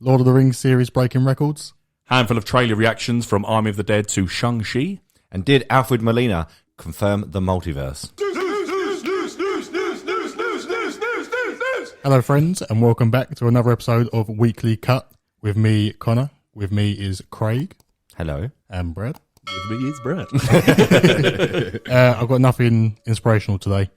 Lord of the Rings series breaking records. Handful of trailer reactions from Army of the Dead to Shang-Chi. And did Alfred Molina confirm the multiverse? Hello, friends, and welcome back to another episode of Weekly Cut with me, Connor. With me is Craig. Hello. And Brad. With me is Brett. I've got nothing inspirational today.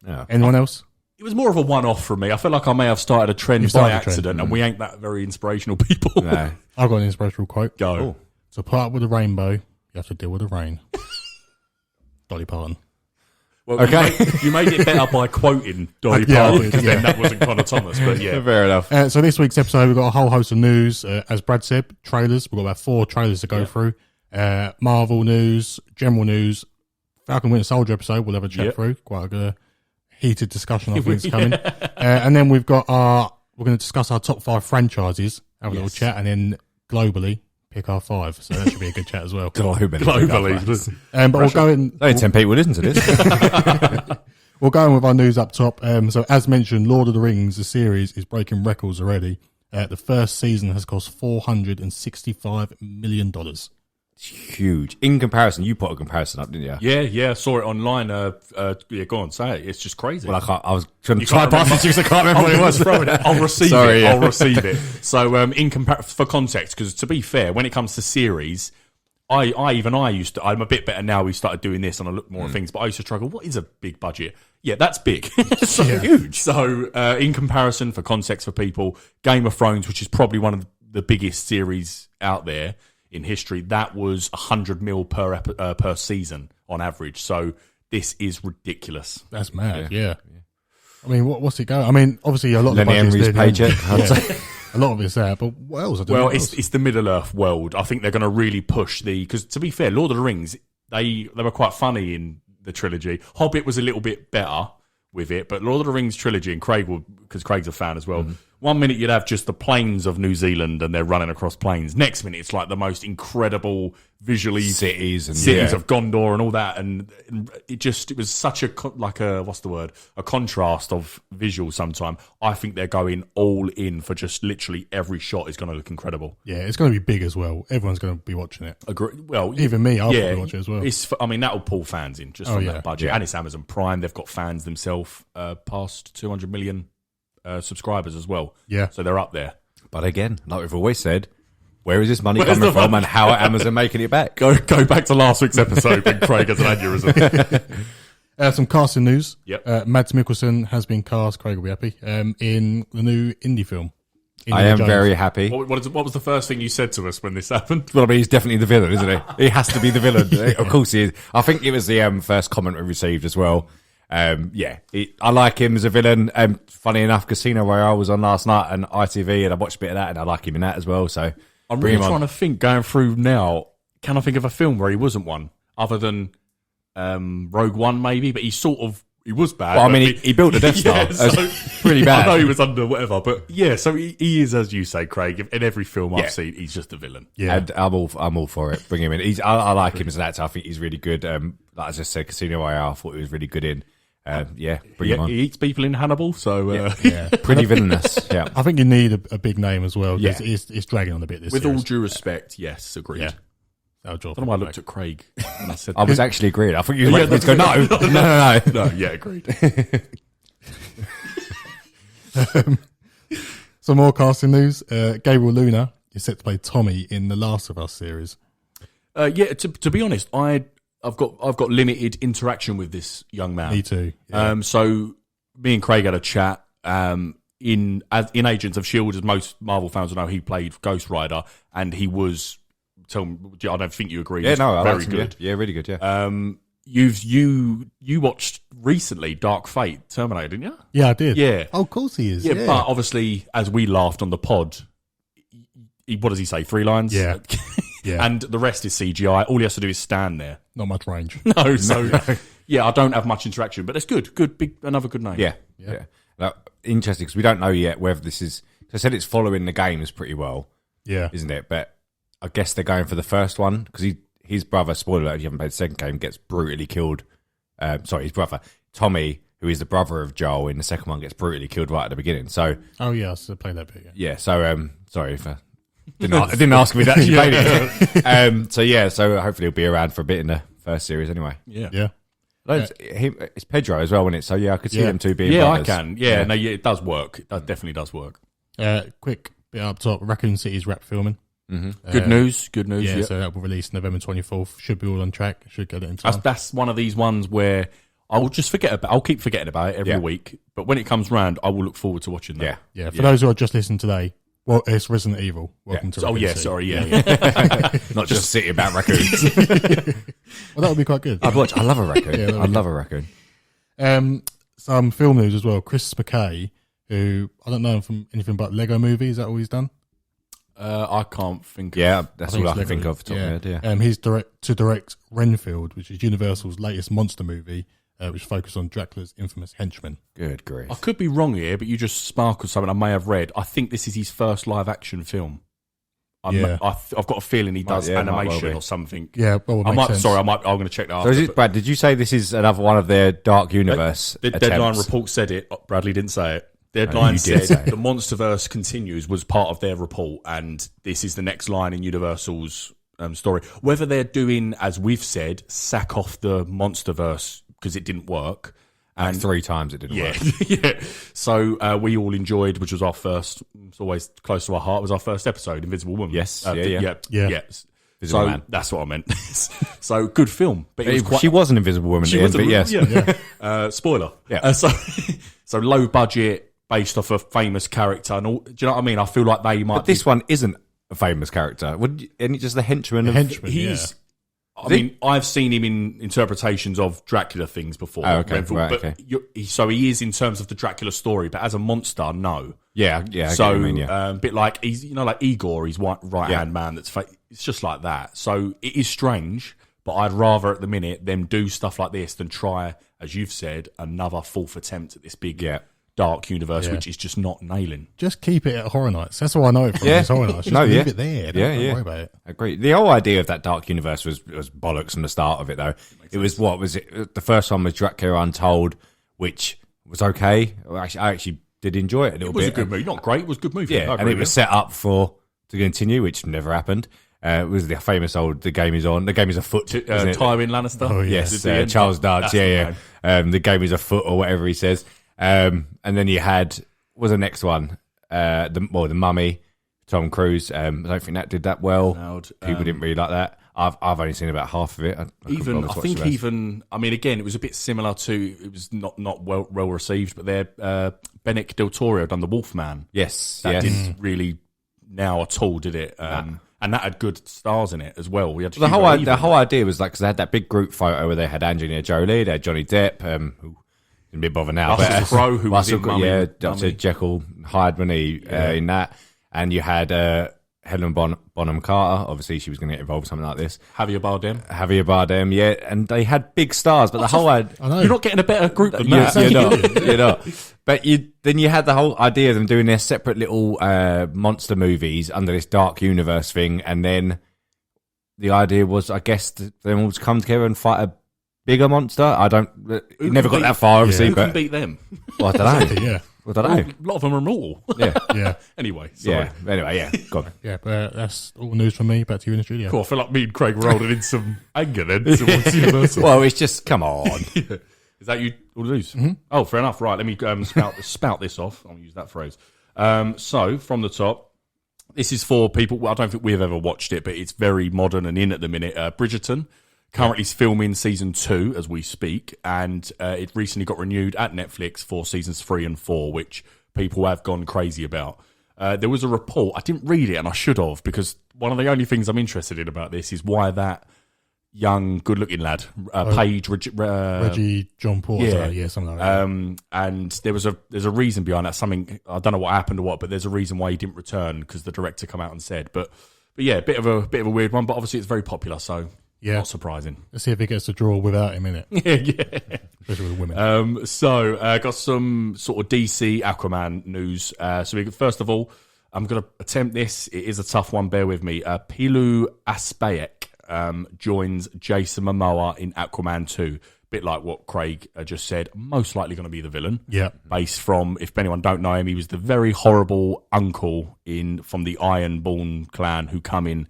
Oh. Anyone else? It was more of a one-off from me. I feel like I may have started a trend by accident, and we ain't that very inspirational people. No. I've got an inspirational quote. Go. Ooh. To put up with the rainbow, you have to deal with the rain. Dolly Parton. Well, okay. you made it better by quoting Dolly Parton, because then that wasn't Connor Thomas, but yeah. Fair enough. So this week's episode, we've got a whole host of news. As Brad said, trailers. We've got about 4 trailers to go through. Marvel news, general news, Falcon Winter Soldier episode we'll have a chat through. Quite a heated discussion I think is coming. And then we're going to discuss our top 5 franchises, have a little chat, and then globally pick our 5. So that should be a good chat as well. Globally. But we'll go in. Only 10 people listen to this. We'll go in with our news up top. So as mentioned, Lord of the Rings, the series, is breaking records already. The first season has cost $465 million. It's huge. In comparison, you put a comparison up, didn't you? Yeah, I saw it online. Go on, say it. It's just crazy. Well, I was trying to type off because I can't remember what it was. I'll receive it. I'll receive it. So, for context, because to be fair, when it comes to series, I'm a bit better now. We started doing this and I look more at things, but I used to struggle. What is a big budget? Yeah, that's big. So huge. So, in comparison, for context for people, Game of Thrones, which is probably one of the biggest series out there in history, that was 100 mil per season on average. So this is ridiculous. That's mad. Yeah. I mean, what's it going? I mean, obviously a lot of Lenny Henry's paycheck. A lot of it's there, but what else? It's the Middle Earth world. I think they're going to really push because to be fair, Lord of the Rings, they were quite funny in the trilogy. Hobbit was a little bit better with it, but Lord of the Rings trilogy, and because Craig's a fan as well. Mm-hmm. 1 minute you'd have just the plains of New Zealand and they're running across plains. Next minute it's like the most incredible visually cities of Gondor and all that, and it was such a contrast of visual. Sometime I think they're going all in for just literally every shot is going to look incredible. Yeah, it's going to be big as well. Everyone's going to be watching it. Well, even me, I'll probably watch it as well. That'll pull fans in just from that budget, and it's Amazon Prime. They've got fans themselves past 200 million. Subscribers as well. Yeah. So they're up there. But again, like we've always said, where is this money coming from and how are Amazon making it back? Go back to last week's episode when Craig has an aneurysm. Some casting news. Yep. Mads Mikkelsen has been cast, Craig will be happy, in the new indie film. Indiana Jones. Very happy. What was the first thing you said to us when this happened? Well, I mean, he's definitely the villain, isn't he? He has to be the villain. Of course he is. I think it was the first comment we received as well. I like him as a villain. Funny enough, Casino Royale was on last night and ITV, and I watched a bit of that, and I like him in that as well. So I'm really trying to think, going through now, can I think of a film where he wasn't one other than Rogue One, maybe? But he was bad. Well, I mean, he built the Death Star. So pretty bad. I know he was under whatever, but yeah. So he is, as you say, Craig. In every film I've seen, he's just a villain. Yeah, and I'm all for it. Bring him in. I like him as an actor. I think he's really good. Like I just said, Casino Royale, I thought he was really good in. Bring him on. He eats people in Hannibal, so pretty villainous. Yeah, I think you need a big name as well. Yeah, it's dragging on a bit. With all due respect, yes, agreed. Yeah. I don't know why I looked at Craig and I said I was actually agreed. I thought you were going to go no. No, yeah, agreed. Some more casting news. Gabriel Luna is set to play Tommy in the Last of Us series. To be honest, I've got limited interaction with this young man. Me too. Yeah. So me and Craig had a chat. In Agents of S.H.I.E.L.D., as most Marvel fans will know, he played Ghost Rider, and he was. I don't think you agree. Yeah, no, very good. Yeah, really good. Yeah. You watched recently Dark Fate, Terminator, didn't you? Yeah, I did. Yeah. Oh, of course he is. Yeah, but obviously, as we laughed on the pod, what does he say? 3 lines. Yeah. Yeah. And the rest is CGI. All he has to do is stand there. Not much range. No, so I don't have much interaction, but it's good. Another good name. Yeah. Now, interesting, because we don't know yet whether this is. I said it's following the games pretty well. Yeah, isn't it? But I guess they're going for the first one because his brother, spoiler alert, if you haven't played the second game, gets brutally killed. His brother Tommy, who is the brother of Joel in the second one, gets brutally killed right at the beginning. So, I played that bit. Yeah. So Sorry if I didn't ask me that. Actually made it. So hopefully he'll be around for a bit in the first series anyway. Yeah. It's Pedro as well, isn't it? So I could see them two being Yeah, brothers. I can. Yeah, no, it does work. It definitely does work. Quick bit up top. Raccoon City's wrap filming. Mm-hmm. Good news. Yeah, so that will release November 24th. Should be all on track. Should get it in time. That's one of these ones where I'll just forget about. I'll keep forgetting about it every week, but when it comes round, I will look forward to watching that. Yeah. For those who are just listening today, well, it's Resident Evil. Welcome to. Raccoon City. Sorry, Not just City about raccoons. Well, that would be quite good. I'd watch. I love a raccoon. I love a raccoon. Some film news as well. Chris McKay, who I don't know him from anything but Lego Movie. Is that all he's done? I can't think. That's all I can think of. He's to direct Renfield, which is Universal's latest monster movie, which focused on Dracula's infamous henchman. Good grief. I could be wrong here, but you just sparkled something I may have read. I think this is his first live action film. I've got a feeling he does animation or something. Yeah, well, I'm going to check that So after. Brad, did you say this is another one of their Dark Universe The attempts? Deadline report said it. Bradley didn't say it. Deadline said the MonsterVerse continues was part of their report, and this is the next line in Universal's story. Whether they're doing, as we've said, sack off the MonsterVerse because it didn't work. And 3 times it didn't work. Yeah. So we all enjoyed, which was our first, it's always close to our heart, was our first episode, Invisible Woman. Yes. Yeah. Invisible Man. That's what I meant. So good film. But She was an Invisible Woman at the end, but yes. Spoiler. Yeah. So low budget, based off a famous character. And all, do you know what I mean? I feel like they might. But this one isn't a famous character. Isn't it just the henchman? I mean, I've seen him in interpretations of Dracula things before. Oh, okay. So he is in terms of the Dracula story, but as a monster, no. Yeah. A bit like he's, like Igor, he's right hand man. It's just like that. So it is strange, but I'd rather at the minute them do stuff like this than try, as you've said, another fourth attempt at this big dark universe, which is just not nailing. Just keep it at Horror Nights. That's all I know it from. Is Horror Nights. Just leave it there. Don't worry about it. I agree. The whole idea of that dark universe was bollocks from the start of it, though. It was the first one was Dracula Untold, which was okay. I actually did enjoy it a little bit. It was a good movie. Not great. It was a good movie. Yeah, and it was set up to continue, which never happened. It was the famous old "The Game Is On." The game is afoot. Tywin Lannister. Oh yes, Charles Dance. The game is afoot, or whatever he says. And then you had the next one, the Mummy, Tom Cruise. I don't think that did that well. People didn't really like that. I've only seen about half of it. I mean, again, it was a bit similar to. It was not well received, but Benicio del Toro done the Wolfman. Yes, that didn't really now at all, did it? And that had good stars in it as well. We had the whole idea was like because they had that big group photo where they had Angelina Jolie, they had Johnny Depp, who didn't be bother now. Russell Crowe, who was in Mummy. Dr. Jekyll Hyde in that, and you had Helen Bonham Carter. Obviously, she was going to get involved in something like this. Javier Bardem, and they had big stars. But you're not getting a better group than that. You're not. But then you had the whole idea of them doing their separate little monster movies under this dark universe thing, and then the idea was, I guess, them all to come together and fight a bigger monster. It never got that far, obviously. Who can beat them? Well, I don't know. I don't know. A lot of them are immortal. Yeah. Anyway, sorry. Go on. Yeah, but that's all news from me. Back to you in the studio. Cool. I feel like me and Craig were holding in some anger then towards Universal. Well, it's just, come on. Is that you all the news? Mm-hmm. Oh, fair enough. Right, let me spout this off. I'll use that phrase. So, from the top, this is for people, I don't think we've ever watched it, but it's very modern and in at the minute. Bridgerton. Currently filming season 2 as we speak, and it recently got renewed at Netflix for seasons 3 and 4, which people have gone crazy about. There was a report, I didn't read it and I should have, because one of the only things I'm interested in about this is why that young, good-looking lad, Paige... Reggie John Porter, something like that. And there's a reason behind that, something, I don't know what happened or what, but there's a reason why he didn't return, because the director come out and said. But yeah, a bit of a weird one, but obviously it's very popular, so... Yeah. Not surprising. Let's see if he gets a draw without him in it. Yeah. Especially with women. Got some sort of DC Aquaman news. First of all, I'm going to attempt this. It is a tough one. Bear with me. Pilu Asbayek joins Jason Momoa in Aquaman 2. bit like what Craig just said, most likely going to be the villain. Yeah. Based from, if anyone don't know him, he was the very horrible uncle from the Ironborn clan who come in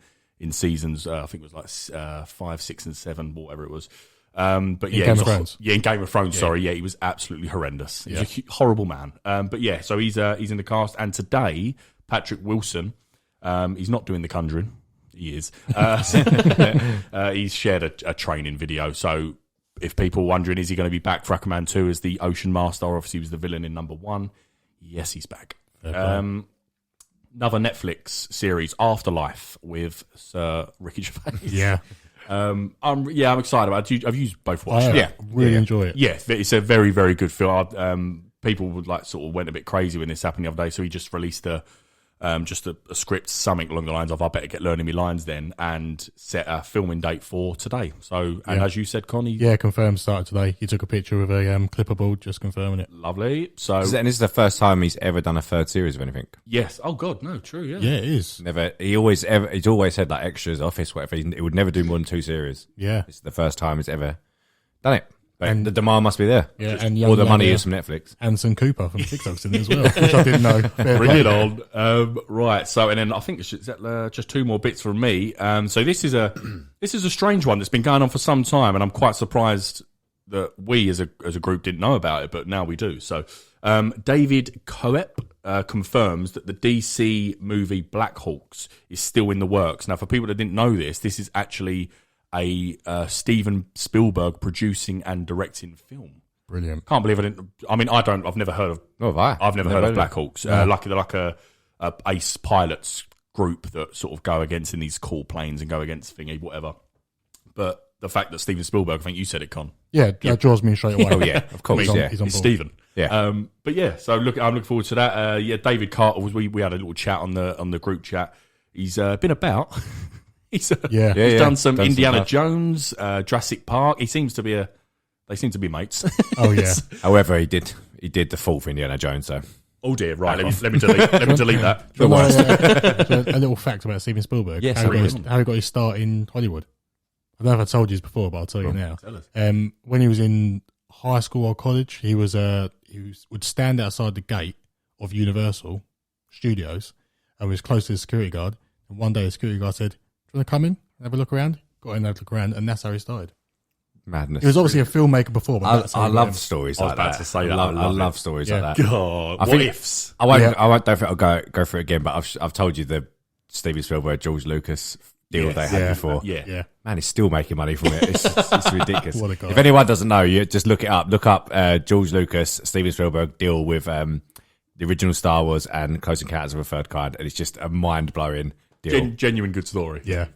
seasons, I think it was like 5, 6, and 7, whatever it was. But yeah, Game of Thrones. In Game of Thrones. Sorry, he was absolutely horrendous. He was a horrible man. But yeah, so he's in the cast, and today Patrick Wilson, he's not doing The Conjuring. He is. He's shared a training video. So if people are wondering, is he going to be back for Aquaman 2 as the Ocean Master? Obviously, he was the villain in number 1. Yes, he's back. Another Netflix series, Afterlife, with Sir Ricky Gervais. Yeah. I'm excited about it. I've used both watched it. Yeah, really enjoy it. Yeah, it's a very, very good film. People would sort of went a bit crazy when this happened the other day, so he just released a script, something along the lines of, I better get learning my lines then, and set a filming date for today. So, and as you said, Connie, confirmed started today. He took a picture with a clipperboard, just confirming it. lovely. So, And this is the first time he's ever done a third series of anything. yes. Oh God, no, true. Yeah. Yeah, it is. Never. He's always had like extras, Office, whatever. He would never do more than 2 series. Yeah. It's the first time he's ever done it. But And- the demand must be there. Yeah, and All the young money Lamia is from Netflix. Anderson Cooper from TikTok's in it as well, which I didn't know. Fair Bring play. it on. Right. So, and then I think just 2 more bits from me. So this is a strange one that's been going on for some time, and I'm quite surprised that we as a group didn't know about it, but now we do. So, David Coep confirms that the DC movie Black Hawks is still in the works. Now, for people that didn't know this is actually a Steven Spielberg producing and directing film. Brilliant. Can't believe I didn't. I mean, I've never heard of. Oh, have I? I've never heard of Black Hawks. Like a ace pilots group that sort of go against in these cool planes and go against thingy whatever. But the fact that Steven Spielberg, I think you said it, Con. Yeah, that draws me straight away. Oh, yeah, of course, He's on yeah. he's on It's board. Steven. Yeah. But yeah, so I'm looking forward to that. David Carter we had a little chat on the group chat. He's been about. He's done some Indiana Jones, Jurassic Park. They seem to be mates. Oh yeah. However, he did the 4th Indiana Jones, so. Oh dear, right. Let me delete that. So, a little fact about Steven Spielberg. Yes, how he got his start in Hollywood. I don't know if I told you this before, but I'll tell you now. Tell us. When he was in high school or college, he would stand outside the gate of Universal Studios and was close to the security guard. And one day the security guard said, "Do you want to come in and have a look around?" Got in, had a look around, and that's how he started. Madness. He was obviously a filmaker before, but that's how I he love got in. stories I was like about that. to say that. I love stories Yeah. like that. God, I what think- ifs? I won't. Yeah. Don't think I'll go for it again. But I've told you the Steven Spielberg, George Lucas deal they had before. Yeah. Yeah. He's still making money from it. It's ridiculous. What a guy. If anyone doesn't know, you just look it up. Look up George Lucas, Steven Spielberg deal with the original Star Wars and Close Encounters of a Third Kind, and it's just a mind blowing deal. Genuine good story. Yeah.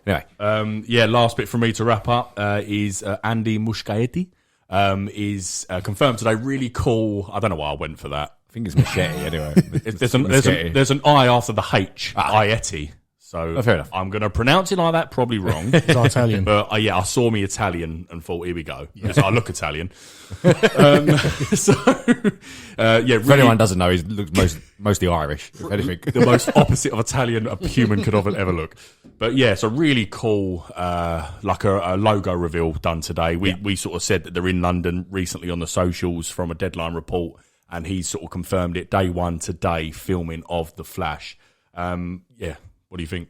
Anyway, Last bit for me to wrap up is Andy Muschietti is confirmed today. Really cool. I don't know why I went for that. I think it's machete anyway. There's an I after the H. Aieti. So fair enough. I'm going to pronounce it like that, probably wrong. He's Italian. But I saw me Italian and thought, here we go. Because I look Italian. If Really, anyone doesn't know, he looks mostly Irish. If anything, the most opposite of Italian a human could ever look. But yeah, it's a really cool, like a logo reveal done today. We sort of said that they're in London recently on the socials from a Deadline report, and he's sort of confirmed it day one today, filming of The Flash. What do you think?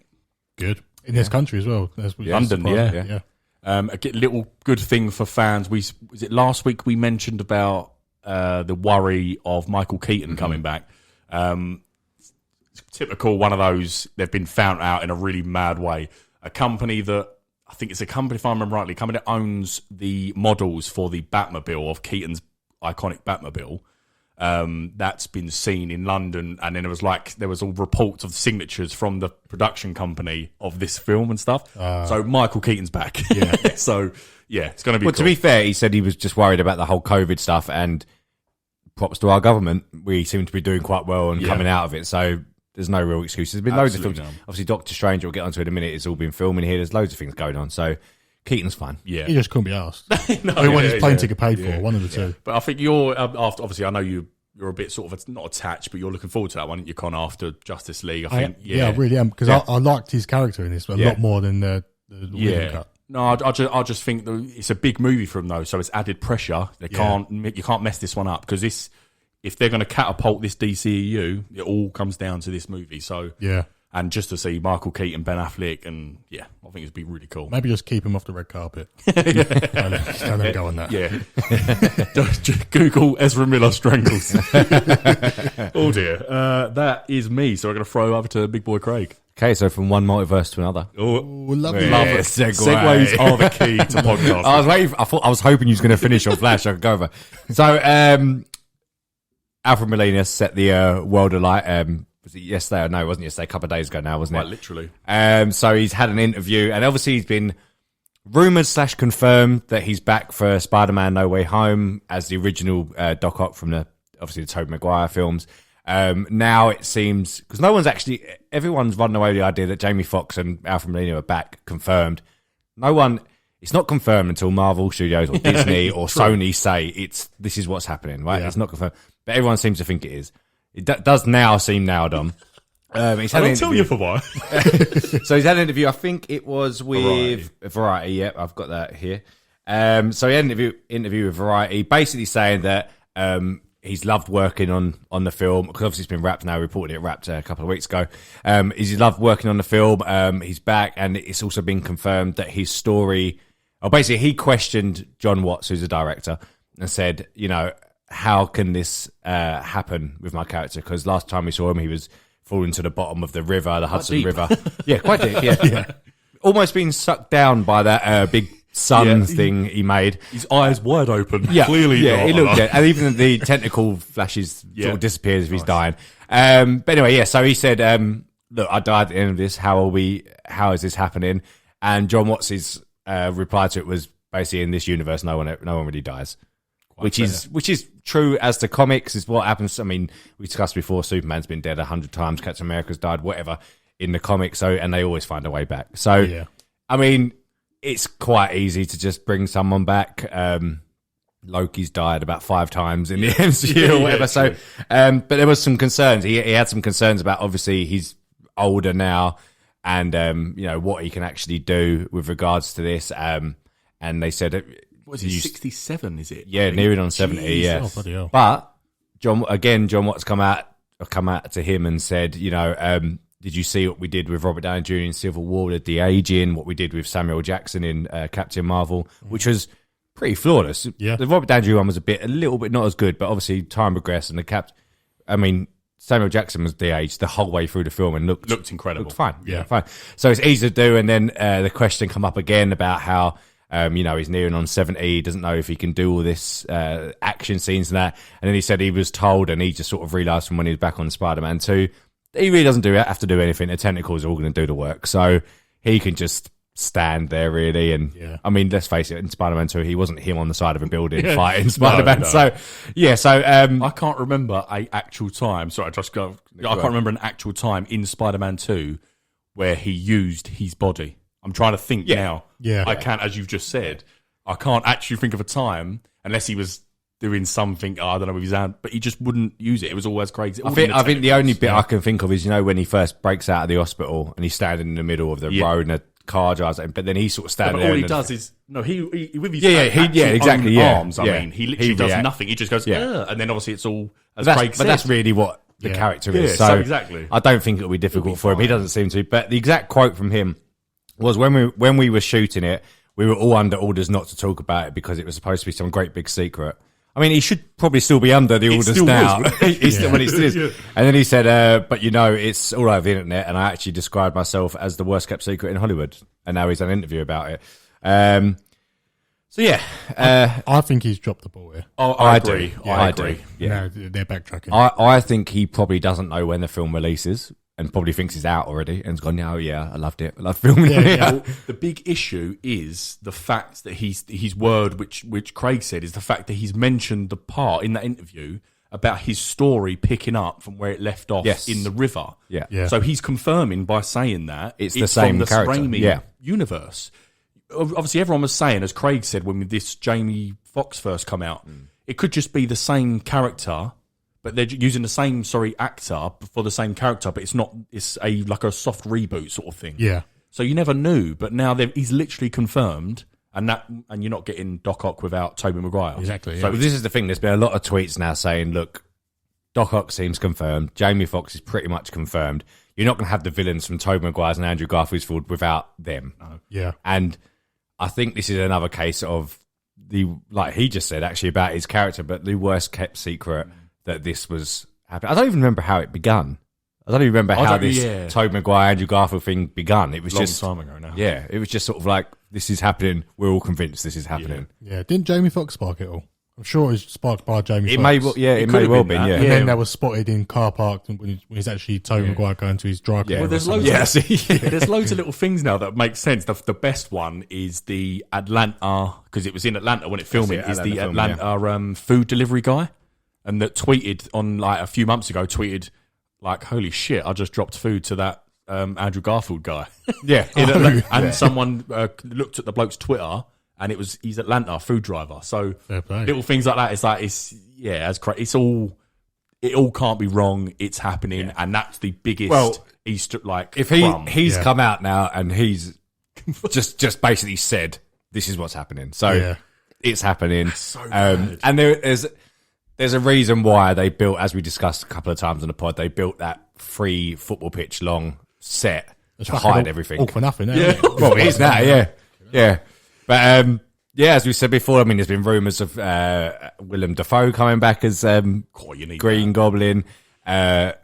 Good. In this country as well. London, yeah. A little good thing for fans. Was it last week we mentioned about the worry of Michael Keaton coming back? Typical one of those. They've been found out in a really mad way. A company that I think it's a company, if I remember rightly, a company that owns the models for the Batmobile of Keaton's iconic Batmobile. That's been seen in London, and then there was all reports of signatures from the production company of this film and stuff. So Michael Keaton's back. Yeah. So yeah, it's going to be. Well, cool. to be fair, he said he was just worried about the whole COVID stuff, and props to our government, we seem to be doing quite well and coming out of it. So there's no real excuses. There's been loads of films. Obviously, Doctor Strange, we'll get onto in a minute. It's all been filming here. There's loads of things going on. So Keaton's fine. Yeah, He just couldn't be asked. He wanted his plane ticket paid for, one of the two. But I think you're after. Obviously, I know you're a bit sort of not attached, but you're looking forward to that one, aren't you, Con, after Justice League? I think. I really am, because I liked his character in this a lot more than the Whedon cut. No, I just think that it's a big movie for them though, so it's added pressure. You can't mess this one up because if they're going to catapult this DCEU, it all comes down to this movie. So yeah. And just to see Michael Keaton, Ben Affleck, and I think it'd be really cool. Maybe just keep him off the red carpet. Don't let him go on that. Yeah. Just Google Ezra Miller strangles. Oh dear. That is me. So I'm going to throw over to Big Boy Craig. Okay, so from one multiverse to another. Lovely. Love it. Segues are the key to podcasting. I was hoping you was going to finish on Flash. I could go over. So, Alfred Molina set the world alight. Was it yesterday? No, it wasn't yesterday. A couple of days ago now, wasn't it? Right, literally. So he's had an interview, and obviously he's been rumoured / confirmed that he's back for Spider-Man No Way Home as the original Doc Ock from the Tobey Maguire films. Now it seems, because everyone's running away with the idea that Jamie Foxx and Alfred Molina are back, confirmed. It's not confirmed until Marvel Studios or Disney or Sony say this is what's happening, right? Yeah. It's not confirmed, but everyone seems to think it is. It does now seem nailed on. He's had I'll tell you for why. So he's had an interview, I think it was with Variety. Yep, I've got that here. So he had an interview with Variety, basically saying that he's loved working on the film, because obviously it's been wrapped now, reported it wrapped a couple of weeks ago. He's loved working on the film. He's back, and it's also been confirmed that his story, basically he questioned John Watts, who's the director, and said, how can this happen with my character? Because last time we saw him, he was falling to the bottom of the river, the Hudson River. Yeah, quite deep. Yeah. Almost being sucked down by that big sun thing he made. His eyes wide open. Yeah, clearly. Yeah, he looked dead. And even the tentacle flashes sort of disappears if he's dying. But anyway, so he said, look, I died at the end of this. How is this happening? And John Watts' reply to it was basically, in this universe, no one really dies. Which is true as to comics, is what happens. I mean, we discussed before, Superman's been dead 100 times, Captain America's died, whatever, in the comics, and they always find a way back. So, I mean, it's quite easy to just bring someone back. Loki's died about 5 times in the MCU or whatever. So, but there was some concerns. He had some concerns about, obviously, he's older now, and, what he can actually do with regards to this. And they said... Was he 67, is it? Yeah, nearing on 70, yeah. Oh, bloody hell. But, John Watts come out to him and said, did you see what we did with Robert Downey Jr. in Civil War, the de-aging, what we did with Samuel Jackson in Captain Marvel, which was pretty flawless. Yeah. The Robert Downey Jr. one was a little bit not as good, but obviously time progressed, and Samuel Jackson was de-aged the whole way through the film and looked incredible. Looked fine. Yeah, fine. So it's easy to do, and then the question come up again about how... he's nearing on 70. He doesn't know if he can do all this action scenes and that. And then he said he was told, and he just sort of realised from when he was back on Spider-Man 2, he really doesn't have to do anything. The tentacles are all going to do the work. So he can just stand there, really. And, I mean, let's face it, in Spider-Man 2, he wasn't him on the side of a building fighting Spider-Man. No. So, I can't remember an actual time. Sorry, I can't remember an actual time in Spider-Man 2 where he used his body. I'm trying to think now. Yeah. I can't, as you've just said, I can't actually think of a time unless he was doing something, I don't know if he's out, but he just wouldn't use it. It was always crazy. I think the only bit I can think of is, when he first breaks out of the hospital and he's standing in the middle of the road and a car drives at him, but then he's sort of standing there. All he does is, he with his exactly, arms, he literally does nothing. He just goes, and then obviously it's all, as Craig said. But that's really what the character is. So exactly. I don't think it'll be difficult for him. He doesn't seem to. But the exact quote from him was when we were shooting it, we were all under orders not to talk about it because it was supposed to be some great big secret. I mean, he should probably still be under the orders now. He still is. And then he said, but it's all over the internet, and I actually described myself as the worst kept secret in Hollywood. And now he's done an interview about it. I think he's dropped the ball here. Oh, I agree. I agree. Yeah, they're backtracking. I think he probably doesn't know when the film releases. And probably thinks it's out already and has gone, I loved it. I loved filming it. Well, the big issue is the fact that his word, which Craig said, is the fact that he's mentioned the part in that interview about his story picking up from where it left off in the river. Yeah. So he's confirming by saying that it's the same from the character. Raimi universe. Obviously, everyone was saying, as Craig said, when this Jamie Foxx first come out, it could just be the same character. But they're using the same, actor for the same character, but it's not. It's like a soft reboot sort of thing. Yeah. So you never knew, but now he's literally confirmed, and you're not getting Doc Ock without Tobey Maguire. Exactly. Yeah. So this is the thing. There's been a lot of tweets now saying, look, Doc Ock seems confirmed. Jamie Foxx is pretty much confirmed. You're not going to have the villains from Tobey Maguire and Andrew Garfield's Ford without them. No. Yeah. And I think this is another case of like he just said actually about his character, but the worst kept secret that this was happening. I don't even remember how it began. I don't even remember how this Tobey Maguire, Andrew Garfield thing began. It was just long time ago now. Yeah, it was just sort of like, this is happening. We're all convinced this is happening. Yeah. Didn't Jamie Foxx spark it all? I'm sure it was sparked by Jamie Foxx. It may well, yeah, it may well be. Yeah. And then that was spotted in car park when he's actually Tobey Maguire going to his dry cleaner. Well, there's loads of little things now that make sense. The best one is the Atlanta, because it was in Atlanta when it filmed. Is the Atlanta food delivery guy, and that tweeted on like a few months ago. Tweeted like, "Holy shit! I just dropped food to that Andrew Garfield guy." Yeah, and someone looked at the bloke's Twitter. And he's Atlanta food driver. So little things like that. It's like it's all it all can't be wrong. It's happening, and that's the biggest Easter like. If he's come out now and he's just basically said this is what's happening. So it's happening. So and there's a reason why they built, as we discussed a couple of times on the pod, they built that 3 football pitch long set to hide everything. All for nothing. Well, it is now. Yeah. But as we said before, I mean, there's been rumours of Willem Dafoe coming back as Green Goblin. No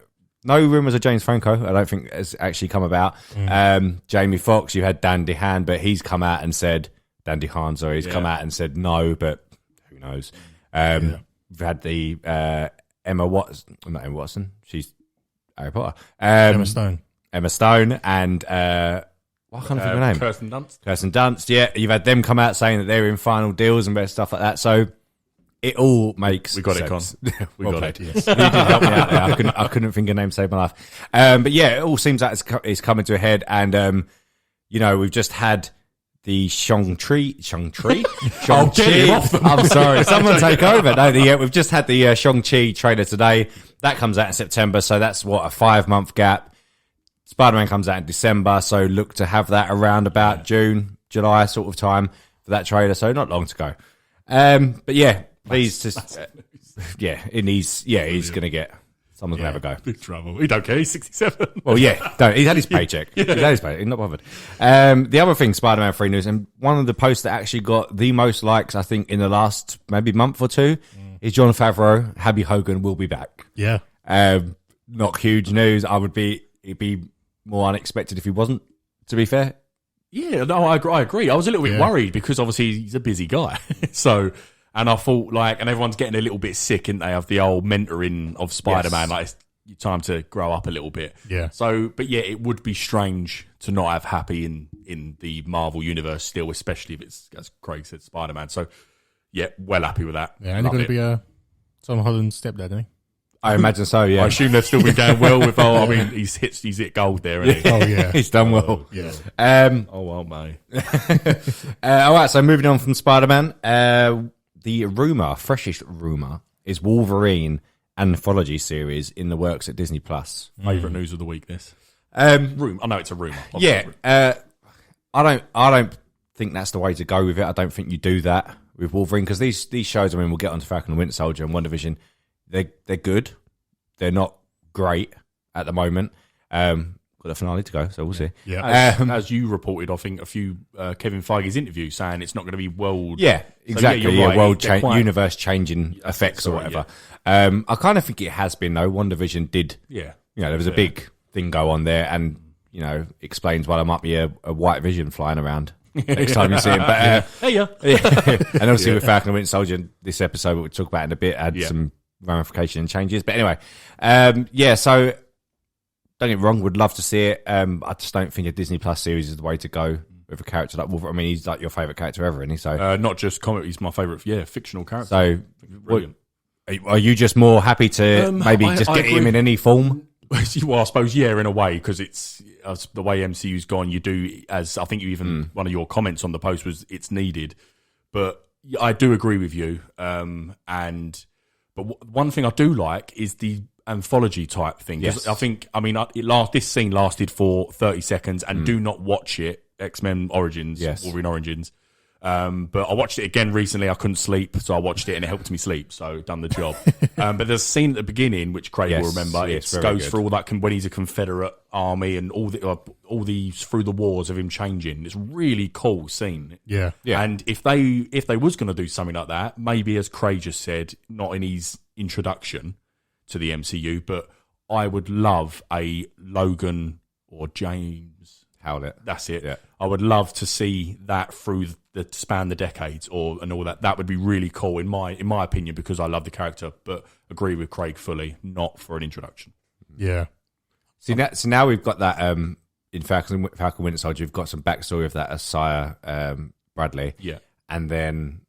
rumours of James Franco. I don't think has actually come about. Jamie Foxx, you had Dan DeHaan, but he's come out and said he's come out and said no, but who knows? We've had the Emma Watson. She's Harry Potter. Emma Stone, and I can't think of her name. Kirsten Dunst, yeah. You've had them come out saying that they're in final deals and stuff like that. So it all makes sense. We got it, Con. We got it. Yes. You did help me out there. I couldn't think of a name to save my life. But yeah, it all seems like it's coming to a head. And, we've just had the Shang-Chi. I'll get him off the I'm sorry. Someone take over. No, we've just had the Shang-Chi trailer today. That comes out in September. So that's a 5-month gap. Spider-Man comes out in December, so look to have that around about June, July sort of time for that trailer. So not long to go. But yeah, please just he's going to get someone's going to have a go. Big trouble. He don't care. He's 67. Well, yeah, he's had his paycheck. He's had his paycheck. He's not bothered. The other thing, Spider-Man 3 news, and one of the posts that actually got the most likes, I think, in the last maybe month or two, is Jon Favreau. Happy Hogan will be back. Yeah. Not huge news. It'd be more unexpected if he wasn't, to be fair. Yeah, no, I agree. I was a little bit worried because obviously he's a busy guy. So, and I thought and everyone's getting a little bit sick, and they have the old mentoring of Spider-Man. Yes. Like, it's time to grow up a little bit. Yeah. So, but yeah, it would be strange to not have Happy in the Marvel universe still, especially if it's, as Craig said, Spider-Man. So, yeah, well happy with that. Yeah, and he's going to be Tom Holland's stepdad, isn't he? I imagine so, yeah. I assume they've still been going well with, he's hit gold there, isn't he? Oh, yeah. He's done well. Yeah. Mate. All right, so moving on from Spider-Man, the freshest rumour, is Wolverine anthology series in the works at Disney+. Favourite news of the week, this? I know it's a rumour. Yeah. I don't think that's the way to go with it. I don't think you do that with Wolverine, because these shows, I mean, we'll get onto Falcon and Winter Soldier and WandaVision. They're good. They're not great at the moment. Got a finale to go, so we'll see. Yeah, as you reported, I think a few Kevin Feige's interviews saying it's not going to be world. Yeah, exactly. So, right. Universe changing effects or whatever. Yeah. I kind of think it has been though. WandaVision did. Yeah, there was a big thing go on there, and explains why there might be a white vision flying around next time you see him. But and obviously with Falcon and Winter Soldier, this episode we'll talk about in a bit had some ramification and changes. But anyway, so don't get me wrong, would love to see it. I just don't think a Disney Plus series is the way to go with a character like Wolverine. I mean, he's like your favourite character ever, isn't he? So not just comic, he's my favourite, fictional character. So brilliant. Are you just more happy to maybe just get him in any form? Well, I suppose, in a way, because it's the way MCU's gone. You do, as I think you even one of your comments on the post was, it's needed. But I do agree with you. But one thing I do like is the anthology type thing. 'Cause Yes. I think, I mean, this scene lasted for 30 seconds, and do not watch it. X-Men Origins, Wolverine Origins. But I watched it again recently. I couldn't sleep, so I watched it and it helped me sleep. So done the job. But there's a scene at the beginning which Craig will remember. It goes through all that when he's a Confederate army and all these through the wars of him changing. It's a really cool scene. Yeah. And if they was going to do something like that, maybe as Craig just said, not in his introduction to the MCU, but I would love a Logan or James Howlett. That's it. Yeah. I would love to see that through the span the decades and all that. That would be really cool in my opinion, because I love the character, but agree with Craig fully, not for an introduction. Yeah. See now we've got that in Falcon Winter Soldier. You've got some backstory of that Isaiah Bradley. Yeah, and then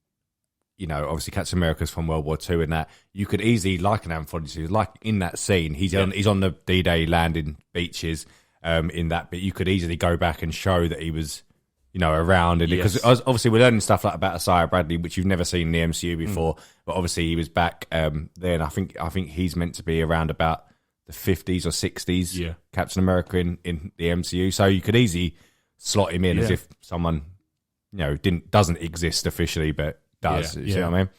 obviously Captain America's from World War II, and that you could easily like an anthology, like in that scene he's on the D-Day landing beaches. In that, but you could easily go back and show that he was, around, and because obviously we're learning stuff like about Isaiah Bradley, which you've never seen in the MCU before. But obviously he was back then. I think he's meant to be around about the 50s or 60s. Yeah. Captain America in the MCU, so you could easily slot him in as if someone doesn't exist officially, but does. You see what I mean?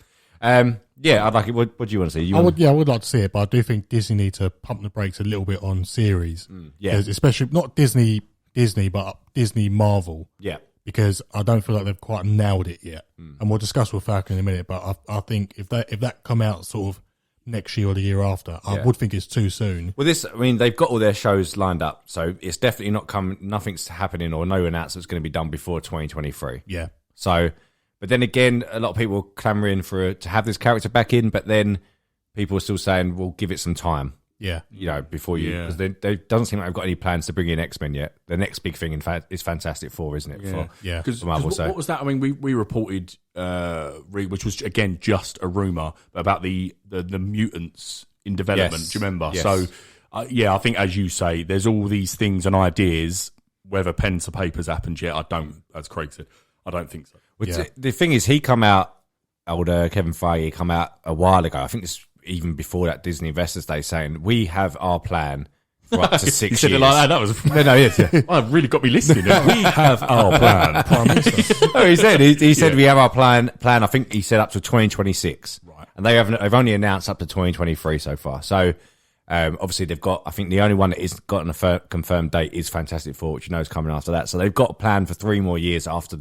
I'd like it. What do you want to see? I would like to see it, but I do think Disney need to pump the brakes a little bit on series. Especially not Disney, but Disney Marvel. Yeah. Because I don't feel like they've quite nailed it yet. And we'll discuss with Falcon in a minute, but I think if that come out sort of next year or the year after, I would think it's too soon. Well, they've got all their shows lined up, so it's definitely not nothing's happening or no announcement's going to be done before 2023. Yeah. So, but then again, a lot of people are clamouring to have this character back in, but then people are still saying, well, give it some time. Yeah. Before you, because they doesn't seem like they've got any plans to bring in X-Men yet. The next big thing, in fact, is Fantastic Four, isn't it? Because Marvel. What was that? I mean, we reported, which was again just a rumor about the mutants in development. Yes. Do you remember? Yes. So, I think as you say, there's all these things and ideas. Whether pen to paper's happened yet, I don't. As Craig said, I don't think so. The thing is, he come out. Kevin Feige come out a while ago. I think it's even before that Disney Investors Day, saying we have our plan for up to 6 years. He said it like that. That was yes. Well, I've really got me listening. We have our plan, Prime Minister. No, he said we have our plan. I think he said up to 2026, right? And they've only announced up to 2023 so far. So obviously they've got. I think the only one that is gotten a confirmed date is Fantastic Four, which is coming after that. So they've got a plan for 3 more years after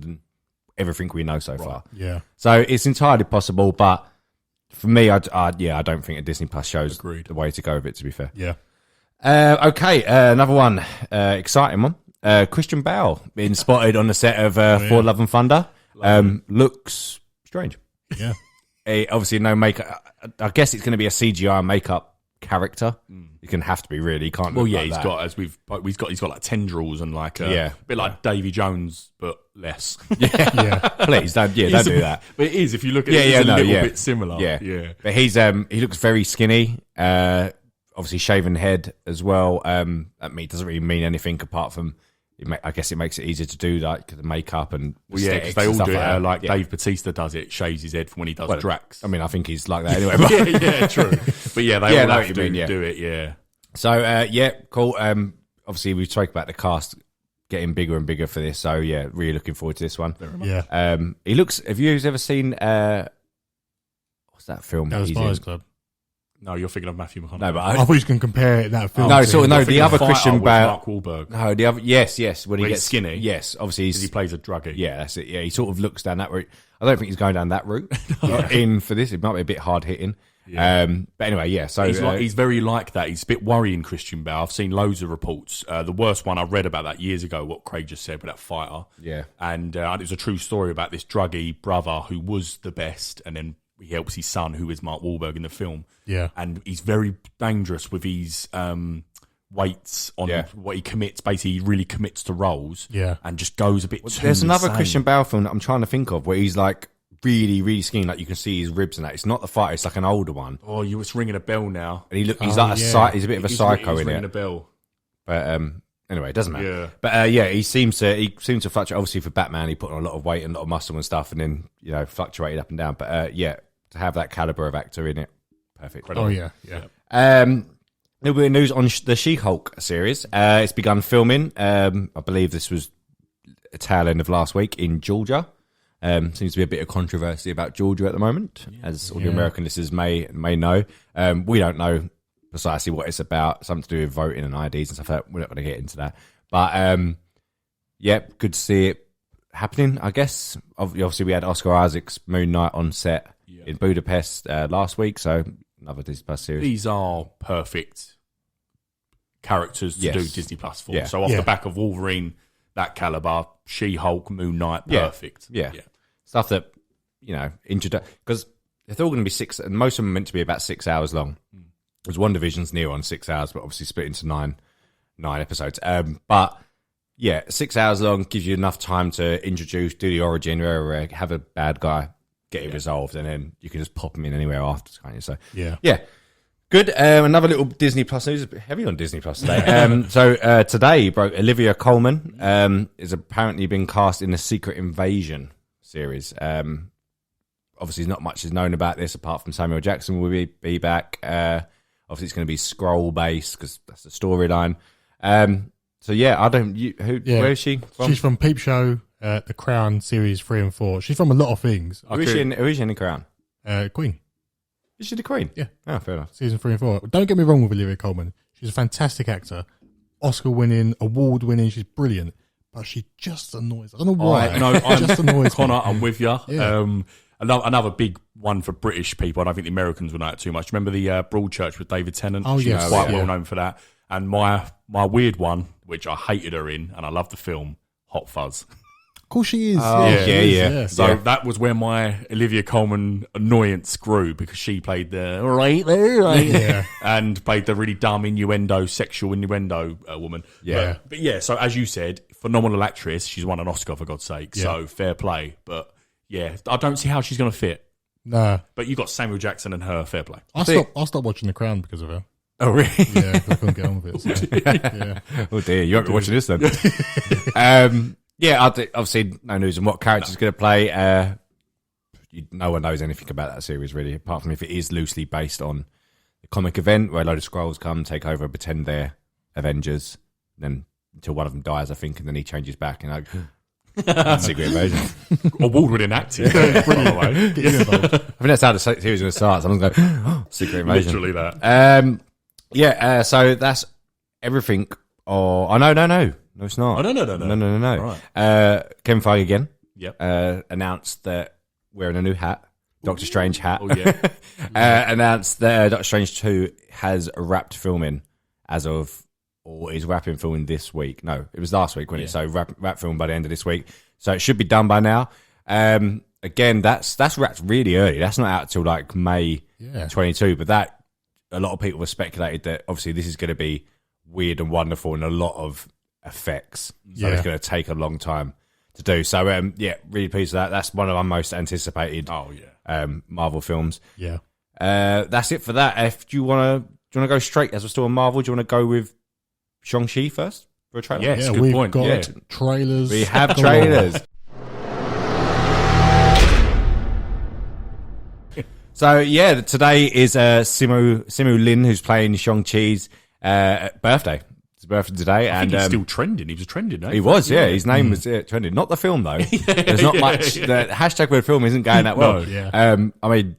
everything we know so far. Yeah. So it's entirely possible, but for me, I don't think a Disney Plus show's the way to go with it, to be fair. Yeah. Okay, another one, exciting one. Christian Bale being spotted on the set of Thor: Love and Thunder. Looks strange. Yeah. Obviously, no makeup. I guess it's going to be a CGI makeup character. It can have to be, really. Can't. Well, look he's like got he's got like tendrils and like a bit like Davy Jones, but less. Yeah. Please don't do that. But it is, if you look at it, it's a little bit similar. Yeah. But he looks very skinny. Obviously shaven head as well. That doesn't really mean anything apart from I guess it makes it easier to do like the makeup and because they all do it. Like Dave Bautista does it, shaves his head for when he does Drax. I mean, I think he's like that anyway. But true. But they all have to do it. Yeah. So cool. Obviously we spoke about the cast getting bigger and bigger for this. So really looking forward to this one. Yeah. He looks. Have you ever seen what's that film? Dallas Buyers Club. No, you're thinking of Matthew McConaughey. No, but I thought you can compare that film. The other Christian Bale. Mark Wahlberg. No, the other. Yes. When he gets skinny. Yes, obviously he plays a druggie. Yeah, that's it. Yeah, he sort of looks down that route. I don't think he's going down that route in for this. It might be a bit hard hitting. Yeah. But anyway, So he's very like that. He's a bit worrying, Christian Bale. I've seen loads of reports. The worst one I read about that years ago, what Craig just said with that fighter. Yeah. And it was a true story about this druggie brother who was the best, and then he helps his son, who is Mark Wahlberg in the film. Yeah. And he's very dangerous with his weights on what he commits. Basically, he really commits to roles. Yeah. And just goes a bit too There's another insane. Christian Bale film that I'm trying to think of where he's like really, really skinny. Like you can see his ribs and that. It's not the fighter. It's like an older one. Oh, you was ringing a bell now. And he's he's a bit of a psycho he's in ringing it. a bell. But anyway, it doesn't matter. Yeah. But he seems to fluctuate. Obviously for Batman, he put on a lot of weight and a lot of muscle and stuff, and then fluctuated up and down. But to have that caliber of actor in it, perfect. Oh yeah. little bit of news on the She-Hulk series. It's begun filming. I believe this was a tail end of last week in Georgia. Seems to be a bit of controversy about Georgia at the moment, as all the American listeners may know. We don't know precisely what it's about. Something to do with voting and IDs and stuff like that. We're not going to get into that. But, good to see it happening, I guess. Obviously, we had Oscar Isaac's Moon Knight on set in Budapest last week, so another Disney Plus series. These are perfect characters to do Disney Plus for. Yeah. So off the back of Wolverine, that caliber, She-Hulk, Moon Knight, perfect. Yeah. Stuff that, because they're all going to be 6, and most of them are meant to be about 6 hours long. There's one division's near on 6 hours, but obviously split into nine episodes. But 6 hours long gives you enough time to introduce, do the origin, have a bad guy, get it resolved, and then you can just pop them in anywhere after, can't you? So good. Another little Disney Plus news. A bit heavy on Disney Plus today. So today broke Olivia Colman is apparently been cast in the Secret Invasion series. Obviously, not much is known about this apart from Samuel Jackson will be back. Obviously, it's going to be scroll based because that's the storyline. Where is she from? She's from Peep Show, The Crown series 3 and 4. She's from a lot of things. Who is she in The Crown? Queen. Is she the Queen? Yeah. Oh, fair enough. Season 3 and 4. Don't get me wrong with Olivia Colman. She's a fantastic actor. Oscar winning, award winning. She's brilliant. But she just annoys. I don't know why. I'm just annoys Connor, me. I'm with you. Yeah. Another big one for British people. I don't think the Americans will know it too much. Remember the Broadchurch with David Tennant? Oh, She yes. was quite well known for that. And my weird one, which I hated her in, and I love the film, Hot Fuzz. Of course she is. Yeah. So that was where my Olivia Colman annoyance grew, because she played the right there, and played the really dumb sexual innuendo woman. Yeah. But so as you said, phenomenal actress. She's won an Oscar for God's sake. Yeah. So fair play. But I don't see how she's going to fit. Nah. But you got Samuel Jackson and her. Fair play. I stopped watching The Crown because of her. Oh, really? Yeah, 'cause I couldn't get on with it. So. Oh, dear. You won't be watching this then. Obviously, no news on what character's going to play. No one knows anything about that series, really, apart from if it is loosely based on the comic event where a load of Skrulls come, take over, pretend they're Avengers, then until one of them dies, I think, and then he changes back and Secret Invasion. Award-winning acting. Brilliant. I think that's how the series is going to start. Someone's going, Secret Invasion. Literally that. So that's everything. No, it's not. Oh, no. Right. Kevin Feige again. Yep. Announced that wearing a new hat, Doctor Strange hat. Oh, yeah. Announced that Doctor Strange 2 has wrapped filming or is wrapping filming this week. No, it was last week, wasn't it? So wrap film by the end of this week. So it should be done by now. Again, that's wrapped really early. That's not out till like May 22. But that, a lot of people have speculated that obviously this is going to be weird and wonderful and a lot of effects. So it's going to take a long time to do. So really pleased with that. That's one of our most anticipated Marvel films. Yeah. That's it for that. Do you want to go straight, as we're still on Marvel, do you want to go with Shang-Chi first for a trailer? Yes, good we've point. got trailers. We have trailers. So today is Simu Lin, who's playing Shang-Chi's birthday. It's his birthday today, I think he's still trending. He was trending, eh? He was, yeah. His name was trending. Not the film though. There's not much. The hashtag with the film isn't going that well. No, yeah. I mean,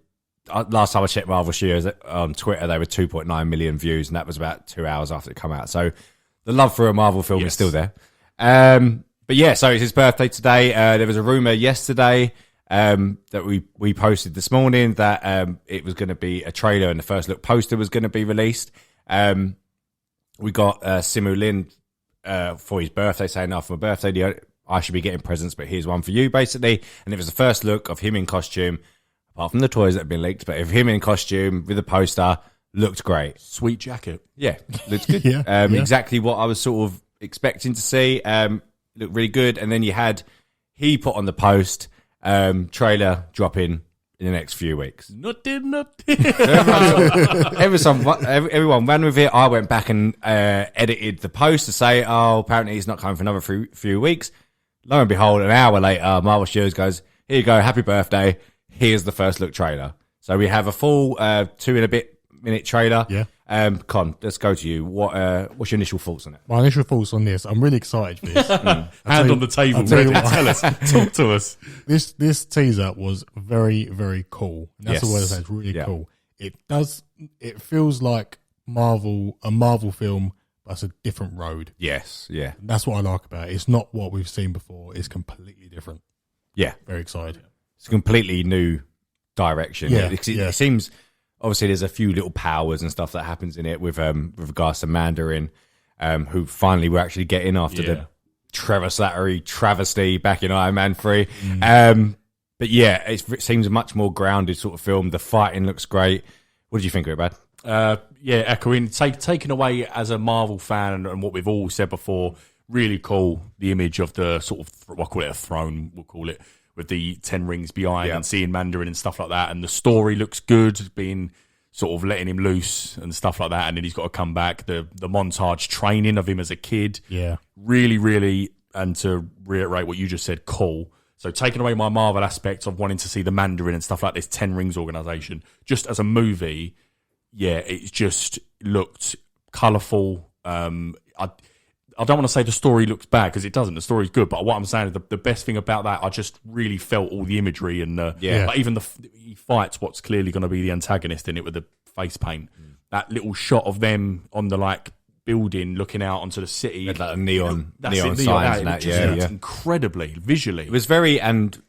last time I checked Marvel Studios on Twitter, they were 2.9 million views, and that was about 2 hours after it came out. So the love for a Marvel film is still there. But so it's his birthday today. There was a rumor yesterday that we posted this morning that it was going to be a trailer and the first look poster was going to be released. We got Simu Lin for his birthday saying, for my birthday, I should be getting presents, but here's one for you, basically. And it was the first look of him in costume, apart from the toys that have been leaked, but of him in costume with a poster, looked great. Sweet jacket. Yeah, looked good. Exactly what I was sort of expecting to see. Looked really good. And then he put on the post, trailer dropping in the next few weeks. Nothing. Everyone ran with it. I went back and edited the post to say, apparently he's not coming for another few weeks. Lo and behold, an hour later, Marvel Studios goes, here you go, happy birthday. Here's the first look trailer. So we have a full 2 and a bit minute trailer. Yeah. Con, let's go to you. What's your initial thoughts on it? My initial thoughts on this, I'm really excited for this. Hand on the table, I'll tell ready you to what. tell us. Talk to us. This teaser was very, very cool. And that's the word I say. It's really cool. It feels like a Marvel film, but it's a different road. Yes, yeah. That's what I like about it. It's not what we've seen before. It's completely different. Yeah. Very excited. It's a completely new direction. Yeah, It seems, obviously, there's a few little powers and stuff that happens in it with regards to Mandarin, who finally we're actually getting after the Trevor Slattery travesty back in Iron Man 3. But yeah, it seems a much more grounded sort of film. The fighting looks great. What did you think of it, Brad? Echoing, taken away as a Marvel fan and what we've all said before, really cool. The image of the sort of, we'll call it a throne, we'll call it, with the 10 rings behind and seeing Mandarin and stuff like that. And the story looks good, being sort of letting him loose and stuff like that. And then he's got to come back. The montage training of him as a kid. Yeah. Really, really, and to reiterate what you just said, cool. So taking away my Marvel aspect of wanting to see the Mandarin and stuff like this 10 Rings organization, just as a movie, it just looked colourful. I don't want to say the story looks bad because it doesn't. The story's good, but what I'm saying is the best thing about that, I just really felt all the imagery and like even he fights what's clearly going to be the antagonist in it with the face paint. That little shot of them on the like building looking out onto the city, Like a neon signs and that. It's incredibly visually. It was very, and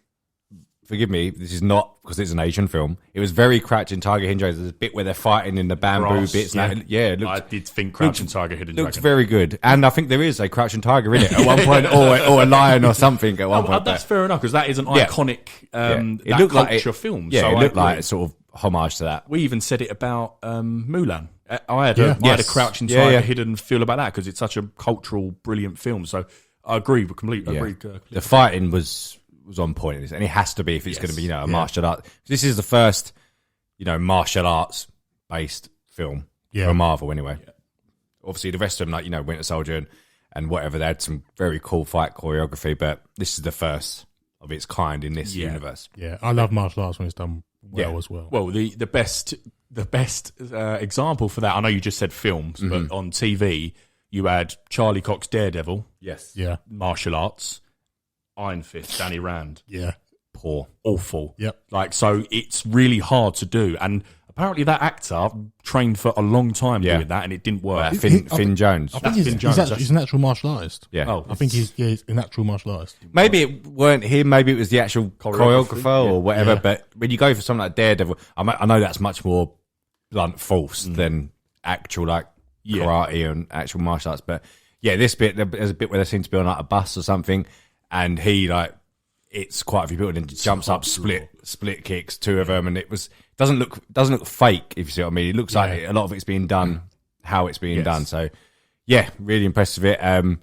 forgive me, this is not because it's an Asian film. It was very Crouching Tiger, Hidden Dragon. There's a bit where they're fighting in the bamboo Grass, bits. yeah. And it I did think Crouching Tiger, Hidden looks Dragon. very good, and I think there is a Crouching Tiger in it at one point, or a lion or something at one point. That's fair enough because that is an iconic It looked like culture film. Yeah, so it looked I like agree. a sort of homage to that. We even said it about Mulan. I had a Crouching Tiger, Hidden feel about that because it's such a cultural, brilliant film. So I agree, but completely agree. The fighting was on point in this, and it has to be if it's going to be a martial art. This is the first martial arts based film for Marvel anyway. Obviously, the rest of them, like Winter Soldier and whatever, they had some very cool fight choreography, but this is the first of its kind in this universe. Yeah, I love martial arts when it's done well as well. Well, the best example for that, I know you just said films, but on TV you had Charlie Cox's Daredevil, martial arts, Iron Fist, Danny Rand, Poor, awful, Yep. like so it's really hard to do, and apparently that actor trained for a long time doing that, and it didn't work. Finn Jones. I think he's an actual martial artist. Yeah. I think he's an actual martial artist. Maybe it weren't him. Maybe it was the actual choreographer or whatever. Yeah. But when you go for something like Daredevil, I know that's much more blunt force than actual karate and actual martial arts. But yeah, this bit, there's a bit where they seem to be on like a bus or something, and he it's quite a few people and jumps up, split kicks, two of them, and it doesn't look fake, if you see what I mean. It looks like a lot of it's being done how it's being done. So yeah, really impressed with it.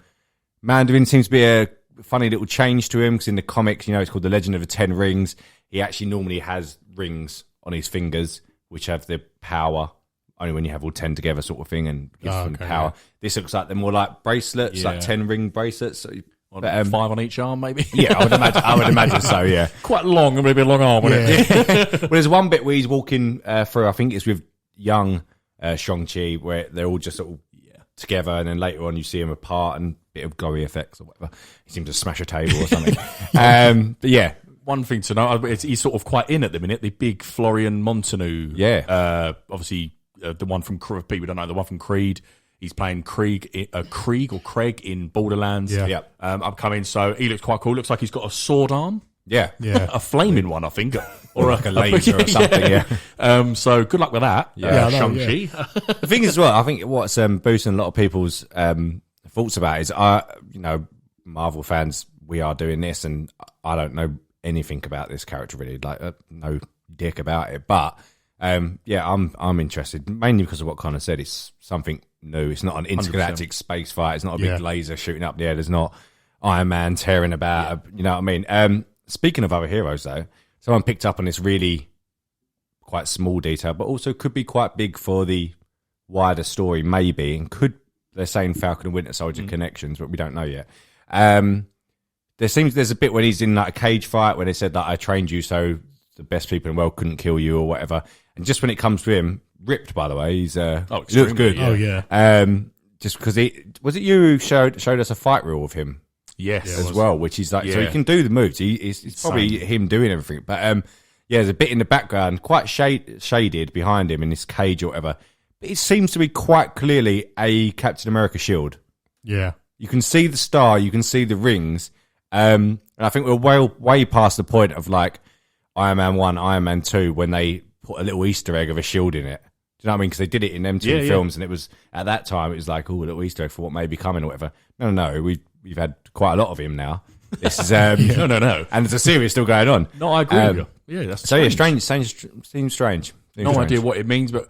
Mandarin seems to be a funny little change to him because in the comics, it's called The Legend of the 10 Rings. He actually normally has rings on his fingers which have the power only when you have all 10 together sort of thing and gives them power. Yeah. This looks like they're more like bracelets, like 10 ring bracelets. So, but, 5 on each arm, maybe. Yeah, I would imagine so. Yeah, quite long, maybe a long arm. Wouldn't it? Well, there's one bit where he's walking through. I think it's with young Shang-Chi, where they're all just sort of together, and then later on you see them apart and a bit of glowy effects or whatever. He seems to smash a table or something. But yeah. One thing to know, he's sort of quite in at the minute. The big Florian Montanou. Yeah. Obviously, the one from people don't know the one from Creed. He's playing Craig in Borderlands. Yeah. Upcoming. So he looks quite cool. Looks like he's got a sword arm. Yeah. A flaming one, I think. Or like a laser or something, yeah. So good luck with that. Shang-Chi. The thing is, I think what's boosting a lot of people's thoughts about is, Marvel fans, we are doing this, and I don't know anything about this character really, no dick about it. But I'm interested, mainly because of what Connor said. It's something new. It's not an intergalactic space fight. It's not a big laser shooting up the air. There's not Iron Man tearing about. You know what I mean? Speaking of other heroes, though, someone picked up on this really quite small detail, but also could be quite big for the wider story, maybe, and they're saying Falcon and Winter Soldier connections, but we don't know yet. There's a bit when he's in like a cage fight where they said that I trained you so the best people in the world couldn't kill you or whatever, And just when it comes to him, ripped, by the way, he's he looks extremely, good. Oh, yeah. Just because was it you who showed us a fight reel of him? Yes, as well, which is like so he can do the moves. It's probably him doing everything. But there's a bit in the background, quite shaded behind him in this cage or whatever. But it seems to be quite clearly a Captain America shield. Yeah, you can see the star, you can see the rings, and I think we're way past the point of like Iron Man 1, Iron Man 2 when they put a little Easter egg of a shield in it. Do you know what I mean? Because they did it in them two films, and it was at that time it was like, oh, a little Easter egg for what may be coming or whatever. No, we've had quite a lot of him now. This is no, and there's a series still going on. No, I agree with you. Yeah, that's so strange. Seems strange. No idea what it means, but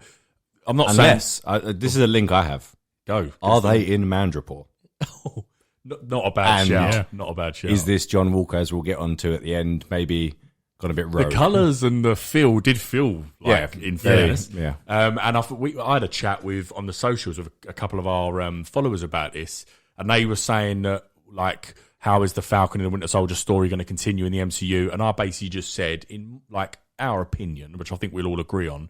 I'm not Unless, this is a link I have. Go. Are they in Mandripore? Oh, not a bad shout. Yeah. Not a bad shout. Is this John Walker, as we'll get onto at the end, maybe got a bit rogue? The colours and the feel did feel like, in fairness. Yeah. And I had a chat on the socials with a couple of our followers about this, and they were saying that, like, how is the Falcon and the Winter Soldier story going to continue in the MCU? And I basically just said, in like our opinion, which I think we'll all agree on,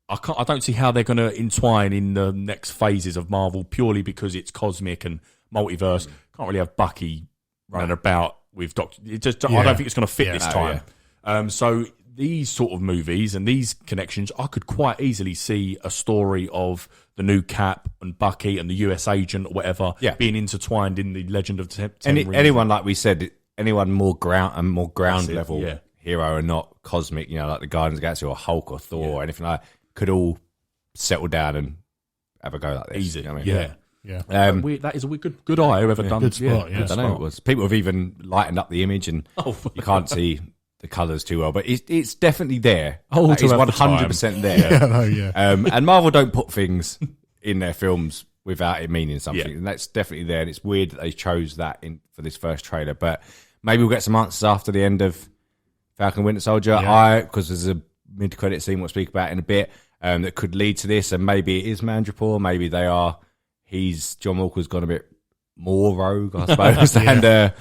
I don't see how they're going to entwine in the next phases of Marvel purely because it's cosmic and multiverse. Can't really have Bucky running about with Doctor. I don't think it's going to fit this time. Yeah. So these sort of movies and these connections, I could quite easily see a story of the new Cap and Bucky and the US agent or whatever being intertwined in the Legend of Ten Rings. Anyone, like we said, anyone more ground level hero and not cosmic, like the Guardians of the Galaxy or Hulk or Thor or anything like that, could all settle down and have a go like this. Easy, you know what I mean? Yeah. That is a good eye whoever done good spot. I don't know. People have even lightened up the image, and you can't see the colours too well, but it's definitely there. It's 100% there. And Marvel don't put things in their films without it meaning something, and that's definitely there. And it's weird that they chose that for this first trailer, but maybe we'll get some answers after the end of Falcon Winter Soldier. Because there's a mid-credit scene we'll speak about in a bit that could lead to this, and maybe it is Mandripore, maybe John Walker's gone a bit more rogue, I suppose, and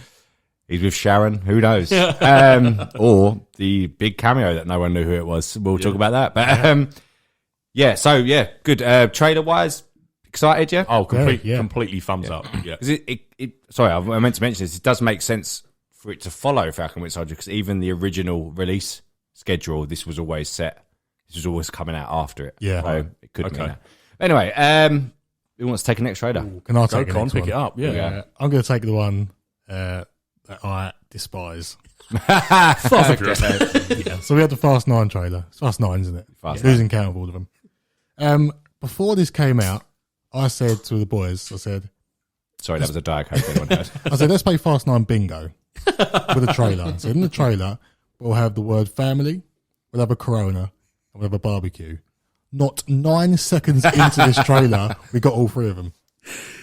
he's with Sharon, who knows? Or the big cameo that no one knew who it was. We'll talk about that. But good. Trailer-wise, excited, yeah? Oh, completely thumbs up. Yeah. Sorry, I meant to mention this. It does make sense for it to follow Falcon Winter Soldier, because even the original release schedule, this was always set. This was always coming out after it. Yeah. So it could mean that. Anyway, who wants to take the next trailer? Can I take the pick it up? Yeah. I'm going to take the one that I despise. So we had the Fast 9 trailer. It's Fast 9, isn't it? Losing count of all of them. Before this came out, I said to the boys, Sorry, that was a Diet Coke anyone heard. I said, let's play Fast 9 bingo with a trailer. So in the trailer, we'll have the word family, we'll have a Corona, and we'll have a barbecue. Not 9 seconds into this trailer, we got all three of them.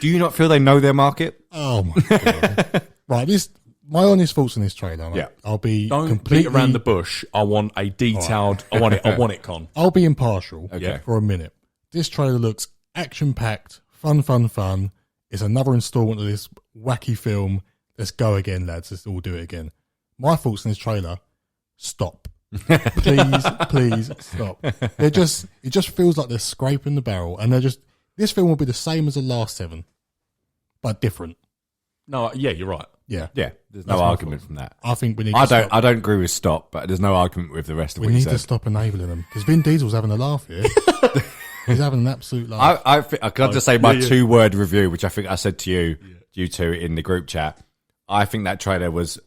Do you not feel they know their market? Oh my God. Right, my honest thoughts on this trailer. Right? I'll be completely beat around the bush. I want a detailed. I want it, Con. I'll be impartial for a minute. This trailer looks action-packed, fun. It's another installment of this wacky film. Let's go again, lads. Let's all do it again. My thoughts on this trailer: stop. please stop. It just feels like they're scraping the barrel, and this film will be the same as the last 7, but different. No, you're right. Yeah. There's no argument from that. I think we need. I don't agree with stop, but there's no argument with the rest of what you said. We need to stop enabling them, because Vin Diesel's having a laugh here. He's having an absolute laugh. I can just say my 2-word review, which I think I said to you two in the group chat. I think that trailer was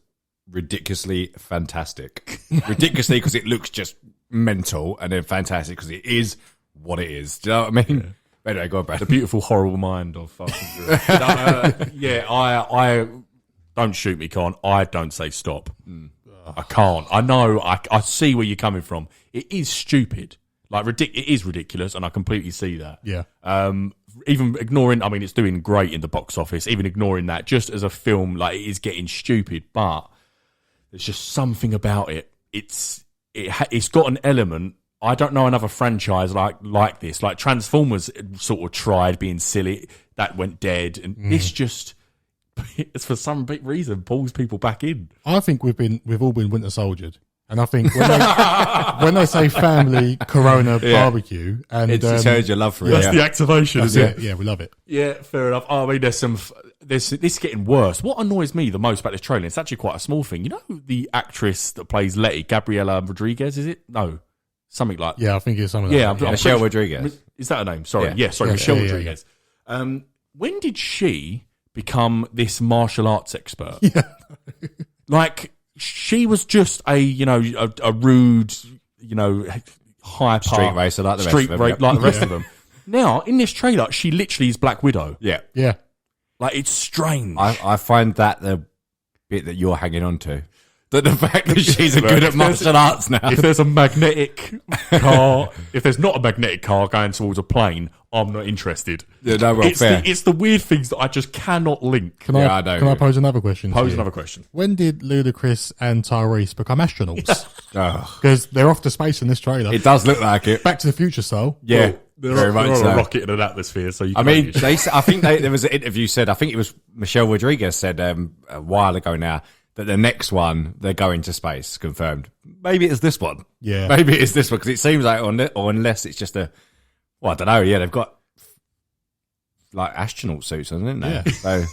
ridiculously fantastic. Ridiculously because it looks just mental, and then fantastic because it is what it is. Do you know what I mean? Anyway, go on, Brad. The beautiful, horrible mind of fucking I don't shoot me, Con. I don't say stop. I can't. I know. I see where you're coming from. It is stupid. Like, it is ridiculous, and I completely see that. Yeah. Even ignoring, I mean, it's doing great in the box office. Even ignoring that, just as a film, like, it is getting stupid. But there's just something about it. It's got an element. I don't know another franchise like this. Like Transformers sort of tried being silly, that went dead, and this just, it's for some big reason, pulls people back in. I think we've all been Winter Soldiered. And I think when they say family Corona barbecue, and It shows your love for it. That's the activation, isn't it? Yeah, we love it. Yeah, fair enough. I mean, there's this is getting worse. What annoys me the most about this trailer, it's actually quite a small thing. You know the actress that plays Letty, Gabriela Rodriguez, is it? No. Something like I think it's something like that. Yeah, Michelle Rodriguez. Is that her name? Sorry. Yeah. Michelle Rodriguez. When did she become this martial arts expert? Yeah. Like, she was just a rude, hyper Street racer like the rest of them. like the rest of them. Now, in this trailer, she literally is Black Widow. Yeah. Yeah. Like, it's strange. I find that the bit that you're hanging on to. That the fact that she's good at martial arts now. If there's a magnetic car, if there's not a magnetic car going towards a plane, I'm not interested. Yeah, no, well, fair. It's the weird things that I just cannot link. Can I pose another question? Pose another question. When did Ludacris and Tyrese become astronauts? Oh. Because they're off to space in this trailer. It does look like it. Back to the Future style. Yeah. They're very much on so. a rocket in an atmosphere, so I mean, I think there was an interview said, I think it was Michelle Rodriguez said a while ago now, that the next one, they're going to space, confirmed. Maybe it's this one. Yeah. Maybe it's this one, because it seems like, or unless it's just I don't know, yeah, they've got like astronaut suits, hasn't it? Yeah. So,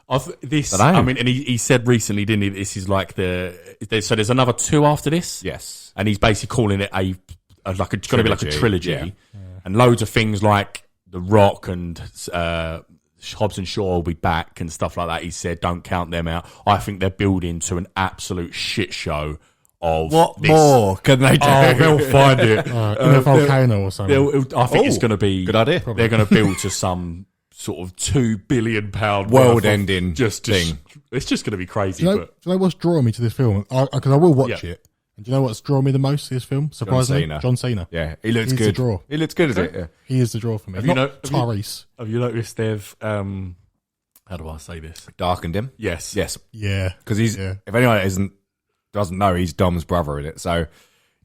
I mean, and he said recently, didn't he, this is like so there's another 2 after this? yes. And he's basically calling it it's going to be like a trilogy. Yeah. And loads of things like The Rock and Hobbs and Shaw will be back and stuff like that. He said, don't count them out. I think they're building to an absolute shit show of What this. more can they do? Oh, they'll find it. In a volcano or something. I think it's going to be... Good idea. They're going to build to some sort of £2 billion World-ending thing. It's just going to be crazy. Do you know what's drawing me to this film? Because I will watch it. And do you know what's drawn me the most to this film? Surprisingly, John Cena. Yeah, he looks He's good. the draw. He looks good, is it? Yeah. He is the draw for me. Tyrese. Have you noticed they've... how do I say this? Darkened him. Yes. Yeah. Because he's, if anyone doesn't know, he's Dom's brother in it. So,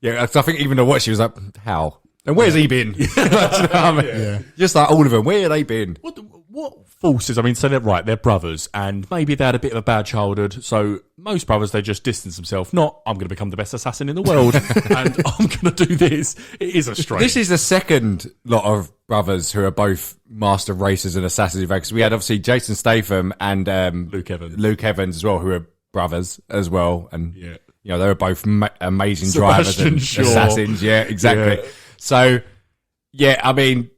yeah, I think even to watch, he was like, how? And where's he been? Yeah. Just like all of them, where have they been? What forces? I mean, so they're brothers, and maybe they had a bit of a bad childhood. So most brothers, they just distance themselves. Not, I'm going to become the best assassin in the world, and I'm going to do this. It is a strange. This is the second lot of brothers who are both master racers and assassins. Because we had obviously Jason Statham and Luke Evans as well, who are brothers as well, and you know they were both amazing drivers and assassins. Yeah, exactly. Yeah. So, yeah, I mean,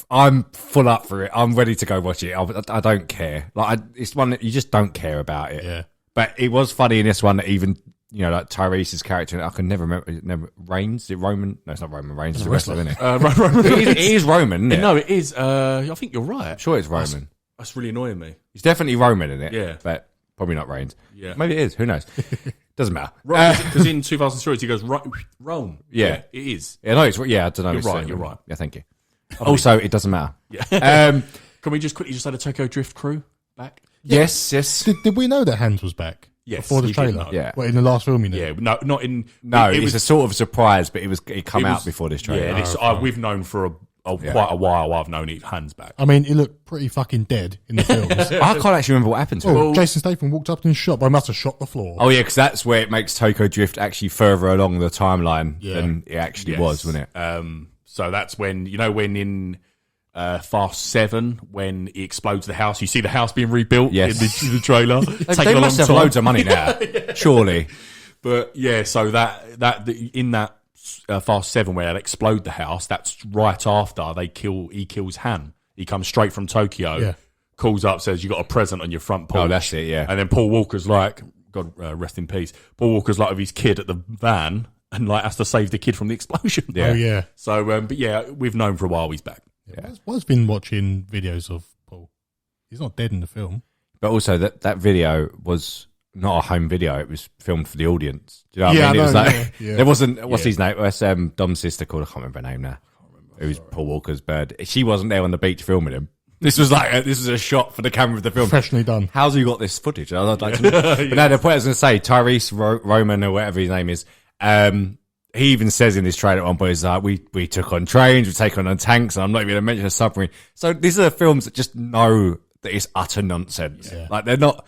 I'm full up for it. I'm ready to go watch it. I don't care. Like, it's one that you just don't care about it. Yeah. But it was funny in this one that even, you know, like Tyrese's character, I can never remember, Reigns? Is it Roman? No, it's not Roman Reigns. It's a wrestler, isn't it? Roman it is Roman, isn't it? No, it is. I think you're right. I'm sure it's Roman. That's really annoying me. It's definitely Roman in it. Yeah. But probably not Reigns. Yeah. Maybe it is. Who knows? Doesn't matter. Because in 2003, he goes, Rome. Yeah. It is. Yeah, no, I don't know. You're right. Yeah, thank you. Also, it doesn't matter. Yeah. Can we just quickly just add a Tokyo Drift crew back? Yes. Did we know that Hans was back? Yes. Before the trailer? Yeah. Well, in the last film, you know? Yeah, no, not in... No, it was a sort of surprise, but it came out before this trailer. Yeah, we've known for quite a while. I've known it Hans back. I mean, he looked pretty fucking dead in the films. I can't actually remember what happened to him. Jason Statham walked up and shot, but I must have shot the floor. Oh, yeah, because that's where it makes Tokyo Drift actually further along the timeline than it actually was, wasn't it? So that's when, when in Fast 7, when he explodes the house, you see the house being rebuilt in the trailer. They must have loads of money now, surely. But yeah, so that in that Fast 7 where they explode the house, that's right after he kills Han. He comes straight from Tokyo, calls up, says, you got a present on your front porch. Oh, that's it, yeah. And then Paul Walker's like, God rest in peace, Paul Walker's like with his kid at the van and like has to save the kid from the explosion. Yeah. Oh, yeah. So, but yeah, we've known for a while he's back. Yeah. I've been watching videos of Paul. He's not dead in the film. But also that video was not a home video. It was filmed for the audience. Do you know what I mean? It was like, there wasn't, what's his name? What's Dom's sister called? I can't remember her name now. It was Paul Walker's bird. She wasn't there on the beach filming him. This was a shot for the camera of the film. Professionally done. How's he got this footage? I'd like to know. But no, the point I was going to say, Tyrese Roman or whatever his name is, he even says in this trailer at one point, he's like, we took on trains, we take on tanks, and I'm not even going to mention a submarine. So these are films that just know that it's utter nonsense. Yeah. Like they're not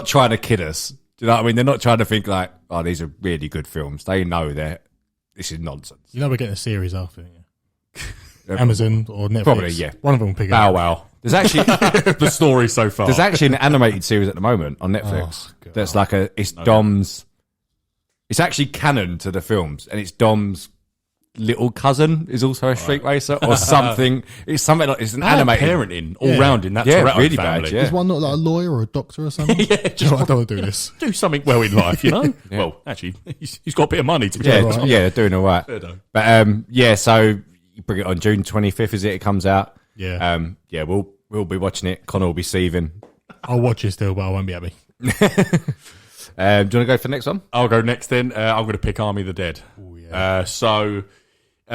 trying to kid us. Do you know what I mean? They're not trying to think like, oh, these are really good films. They know this is nonsense. You know we're getting a series after, yeah. Amazon or Netflix. Probably, yeah. One of them will pick it Bow up. wow. There's actually The story so far. there's actually an animated series at the moment on Netflix. God. That's like it's Dom's. It's actually canon to the films, and it's Dom's little cousin is also a street racer or something. It's something like it's an animated parenting all round in that Yeah, Toretto really family. bad, yeah. Is one not like a lawyer or a doctor or something? Yeah, just I don't want to do this. do something well in life, you know? Well, actually, he's got a bit of money to be Yeah, fair. right. yeah, they're doing all right. Fair though. But yeah, so you bring it on June 25th, is it? It comes out. Yeah. Yeah, we'll be watching it. Connor will be seething. I'll watch it still, but I won't be happy. Do you want to go for the next one? I'll go next then. I'm going to pick Army of the Dead. Oh, yeah.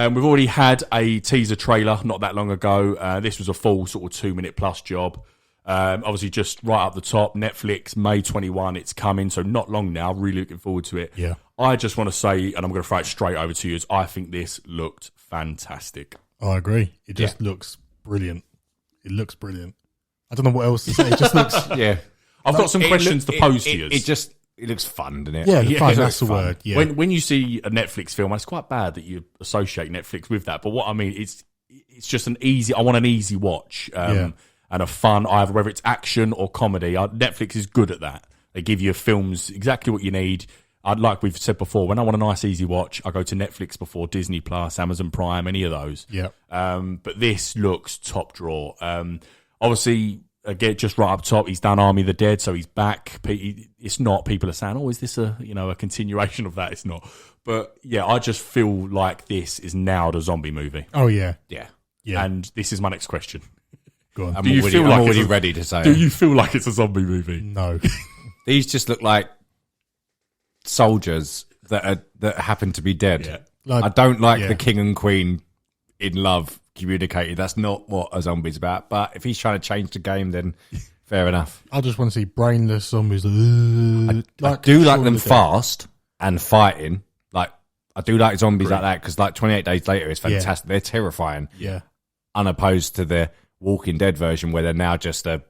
We've already had a teaser trailer not that long ago. This was a full sort of 2-minute plus job. Obviously, just right up the top, Netflix, May 21, it's coming, so not long now. Really looking forward to it. Yeah. I just want to say, and I'm going to throw it straight over to you, is I think this looked fantastic. I agree. It just looks brilliant. It looks brilliant. I don't know what else to say. It just looks... Yeah. I've got some questions to pose to you. It looks fun, doesn't it? Yeah, fun, it that's looks the fun. word. Yeah. When you see a Netflix film, and it's quite bad that you associate Netflix with that, but what I mean, it's just an easy, I want an easy watch and a fun, either whether it's action or comedy. Netflix is good at that. They give you films exactly what you need. Like we've said before, when I want a nice easy watch, I go to Netflix before Disney Plus, Amazon Prime, any of those. Yeah. But this looks top drawer. Obviously, again, just right up top, he's done Army of the Dead, so he's back. It's not, people are saying, oh, is this a continuation of that? It's not. But yeah, I just feel like this is now the zombie movie. Oh, yeah. Yeah. Yeah. And this is my next question. Go on. I'm Do you already, feel I'm like already it's a- ready to say Do it. you feel like it's a zombie movie? No. These just look like soldiers that happen to be dead. Yeah. Like, I don't like yeah. the king and queen in love communicated. That's not what a zombie's about. But if he's trying to change the game, then fair enough. I just want to see brainless zombies. I Like do like Shaun them of the Dead. fast and fighting. Like I do like zombies like that because like 28 Days Later is fantastic. They're terrifying, Yeah. unopposed to the Walking Dead version where they're now just a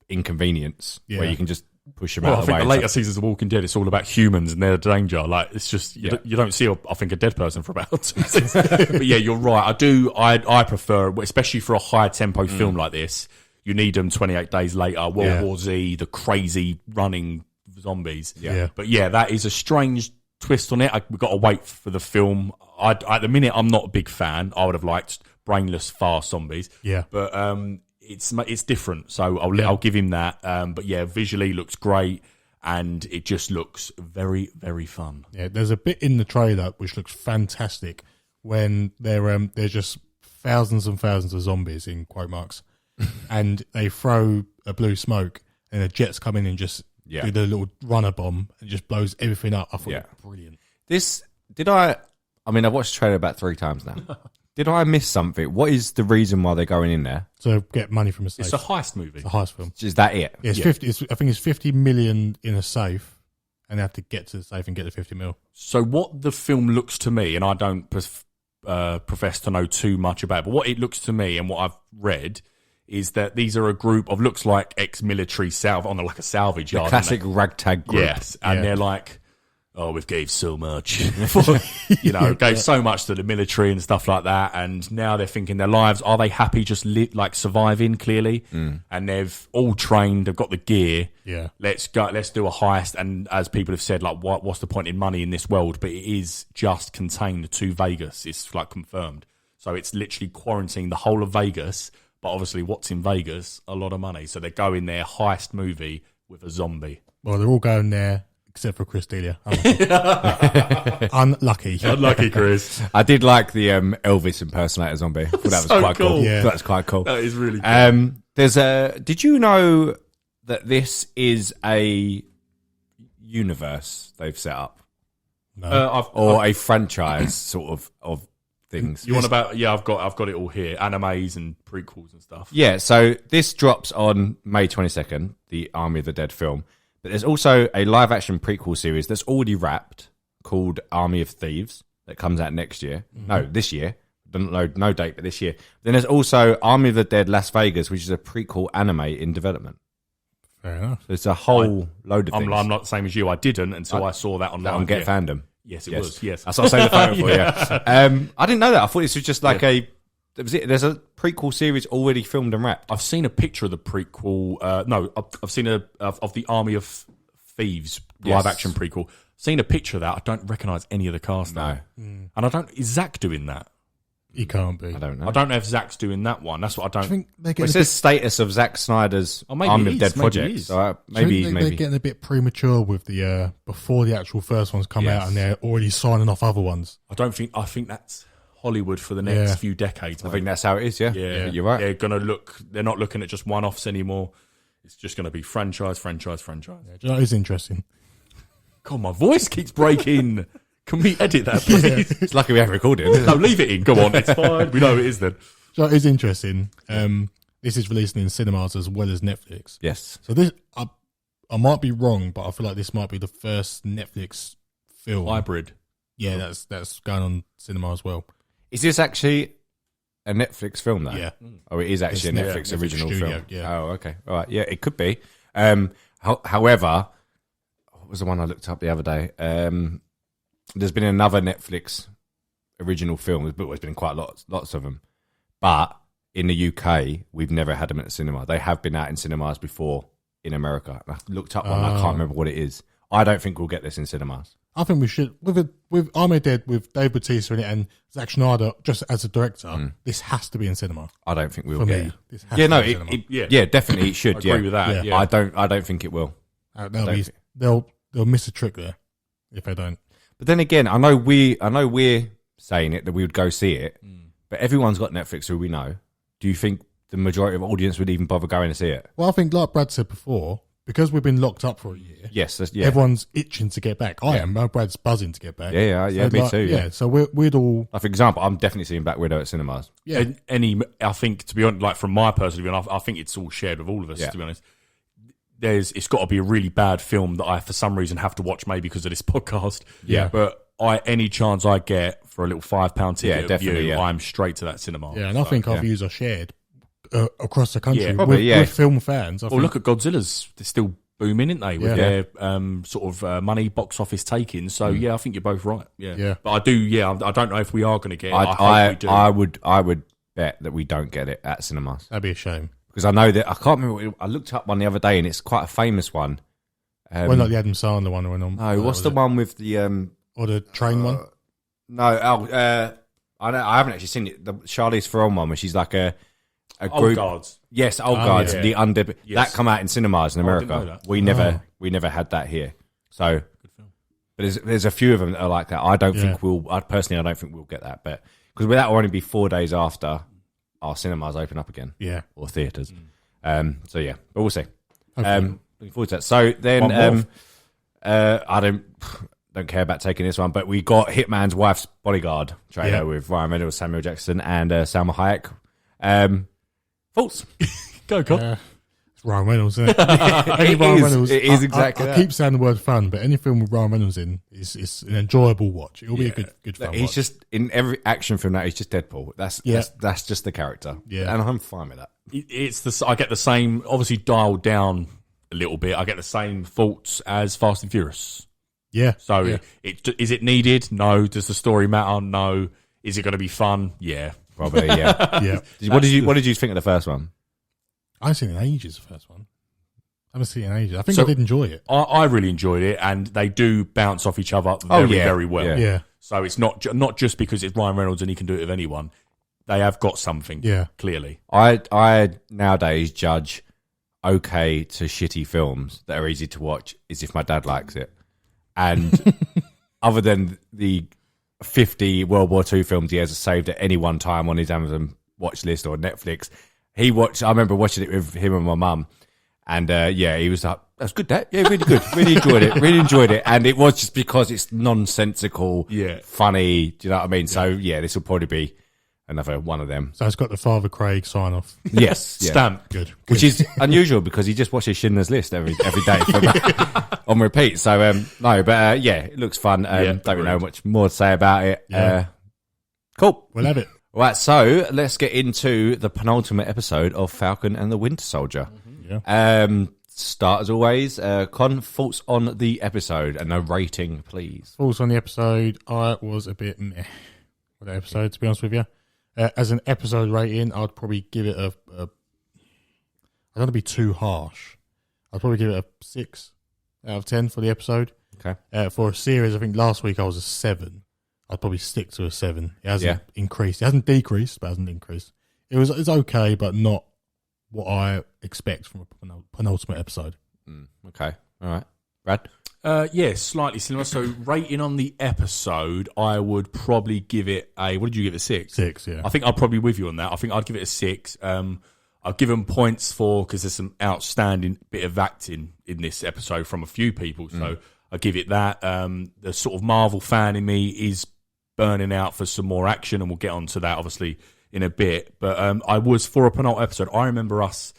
inconvenience Yeah. where you can just push them Well, out I of the think way. the later seasons of Walking Dead, it's all about humans and their danger. Like, it's just, you don't see, I think, a dead person for about 2 seasons. But yeah, you're right. I prefer, especially for a high tempo film like this, you need them 28 Days Later, World War Z, the crazy running zombies. Yeah. But yeah, that is a strange twist on it. We've got to wait for the film. At the minute, I'm not a big fan. I would have liked brainless, fast zombies. Yeah. But it's different, so I'll give him that. But yeah, visually looks great, and it just looks very, very fun. Yeah, there's a bit in the trailer which looks fantastic when there's just thousands and thousands of zombies in quote marks, and they throw a blue smoke, and the jets come in and just do the little runner bomb and just blows everything up. I thought it was brilliant. I've watched the trailer about 3 times now. Did I miss something? What is the reason why they're going in there? So get money from a safe. It's a heist movie. It's a heist film. Is that it? Yeah, it's 50. I think it's 50 million in a safe, and they have to get to the safe and get the 50 mil. So what the film looks to me, and I don't profess to know too much about it, but what it looks to me and what I've read is that these are a group of, looks like ex-military on like a salvage yard. Classic ragtag group. Yes, and they're like, oh, we've gave so much, gave so much to the military and stuff like that, and now they're thinking their lives, are they happy just surviving, clearly? And they've all trained, they've got the gear, let's do a heist, and as people have said, like, what's the point in money in this world? But it is just contained to Vegas, it's like confirmed. So it's literally quarantining the whole of Vegas, but obviously what's in Vegas? A lot of money. So they're going there, heist movie with a zombie. Well, they're all going there. Except for Chris D'Elia. Unlucky. Unlucky, Chris. I did like the Elvis impersonator zombie. I thought that was So quite cool. cool. Yeah. That's quite cool. That is really cool. Did you know that this is a universe they've set up? No. Or a franchise sort of things? You want about? Yeah, I've got it all here. Animes and prequels and stuff. Yeah, so this drops on May 22nd, the Army of the Dead film. But there's also a live-action prequel series that's already wrapped called Army of Thieves that comes out next year. No, this year. No date, but this year. Then there's also Army of the Dead Las Vegas, which is a prequel anime in development. Fair enough. There's a whole load of things. I'm not the same as you. I didn't until I saw that online. on Get Fandom. Yes, it was. Yes, that's what I was saying. The photo for you. I didn't know that. I thought this was just like there's a prequel series already filmed and wrapped. I've seen a picture of the prequel. No, I've seen of the Army of Thieves live action prequel. Seen a picture of that. I don't recognise any of the cast. No, and I don't. Is Zach doing that? He can't be. I don't know. I don't know if Zach's doing that one. That's what I don't. I think they're It getting says status of Zack Snyder's Army of Dead project. So maybe they're getting a bit premature with the before the actual first ones come out, and they're already signing off other ones. I think that's Hollywood for the next few decades. I think that's how it is. Yeah, you're right. They're not looking at just one-offs anymore. It's just going to be franchise. Yeah, do you know what is interesting? God, my voice keeps breaking. Can we edit that, please? It's lucky we haven't recorded it. No, leave it in. Go on, it's fine. We know it is then. Do you know what is interesting? This is releasing in cinemas as well as Netflix. Yes. So this, I might be wrong, but I feel like this might be the first Netflix film Hybrid. Yeah, that's going on cinema as well. Is this actually a Netflix film, though? Yeah. Oh, it is actually a Netflix original studio, film. Yeah. Oh, okay. All right. Yeah, it could be. However, what was the one I looked up the other day? There's been another Netflix original film, but there's been quite lots of them. But in the UK, we've never had them at the cinema. They have been out in cinemas before in America. I looked up one, I can't remember what it is. I don't think we'll get this in cinemas. I think we should with Army of Dead with Dave Bautista in it and Zack Snyder just as a director. This has to be in cinema. I don't think we'll For get me, it. this has to be in cinema. Definitely it should. I agree with that. Yeah. I don't think it will. They'll miss a trick there if they don't. But then again, I know we're saying it that we would go see it, but everyone's got Netflix who we know. Do you think the majority of the audience would even bother going to see it? Well, I think like Brad said before, because we've been locked up for a year. Yes, everyone's itching to get back. I am. Brad's buzzing to get back. Yeah, so me too. Yeah, so we'd all. Like, for example, I'm definitely seeing Black Widow at cinemas. Yeah, I think, to be honest, like from my personal view, I think it's all shared with all of us. To be honest, it's got to be a really bad film that I, for some reason, have to watch maybe because of this podcast. Yeah, but any chance I get for a little £5 ticket view, I'm straight to that cinema. Yeah, and I think our views are shared across the country probably, with film fans. Look at Godzilla's; they're still booming, aren't they? With their sort of money, box office taking. So I think you're both right. Yeah. But I do. Yeah, I don't know if we are going to get it. I hope we do. I would bet that we don't get it at cinemas. That'd be a shame because I know that I can't remember. I looked up one the other day, and it's quite a famous one. Well, not the Adam Sandler one that went on. No, what's the one with the or the train one? No, I haven't actually seen it. The Charlize Theron one, where she's like a group. Old Guards. Yes, Old Guards. Yeah. The that come out in cinemas in America. We never had that here. So, good film. But there's a few of them that are like that. I don't think I don't think we'll get that, but because that will only be 4 days after our cinemas open up again. Yeah, or theaters. So yeah, but we'll see. Looking forward to that. So then, I don't care about taking this one, but we got Hitman's Wife's Bodyguard trailer with Ryan Reynolds, Samuel Jackson, and Salma Hayek. Thoughts? Go. It's Ryan Reynolds, isn't it? Ryan Reynolds. It is exactly that. I keep saying the word fun, but any film with Ryan Reynolds in is an enjoyable watch. It'll be a good fun He's watch. just, in every action film that he's just Deadpool. That's just the character. Yeah. And I'm fine with that. I get the same, obviously dialed down a little bit. I get the same thoughts as Fast and Furious. Yeah. So is it needed? No. Does the story matter? No. Is it going to be fun? Yeah. Probably, yeah. Yeah. What did you think of the first one? I haven't seen it in ages, the first one. I haven't seen it in ages. I think I did enjoy it. I really enjoyed it, and they do bounce off each other very well. Yeah. So it's not just because it's Ryan Reynolds and he can do it with anyone. They have got something, clearly. I nowadays judge okay to shitty films that are easy to watch is if my dad likes it. And other than the 50 World War II films he has saved at any one time on his Amazon watch list or Netflix, I remember watching it with him and my mum, and he was like, "That's good, Dad. Yeah, really good. Really enjoyed it." And it was just because it's nonsensical, funny. Do you know what I mean? So this will probably be another one of them. So it's got the Father Craig sign off. Yes, stamp. Good. Which is unusual because he just watches Schindler's List every day on repeat. So it looks fun. Don't really know much more to say about it. Yeah. Cool. We'll have it. Right, so let's get into the penultimate episode of Falcon and the Winter Soldier. Yeah. start as always. Con, thoughts on the episode and a rating, please. Thoughts on the episode? I was a bit meh with the episode, to be honest with you. As an episode rating, I'd probably give it a I don't want to be too harsh. I'd probably give it a 6 out of 10 for the episode. Okay. For a series, I think last week I was a 7. I'd probably stick to a 7. It hasn't increased. It hasn't decreased, but it hasn't increased. It's okay, but not what I expect from a penultimate episode. Okay. All right. Brad? Yeah, slightly similar. So rating on the episode, I would probably give it a... What did you give it, 6? 6, yeah. I think I'm probably with you on that. I think I'd give it a 6. I've given points because there's some outstanding bit of acting in this episode from a few people. So I give it that. The sort of Marvel fan in me is burning out for some more action, and we'll get onto that obviously in a bit. But I was, for a penultimate episode, I remember us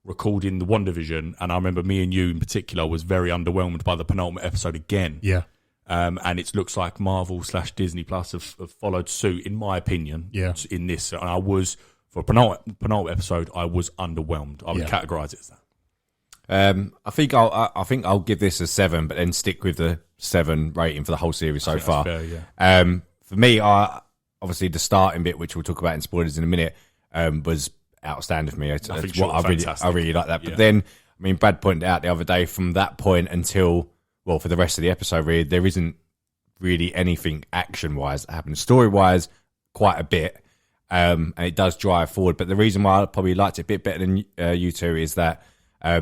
recording the WandaVision, and I remember me and you in particular was very underwhelmed by the penultimate episode again. Yeah. And it looks like Marvel / Disney Plus have followed suit, in my opinion, in this. And I was, for a penultimate episode, I was underwhelmed. I would categorise it as that. I think I'll give this a 7, but then stick with the 7 rating for the whole series so far. Fair, yeah. For me, obviously the starting bit, which we'll talk about in spoilers in a minute, was outstanding for me. I really like that. But then, I mean, Brad pointed out the other day, from that point until, well, for the rest of the episode, really, there isn't really anything action-wise that happens. Story-wise, quite a bit, and it does drive forward. But the reason why I probably liked it a bit better than you two is that I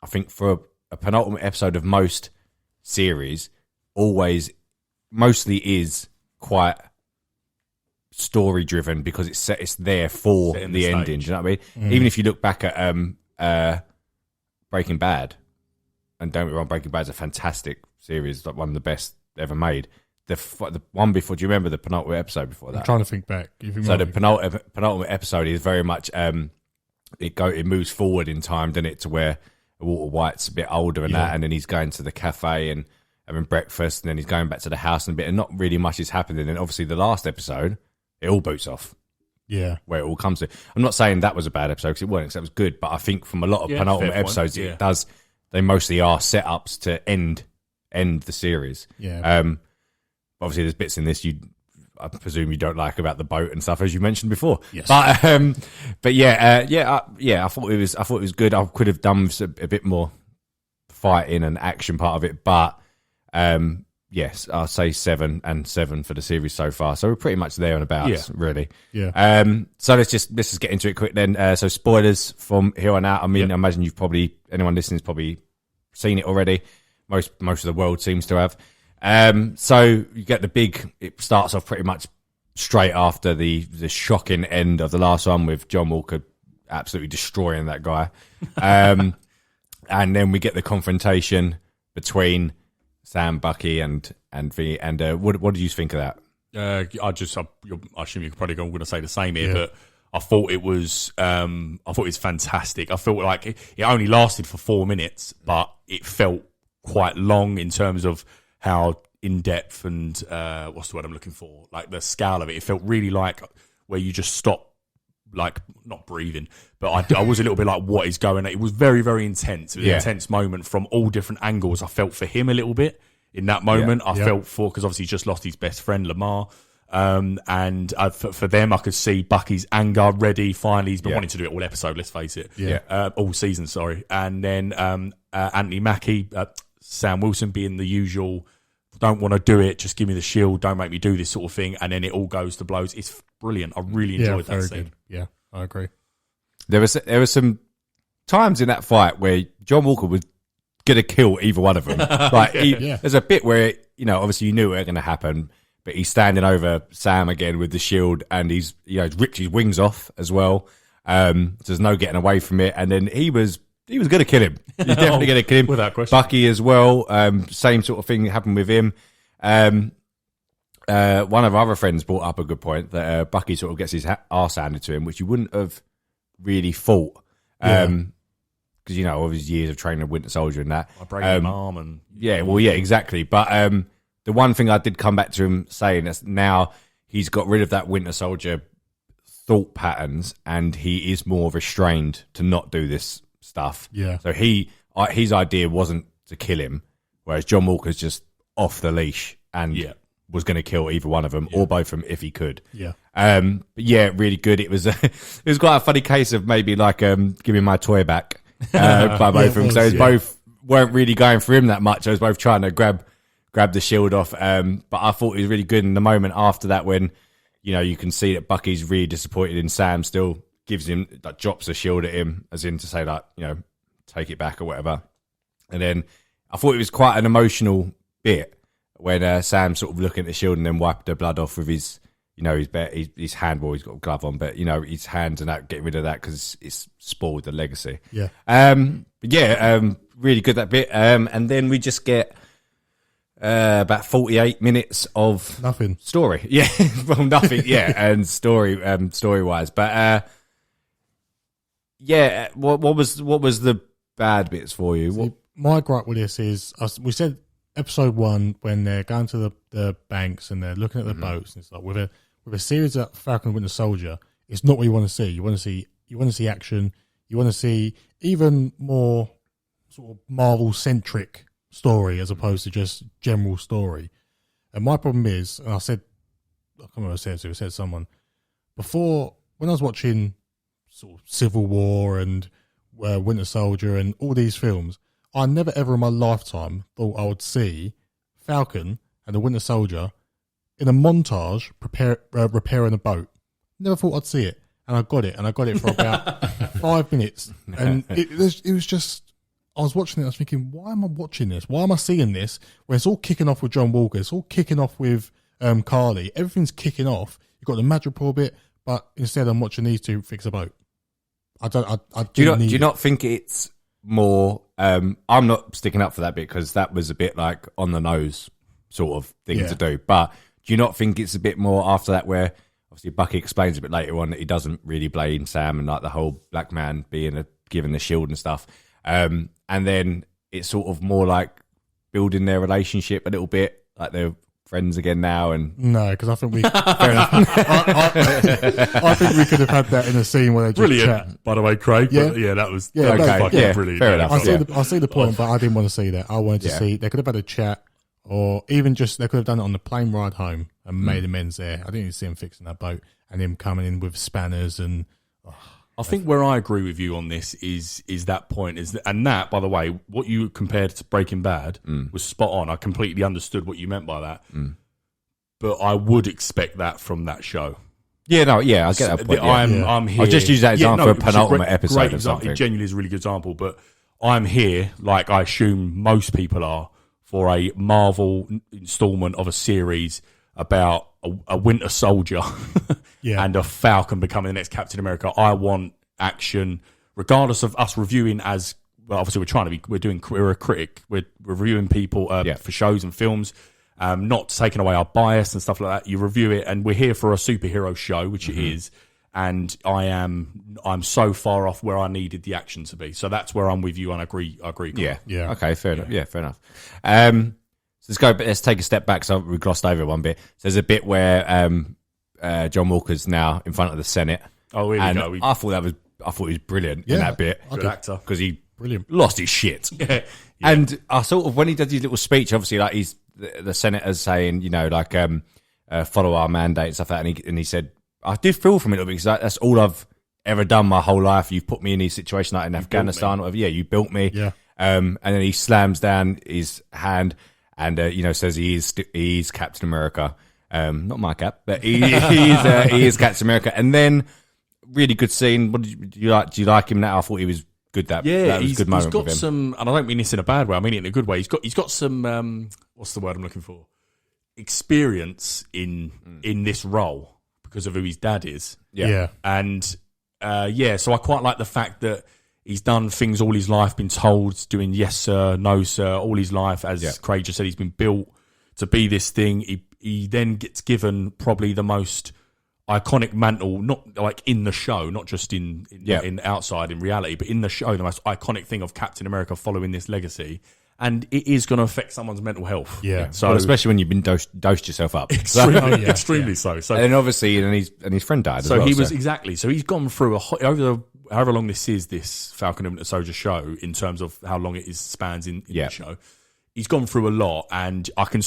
think for a penultimate episode of most series, mostly is quite story driven, because it's there for the ending. Do you know what I mean? Even if you look back at Breaking Bad, and don't get me wrong, Breaking Bad's a fantastic series, like one of the best ever made. The one before, do you remember the penultimate episode before that? I'm trying to think back. So the penultimate episode is very much it moves forward in time, doesn't it, to where Walter White's a bit older and that, and then he's going to the cafe and having breakfast, and then he's going back to the house and a bit, and not really much is happening. And obviously the last episode, it all boots off. Yeah. Where it all comes to. I'm not saying that was a bad episode, because it wasn't, because that was good, but I think from a lot of penultimate episodes, they mostly are setups to end the series. Yeah. Obviously there's bits in this I presume you don't like about the boat and stuff, as you mentioned before. Yes. But I thought it was good. I could have done a bit more fighting and action part of it, but yes, I'll say 7 and 7 for the series so far. So we're pretty much there and about, really. Yeah. So let's just get into it quick then. So spoilers from here on out. I mean, I imagine anyone listening's probably seen it already. Most of the world seems to have. So you get it starts off pretty much straight after the shocking end of the last one, with John Walker absolutely destroying that guy. And then we get the confrontation between Sam, Bucky, and what did you think of that? I assume you're probably going to say the same here, but I thought it was fantastic. I felt like it only lasted for 4 minutes, but it felt quite long in terms of how in depth and what's the word I'm looking for? Like the scale of it. It felt really like where you just stop, like not breathing, but I was a little bit like, what is going on? It was very, very intense. It was an intense moment from all different angles. I felt for him a little bit in that moment. I felt because obviously he's just lost his best friend, Lamar. And for them, I could see Bucky's anger ready. Finally, he's been wanting to do it all episode, let's face it. All season, sorry. And then Anthony Mackie, Sam Wilson being the usual, don't want to do it, just give me the shield, don't make me do this sort of thing. And then it all goes to blows. It's brilliant. I really enjoyed that scene. Good. Yeah, I agree. There were some times in that fight where John Walker was going to kill either one of them. Like there's a bit where, obviously you knew it was going to happen, but he's standing over Sam again with the shield, and he's ripped his wings off as well. So there's no getting away from it. And then he was going to kill him. He's definitely going to kill him. Without question. Bucky as well. Same sort of thing happened with him. One of our other friends brought up a good point that Bucky sort of gets his arse handed to him, which you wouldn't have really thought. Because, of his years of training a Winter Soldier and that. I break an arm and... exactly. But the one thing I did come back to him saying is now he's got rid of that Winter Soldier thought patterns, and he is more restrained to not do this stuff. Yeah. So his idea wasn't to kill him, whereas John Walker's just off the leash and was going to kill either one of them or both of them if he could. Yeah. But yeah, really good. It was it was quite a funny case of maybe like giving my toy back by both of them. So both weren't really going for him that much. I was both trying to grab the shield off. But I thought it was really good in the moment after that when, you know, you can see that Bucky's really disappointed in Sam, still gives him, like, drops a shield at him as in to say, like, you know, take it back or whatever. And then I thought it was quite an emotional bit when Sam sort of looking at the shield and then wiped the blood off with his, you know, his hand. Well, he's got a glove on, but, you know, his hands and that, getting rid of that because it's spoiled the legacy. Yeah. But yeah, really good, that bit. And then we just get about 48 minutes of nothing story. Yeah, well, nothing. Yeah, and story wise, but yeah, what was the bad bits for you? See, my gripe with this is we said episode 1 when they're going to the banks and they're looking at the boats and stuff with a series of Falcon and Winter Soldier. It's not what you want to see. You want to see action. You want to see even more sort of Marvel centric story as opposed to just general story. And my problem is, and I can't remember who I said someone before, when I was watching sort of Civil War and Winter Soldier and all these films, I never ever in my lifetime thought I would see Falcon and the Winter Soldier in a montage repairing a boat. Never thought I'd see it, and I got it for about 5 minutes, and it was just, I was watching it, I was thinking, why am I watching this? Why am I seeing this? When it's all kicking off with John Walker, it's all kicking off with Carly, everything's kicking off. You've got the Madripoor bit, but instead I'm watching these two fix a boat. Do you not think it's more? I'm not sticking up for that bit because that was a bit like on the nose sort of thing to do. But do you not think it's a bit more after that, where obviously Bucky explains a bit later on that he doesn't really blame Sam and like the whole black man being given the shield and stuff, and then it's sort of more like building their relationship a little bit, like they're friends again now. And no, because I think we fair enough. I think we could have had that in a scene where they just brilliant chat. By the way, Craig. Yeah, but that was okay. Brilliant. Fair enough. I see the point, but I didn't want to see that. I wanted to see they could have had a chat, or even just they could have done it on the plane ride home and made amends there. I didn't even see him fixing that boat and him coming in with spanners and. I think where I agree with you on this is that point and that, by the way, what you compared to Breaking Bad was spot on. I completely understood what you meant by that, but I would expect that from that show. Yeah, no, yeah, I get that point. I'm here. I'll just use that example for a penultimate episode or something. It genuinely is a really good example, but I'm here, like I assume most people are, for a Marvel installment of a series about a Winter Soldier and a Falcon becoming the next Captain America. I want action, regardless of us reviewing as well. Obviously, we're a critic. We're reviewing people for shows and films, not taking away our bias and stuff like that. You review it, and we're here for a superhero show, which it is. And I'm so far off where I needed the action to be. So that's where I'm with you, and I agree. Yeah. Okay, fair enough. Yeah, fair enough. Let's take a step back. So we glossed over one bit. So there's a bit where John Walker's now in front of the Senate. Oh, here we go. I thought he was brilliant in that bit. Good actor, because he lost his shit. Yeah. And I sort of, when he does his little speech, obviously, like he's the senator's saying, you know, like follow our mandate and stuff like that. And he said, I did feel from it a little bit because that's all I've ever done my whole life. You've put me in these situations like in Afghanistan or whatever. Yeah, you built me. Yeah. And then he slams down his hand and says he is Captain America. Not my cap, but he is Captain America. And then really good scene. What do you like? Do you like him now? I thought he was good. That was a good moment he's with got him. some, and I don't mean this in a bad way. I mean it in a good way. He's got some. What's the word I'm looking for? Experience in this role because of who his dad is. Yeah. And so I quite like the fact that he's done things all his life, been told, doing yes sir, no sir, all his life. As Craig just said, he's been built to be this thing. He then gets given probably the most iconic mantle, not like in the show, not just in outside in reality, but in the show, the most iconic thing of Captain America following this legacy. And it is going to affect someone's mental health. Yeah. So, well, especially when you've been dosed yourself up. Extremely so. So and then obviously, and his friend died as well. He was exactly. So he's gone through however long this is, this Falcon and Winter Soldier show, in terms of how long it spans in the show, he's gone through a lot, and I can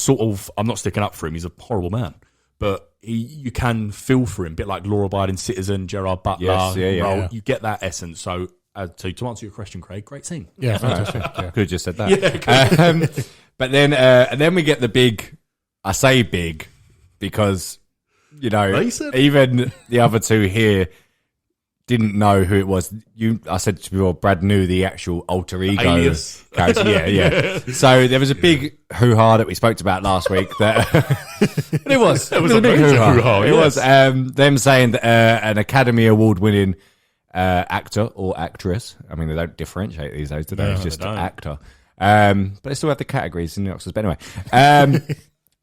I'm not sticking up for him. He's a horrible man, but you can feel for him, a bit like law-abiding citizen, Gerard Butler. Yes, You get that essence. So to answer your question, Craig, great scene. Yeah, fantastic. Could have just said that. But then, and then we get the big. I say big because even the other two here didn't know who it was. I said before, Brad knew the actual alter ego Alias character. Yeah. So there was a big hoo-ha that we spoke about last week. That it was a big hoo-ha. It was them saying that an Academy Award-winning actor or actress. I mean, they don't differentiate these days, do they? It's just actor. But they still have the categories in the Oscars. But anyway,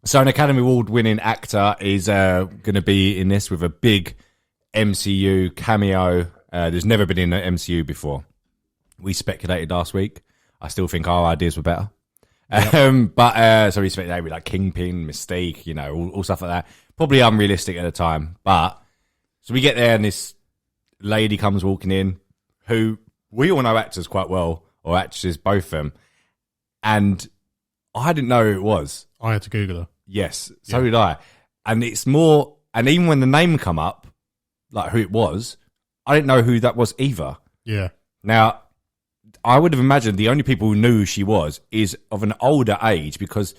so an Academy Award-winning actor is going to be in this with a big MCU cameo. There's never been in an MCU before. We speculated last week. I still think our ideas were better. Yep. But so we speculated with like Kingpin, Mystique, all stuff like that. Probably unrealistic at the time. But so we get there and this lady comes walking in, who we all know actors quite well, or actresses, both of them. And I didn't know who it was. I had to Google her. Yes, so did I. And it's more, and even when the name come up, like who it was, I didn't know who that was either. Yeah. Now, I would have imagined the only people who knew who she was is of an older age, because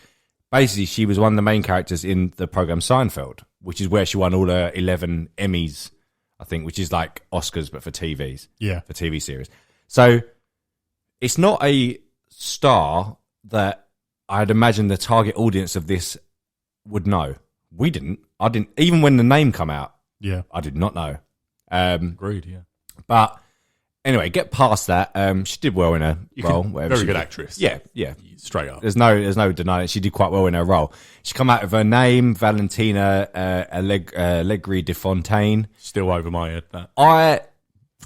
basically she was one of the main characters in the program Seinfeld, which is where she won all her 11 Emmys, I think, which is like Oscars, but for TVs. Yeah. For TV series. So it's not a star that I'd imagine the target audience of this would know. We didn't. I didn't. Even when the name come out, I did not know. Agreed, yeah. But anyway, get past that. She did well in her role. Very good actress. Yeah. Straight up. There's no denying it. She did quite well in her role. She come out with her name, Valentina Allegri de Fontaine. Still over my head, that. I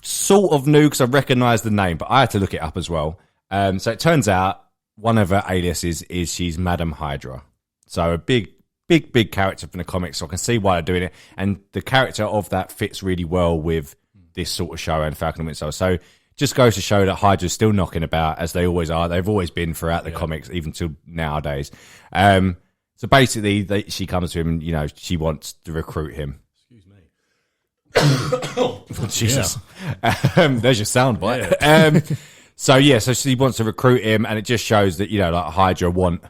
sort of knew because I recognised the name, but I had to look it up as well. So it turns out one of her aliases is she's Madam Hydra. So a big character from the comics, so I can see why they're doing it. And the character of that fits really well with this sort of show and Falcon and Winter Soldier. So just goes to show that Hydra's still knocking about, as they always are. They've always been throughout the comics, even till nowadays. So basically, she comes to him and, she wants to recruit him. Excuse me. Oh, Jesus. There's your soundbite. Yeah. So she wants to recruit him, and it just shows that, like Hydra want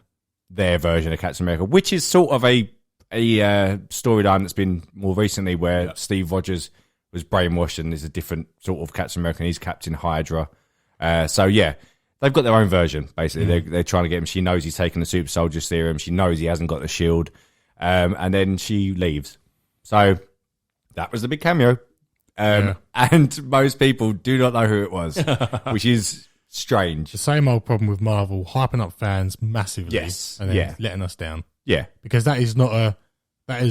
their version of Captain America, which is sort of a storyline that's been more recently where Steve Rogers was brainwashed and is a different sort of Captain America, and he's Captain Hydra. They've got their own version, basically. They're trying to get him. She knows he's taken the super soldier serum. She knows he hasn't got the shield. And then she leaves. So that was the big cameo. And most people do not know who it was, which is strange. The same old problem with Marvel, hyping up fans massively, and then letting us down. Yeah, because that is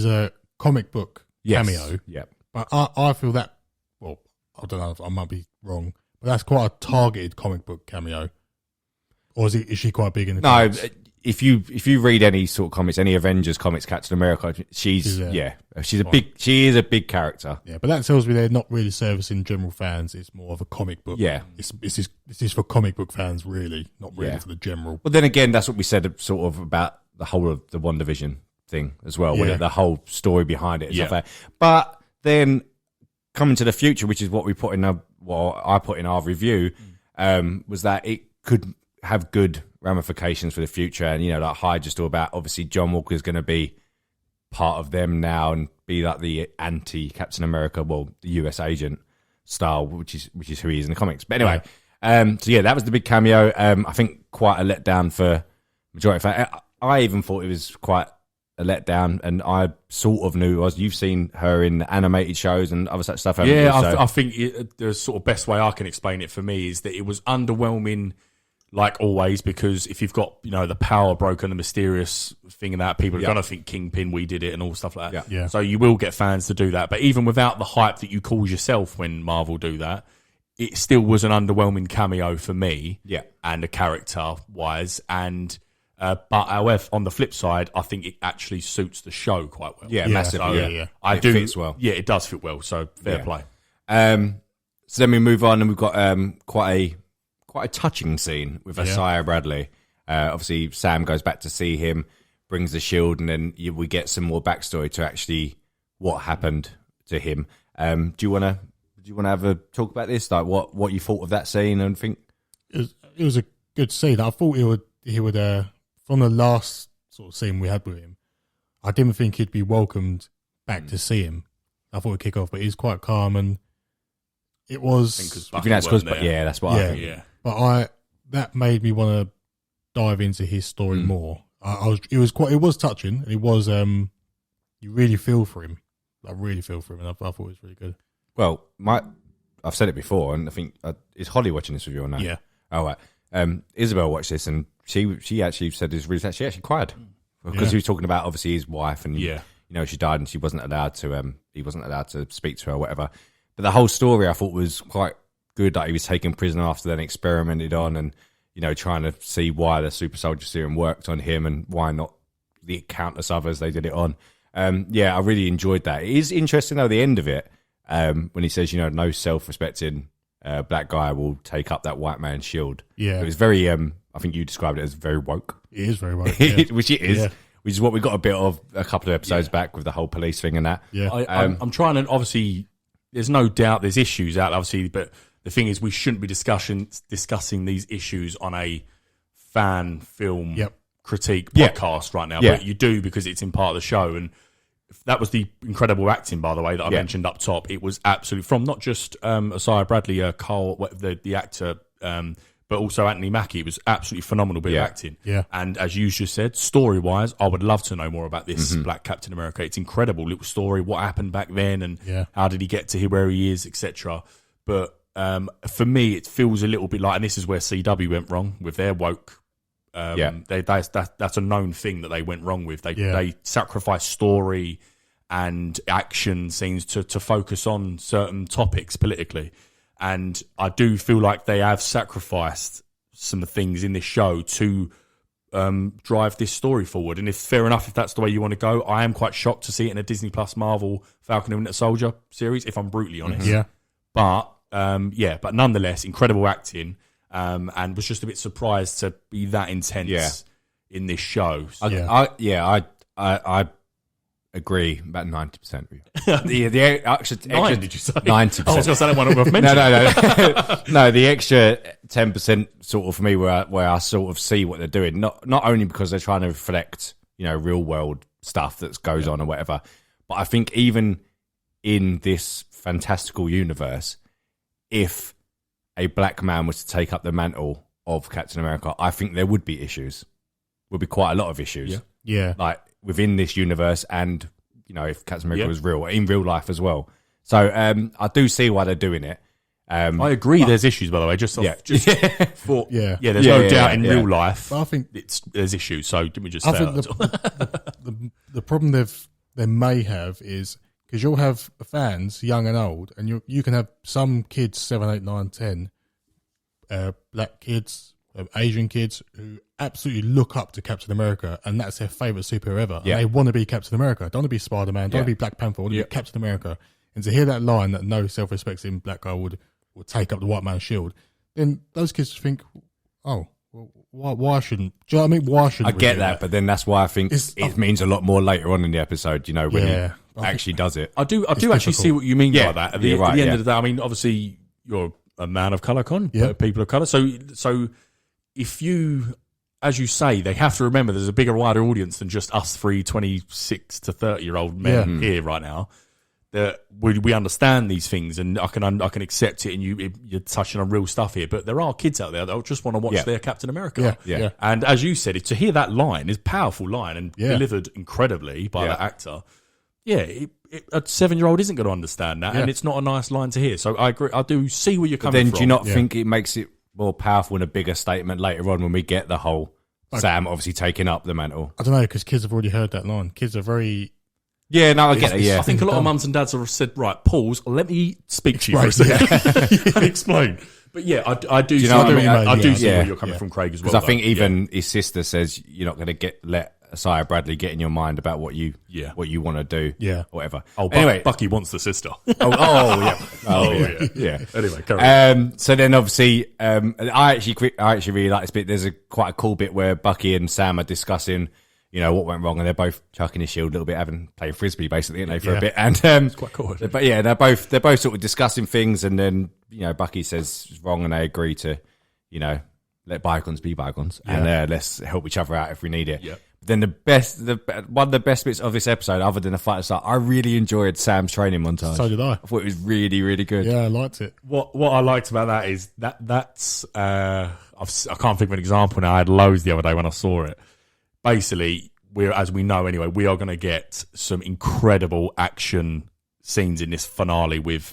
a comic book cameo. Yeah, but I feel that. Well, I don't know if I might be wrong, but that's quite a targeted comic book cameo. Or is she quite big in the comics? If you read any sort of comics, any Avengers comics, Captain America, she is a big character. Yeah, but that tells me they're not really servicing general fans. It's more of a comic book. Yeah, this is for comic book fans, really, not really for the general. Well, then again, that's what we said sort of about the whole of the WandaVision thing as well, with the whole story behind it and stuff like that. But then coming to the future, which is what we put in I put in our review, was that it could have good ramifications for the future, and like Hyde just all about, obviously John Walker's going to be part of them now and be like the anti Captain America, well, the US agent style, which is who he is in the comics. But anyway, that was the big cameo. I think quite a letdown for majority of fans. I even thought it was quite a letdown, and I sort of knew it was. You've seen her in animated shows and other such stuff. I think the sort of best way I can explain it for me is that it was underwhelming, like always, because if you've got, the power broken, the mysterious thing and that, people are going to think Kingpin, we did it, and all stuff like that. Yeah. So you will get fans to do that. But even without the hype that you cause yourself when Marvel do that, it still was an underwhelming cameo for me. Yeah. And a character-wise. And but however, on the flip side, I think it actually suits the show quite well. Yeah, massively. So, it fits well. Yeah, it does fit well. So fair play. So then we move on, and we've got quite a touching scene with Isaiah Bradley. Obviously, Sam goes back to see him, brings the shield, and then we get some more backstory to actually what happened to him. Do you want to have a talk about this? Like what you thought of that scene and think? It was a good scene. I thought he would from the last sort of scene we had with him, I didn't think he'd be welcomed back to see him. I thought he'd kick off, but he's quite calm, and it was. I think that's because, that's what I think. Yeah, but that made me want to dive into his story more. It was touching, and it was you really feel for him. I really feel for him, and I thought it was really good. Well, I've said it before, and I think is Holly watching this with you or no? Yeah. All right. Isabel watched this, and she actually said this really. She actually cried because he was talking about obviously his wife, and she died, and she wasn't allowed to. He wasn't allowed to speak to her, or whatever. But the whole story I thought was quite good. That he was taken prisoner after then experimented on, and trying to see why the super soldier serum worked on him and why not the countless others they did it on. I really enjoyed that. It is interesting though, the end of it, when he says, no self-respecting black guy will take up that white man's shield. Yeah. It was very, I think you described it as very woke. It is very woke. Yeah. Which it is. Yeah. Which is what we got a bit of a couple of episodes back with the whole police thing and that. Yeah. I'm trying to, obviously, there's no doubt there's issues out, obviously, but the thing is we shouldn't be discussing these issues on a fan film critique podcast right now, but you do because it's in part of the show. And that was the incredible acting, by the way, that I mentioned up top. It was absolutely from not just Isaiah Bradley, Carl, the actor, but also Anthony Mackie. It was absolutely phenomenal bit of acting. Yeah. And as you just said, story-wise, I would love to know more about this Black Captain America. It's incredible little story, what happened back then, and how did he get to here where he is, etc. But for me, it feels a little bit like, and this is where CW went wrong with their woke. That's a known thing that they went wrong with. They sacrificed story and action scenes to focus on certain topics politically, and I do feel like they have sacrificed some things in this show to drive this story forward. And if fair enough, if that's the way you want to go, I am quite shocked to see it in a Disney Plus Marvel Falcon and Winter Soldier series, if I'm brutally honest. But nonetheless, incredible acting. And was just a bit surprised to be that intense in this show. I agree about 90% with you. the extra, did you say? 90%. I was going to say that one I've mentioned. No. No, the extra 10% sort of for me where I sort of see what they're doing. Not only because they're trying to reflect, real world stuff that goes on or whatever, but I think even in this fantastical universe, if a black man was to take up the mantle of Captain America, I think there would be issues. Would be quite a lot of issues. Yeah. Like within this universe, and if Captain America was real, in real life as well. So I do see why they're doing it. I agree. There's issues, by the way. There's no doubt in real life. But I think there's issues. So didn't we just? I think the problem they may have is because you'll have fans, young and old, and you can have some kids, 7, 8, 9, 10, black kids, Asian kids, who absolutely look up to Captain America, and that's their favourite superhero ever. And they want to be Captain America. Don't want to be Spider-Man. Don't want to be Black Panther. Want to be Captain America. And to hear that line that no self-respecting black guy would take up the white man's shield, then those kids think, oh, well, why shouldn't? Do you know what I mean? Why shouldn't? I get that, but then that's why I think it means a lot more later on in the episode. When he actually does it. I do actually see what you mean by that. At the end of the day, I mean, obviously you're a man of colour, people of colour. So if you, as you say, they have to remember there's a bigger, wider audience than just us three 26 to 30-year-old men here right now. That we understand these things, and I can accept it, and you're touching on real stuff here. But there are kids out there that just want to watch their Captain America. Yeah. And as you said, to hear that line is a powerful line and delivered incredibly by that actor. Yeah, a 7-year-old isn't going to understand that, and it's not a nice line to hear. So I agree. I do see where you're coming from. Then do you not think it makes it more powerful and a bigger statement later on when we get the whole Sam obviously taking up the mantle? I don't know, because kids have already heard that line. Kids are very... Yeah, no, I get it. Yeah, I think a lot of mums and dads have said, "Right, pause. Let me speak to you for a second and explain." But yeah, I do. I do see where you're coming from, Craig, as well. Because I think even his sister says you're not going to let Isaiah Bradley get in your mind about what you want to do, or whatever. Oh, anyway, Bucky wants the sister. yeah. Anyway, carry on. So then obviously, I actually really like this bit. There's quite a cool bit where Bucky and Sam are discussing, what went wrong, and they're both chucking his shield a little bit, playing frisbee basically, aren't they, for a bit? And it's quite cool. But yeah, they're both sort of discussing things, and then Bucky says it's wrong, and they agree to, let bygones be bygones, and let's help each other out if we need it. Yep. Then one of the best bits of this episode, other than the fight start, I really enjoyed Sam's training montage. So did I. I thought it was really, really good. Yeah, I liked it. What I liked about that is that's I can't think of an example now. I had loads the other day when I saw it. Basically, as we know anyway, we are going to get some incredible action scenes in this finale with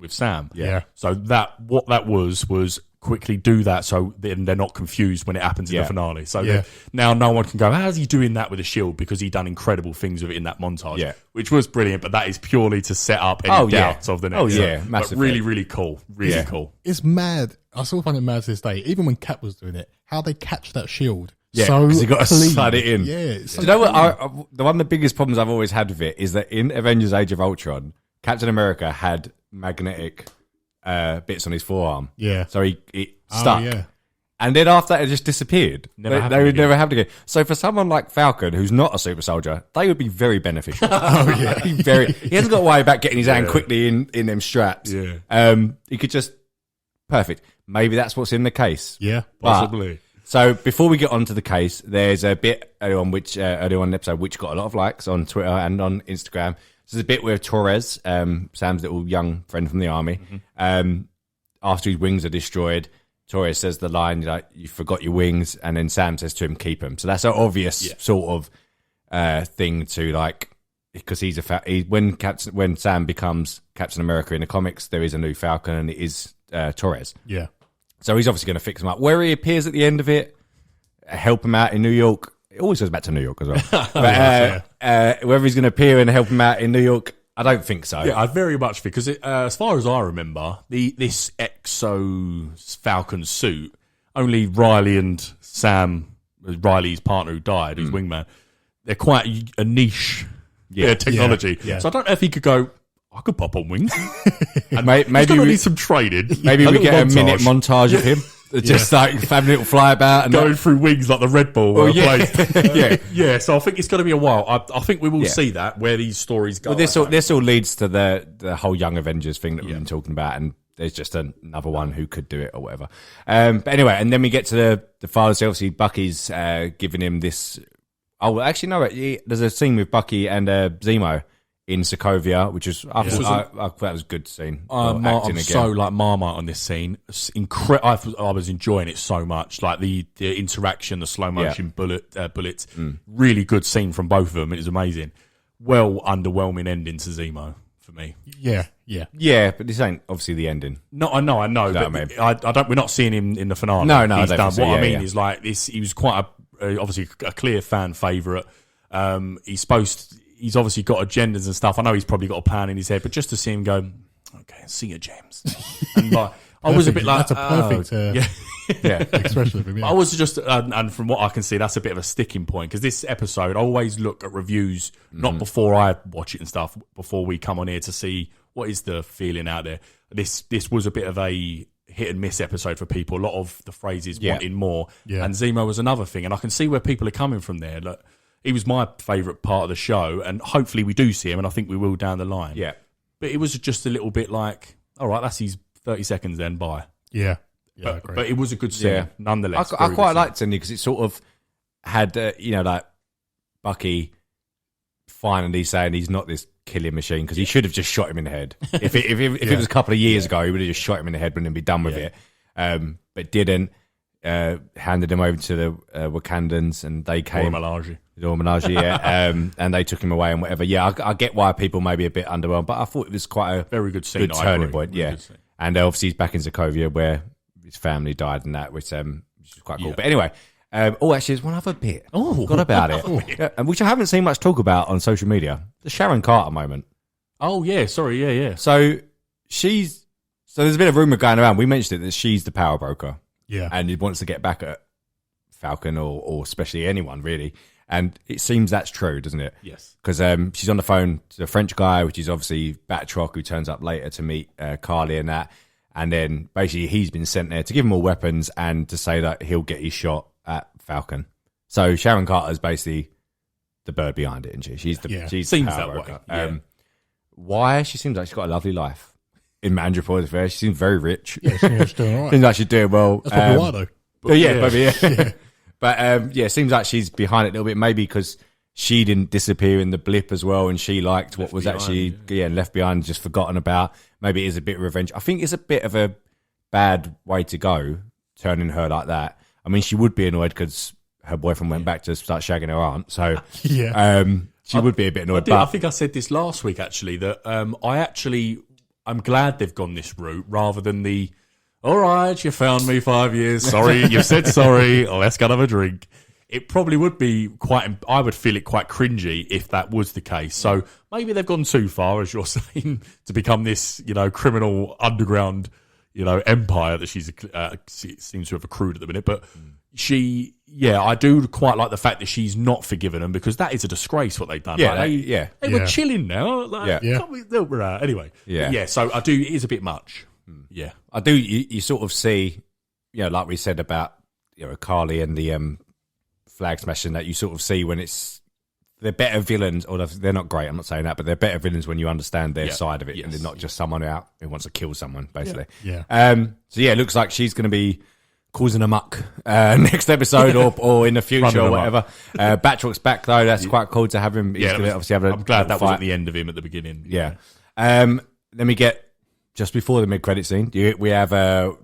Sam. Yeah. So what that was quickly do that so then they're not confused when it happens in the finale. So now no one can go, how's he doing that with a shield? Because he done incredible things with it in that montage, which was brilliant. But that is purely to set up any doubts of the next. Oh yeah, massively. But really, really cool. Really cool. It's mad. I still find it mad to this day. Even when Cap was doing it, how they catch that shield. Yeah, so because you got to clean. slide it in. Yeah. Do you know what? One of the biggest problems I've always had with it is that in Avengers: Age of Ultron, Captain America had magnetic bits on his forearm. Yeah. So he stuck. Oh, yeah. And then after that, it just disappeared. They would never have to go. So for someone like Falcon, who's not a super soldier, they would be very beneficial. Oh, yeah. He hasn't got to worry about getting his hand quickly in them straps. Yeah. He could just perfect. Maybe that's what's in the case. Yeah. Possibly. So before we get on to the case, there's a bit earlier on in the episode which got a lot of likes on Twitter and on Instagram. So there's a bit where Torres, Sam's little young friend from the army, after his wings are destroyed, Torres says the line, you forgot your wings, and then Sam says to him, keep them. So that's an obvious sort of thing to because when Sam becomes Captain America in the comics, there is a new Falcon, and it is Torres. Yeah. So he's obviously going to fix him up. Where he appears at the end of it, help him out in New York. It always goes back to New York as well. But, whether he's going to appear and help him out in New York, I don't think so. Yeah, I very much think, because as far as I remember, this Exo Falcon suit, only Riley and Sam, Riley's partner who died, who's wingman, they're quite a niche technology. Yeah. So I don't know if he could go, I could pop on wings. And maybe we need some training. Maybe we get a minute montage of him. Just having a little flyabout and going through wings like the Red Bull. Yeah. So I think it's going to be a while. I think we will see that where these stories go. Well, this all leads to the whole Young Avengers thing that we've been talking about, and there's just another one who could do it or whatever. But anyway, and then we get to the father. So obviously, Bucky's giving him this. Oh, actually, no. There's a scene with Bucky and Zemo in Sokovia, which is I thought that was a good scene. I'm so like Marmite on this scene. I was enjoying it so much. Like the interaction, the slow motion bullets. Really good scene from both of them. It was amazing. Well, underwhelming ending to Zemo for me. Yeah, but this ain't obviously the ending. No, I know. But I don't. We're not seeing him in the finale. No, he's done. What I mean is like this. He was quite obviously a clear fan favorite. He's obviously got agendas and stuff. I know he's probably got a plan in his head, but just to see him go, okay, see you, James. And like, I was a bit like, that's a perfect expression of him. Yeah. I was just, and from what I can see, that's a bit of a sticking point, because this episode, I always look at reviews, not before I watch it and stuff, before we come on here to see what is the feeling out there. This was a bit of a hit and miss episode for people. A lot of the phrases wanting more, and Zemo was another thing, and I can see where people are coming from there. Look, he was my favourite part of the show, and hopefully we do see him, and I think we will down the line. Yeah. But it was just a little bit like, all right, that's his 30 seconds then, bye. Yeah. But it was a good scene, nonetheless. I quite liked it because it sort of had, like Bucky finally saying he's not this killing machine, because he should have just shot him in the head. If it was a couple of years ago, he would have just shot him in the head and then be done with it. But didn't. Handed him over to the Wakandans, and they came. Menage, and they took him away and whatever. Yeah, I get why people may be a bit underwhelmed, but I thought it was quite a very good scene, good turning point. Yeah, and obviously he's back in Sokovia where his family died, and that which is quite cool. But anyway, actually, there's one other bit. Forgot about it, which I haven't seen much talk about on social media. The Sharon Carter moment. Oh yeah, sorry, yeah. So there's been a rumor going around. We mentioned it that she's the power broker. Yeah. And he wants to get back at Falcon or especially anyone, really. And it seems that's true, doesn't it? Yes. Because she's on the phone to a French guy, which is obviously Batroc, who turns up later to meet Carly and that. And then basically he's been sent there to give him all weapons and to say that he'll get his shot at Falcon. So Sharon Carter's basically the bird behind it, isn't she? She's she's seems the power that way. broker. Yeah. Why? She seems like she's got a lovely life. In Mandripore's affair, she seems very rich. Yeah, she's doing all right. Seems like she's doing well. That's probably why, though. But yeah. But it seems like she's behind it a little bit, maybe because she didn't disappear in the blip as well, and she liked what was actually left behind, just forgotten about. Maybe it is a bit of revenge. I think it's a bit of a bad way to go, turning her like that. I mean, she would be annoyed because her boyfriend went back to start shagging her aunt, so she would be a bit annoyed. I think I said this last week, actually, that I'm glad they've gone this route rather than the, all right, you found me 5 years, sorry, you said sorry, let's go have a drink. It probably would be I would feel it quite cringy if that was the case. So maybe they've gone too far, as you're saying, to become this, criminal underground, empire that she's seems to have accrued at the minute. But I do quite like the fact that she's not forgiven them, because that is a disgrace what they've done. They were chilling now. Anyway. Yeah. So I do. It is a bit much. Yeah, I do. You sort of see, like we said about Carly and the flag smashing, that you sort of see when they're better villains, or they're not great. I'm not saying that, but they're better villains when you understand their side of it, and they're not just someone out who wants to kill someone, basically. Yeah. It looks like she's going to be causing a muck next episode or in the future or whatever. Batroc's back though. That's quite cool to have him. He's going to obviously have I'm glad that fight. wasn't the end of him at the beginning. Yeah. Then we get just before the mid-credit scene. We have the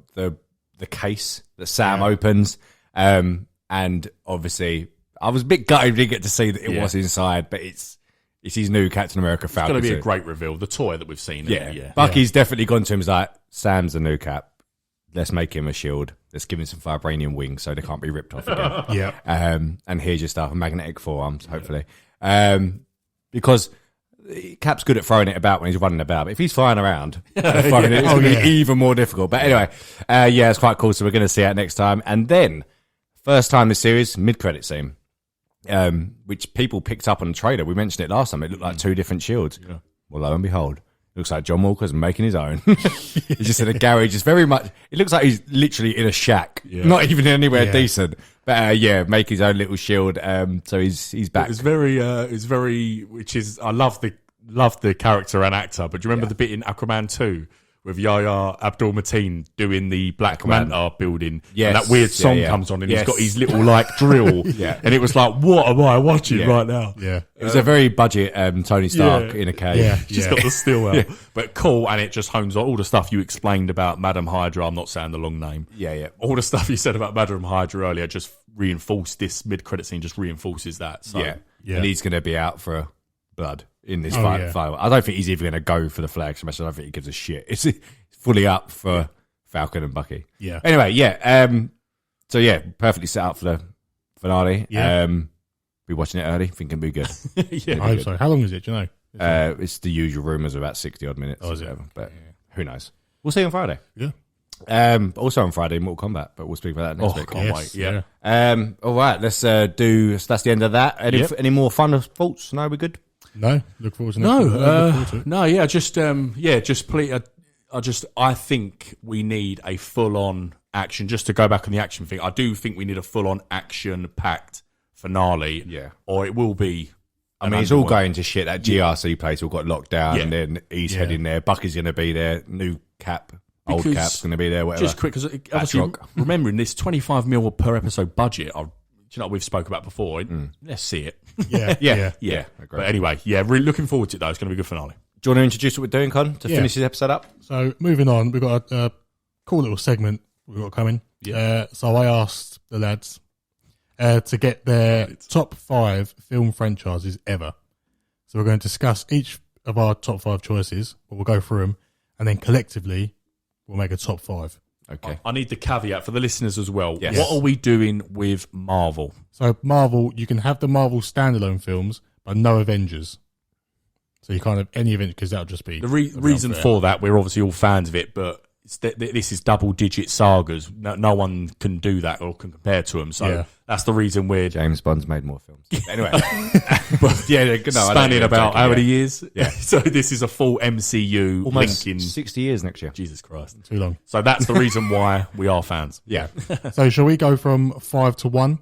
case that Sam opens, and obviously I was a bit gutted we didn't get to see that it was inside, but it's his new Captain America Falcon. It's going to be a great reveal. The toy that we've seen. Yeah. Bucky's definitely gone to him. He's like, Sam's the new Cap. Let's make him a shield. Let's give him some vibranium wings so they can't be ripped off again. And here's your stuff, magnetic forearms, hopefully. Because Cap's good at throwing it about when he's running about, but if he's flying around, it's going to be even more difficult. But anyway, it's quite cool. So we're going to see that next time. And then, first time this series, mid-credit scene, which people picked up on the trailer. We mentioned it last time. It looked like two different shields. Yeah. Well, lo and behold, looks like John Walker's making his own. He's just in a garage. It's very much. It looks like he's literally in a shack, not even anywhere decent. But make his own little shield. So he's back. It's very. Which is, I love the character and actor. But do you remember the bit in Aquaman 2 with Yahya Abdul-Mateen doing the Black Manta building? Yes. And that weird song comes on, and he's got his little drill. And it was like, what am I watching right now? Yeah. It was a very budget Tony Stark in a cave. Yeah. She's got the steel out. But cool, and it just hones on all the stuff you explained about Madam Hydra. I'm not saying the long name. Yeah. All the stuff you said about Madam Hydra earlier just reinforced this mid-credit scene, just reinforces that. So, And he's going to be out for blood in this fight. I don't think he's even going to go for the flag smash. I don't think he gives a shit. It's fully up for Falcon and Bucky. Yeah. Anyway, perfectly set up for the finale. Yeah. Be watching it early. Think it'll be good. I hope so. How long is it? Do you know? It's the usual rumours of about 60 odd minutes. Oh, is it? But who knows? We'll see you on Friday. Yeah. Also on Friday, Mortal Kombat, but we'll speak about that next week. Can't wait. Yeah. All right, let's do. So that's the end of that. Any more fun thoughts? No, we're good. No, look forward to next week. I think we need a full-on action. Just to go back on the action thing, I do think we need a full-on action-packed finale. Yeah, or it will be. I mean, it's all going to shit. That GRC place all got locked down, and then he's heading there. Bucky's going to be there. New Cap. Old Cap's going to be there, whatever. Just quick, because obviously, remembering this 25 mil per episode budget, we've spoke about before. Let's see it. Yeah. But anyway, really looking forward to it, though. It's going to be a good finale. Do you want to introduce what we're doing, Con, to finish this episode up? So, moving on, we've got a cool little segment we've got coming. Yeah. So, I asked the lads to get their top 5 film franchises ever. So, we're going to discuss each of our top 5 choices, but we'll go through them, and then collectively, we'll make a top 5. Okay. I need the caveat for the listeners as well. Yes. What are we doing with Marvel? So Marvel, you can have the Marvel standalone films, but no Avengers. So you can't have any Avengers because that'll just be... The reason for that, we're obviously all fans of it, but this is double-digit sagas. No one can do that or can compare to them. So That's the reason we're James Bond's made more films. Anyway, spanning about how many years? Yeah. So this is a full MCU almost linking 60 years next year. Jesus Christ. Too long. So that's the reason why we are fans. Yeah. So shall we go from 5 to 1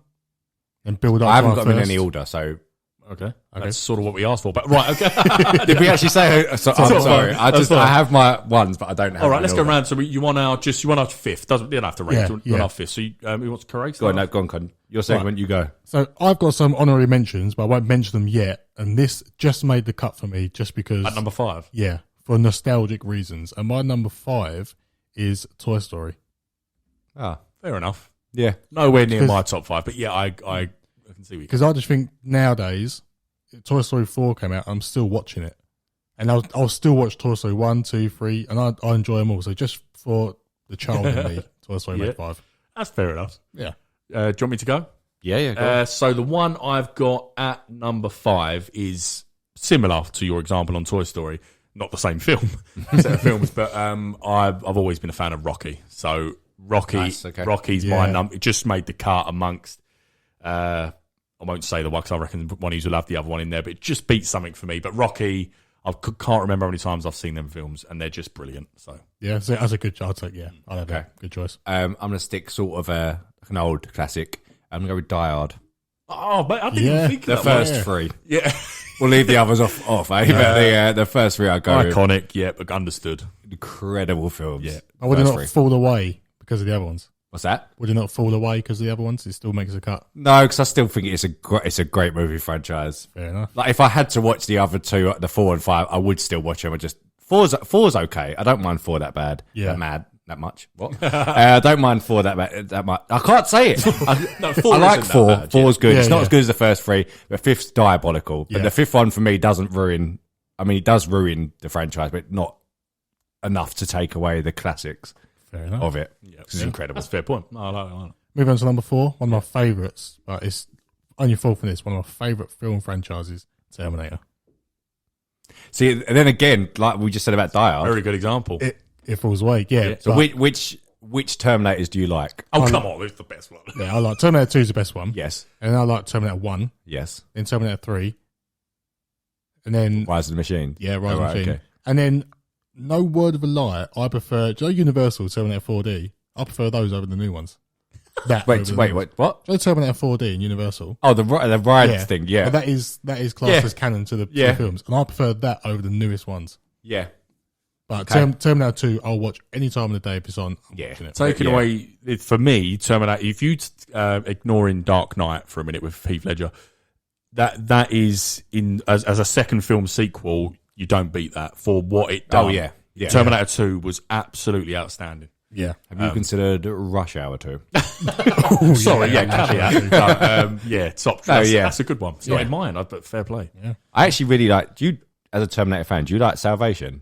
and build up? I haven't got them in first? any order, so Okay. That's sort of what we asked for. But right, okay. did we actually say? I'm sorry. I have my ones, but I don't have. All right, let's go around. So you want our fifth? You don't have to rank. Yeah, You want our fifth. So who wants Correct? Go on, Con. Your segment, you go. So I've got some honorary mentions, but I won't mention them yet. And this just made the cut for me, just because At number 5. Yeah, for nostalgic reasons. And my number 5 is Toy Story. Ah, Fair enough. yeah. Nowhere near my top 5, but yeah, I can see. Because I just think nowadays, Toy Story 4 came out, I'm still watching it. And I'll still watch Toy Story 1, 2, 3, and I enjoy them all. So just for the child in me, Toy Story made 5. That's fair enough. Yeah. Do you want me to go? Yeah, go on. So the one I've got at number 5 is similar to your example on Toy Story. Not the same film, set of films, but I've always been a fan of Rocky. So Nice, okay. Rocky's my number. It just made the cut amongst. I won't say the one because I reckon one of you will have the other one in there, but it just beats something for me. But Rocky, I can't remember how many times I've seen them films, and they're just brilliant. So Yeah, so that's a good choice. I'll take, I'll have a good choice. I'm going to stick sort of an old classic. I'm going to go with Die Hard. oh, but I didn't even think The of that first 3. Yeah, We'll leave the others off, But the first 3 I go with. iconic. Yeah, but understood. Incredible films. Yeah. I would First not 3. fall away because of the other ones. What's that? Would you not fall away because of the other ones? It still makes a cut. No, because I still think it's a great movie franchise. Fair enough. Like if I had to watch the other 2, the 4 and 5, I would still watch them. I just four's okay. I don't mind 4 that bad. Yeah. That much. What? I don't mind 4 that much. I can't say it. No, 4 I like isn't that 4. bad, 4's good. Yeah, It's not yeah. as good as the first 3. The 5th's diabolical. But Yeah. the 5th one for me doesn't ruin. I mean, it does ruin the franchise, but not enough to take away the classics Fair enough. of it. Yeah. It's incredible. That's a fair point. No, I like it. Moving on to number 4, one of my favourites, but it's on your fault for this, one of my favourite film franchises, Terminator. See, and then again, like we just said about Die Hard. Very good example. It falls away, yeah. So but- which Terminators do you like? Oh, come on. It's the best one. yeah, I like Terminator 2 is the best one. Yes. And I like Terminator 1, Yes. then Terminator 3, and then, Rise of the Machine. yeah, Rise of Oh, the right, Machine. okay. And then, no word of a lie, I prefer, do you know Universal Terminator 4D? I prefer those over the new ones. That over the new ones. What? Do you know Terminator 4D in Universal? Oh, the ride thing, yeah. But that is classed Yeah. as canon to the Yeah. films. And I prefer that over the newest ones. Yeah. But Okay. Terminator 2, I'll watch any time of the day if it's on. I'm Yeah. watching it. Taking Yeah. away, for me, Terminator, if you ignoring Dark Knight for a minute with Heath Ledger, that is, as a second film sequel, you don't beat that for what it done. Oh, yeah. Yeah. Terminator 2 was absolutely outstanding. Yeah. Have you considered Rush Hour 2? Sorry, yeah, caveat. But, yeah, top. That's, yeah. that's a good one. It's not in mine, but fair play. Yeah. I actually really like, do you, as a Terminator fan, do you like Salvation?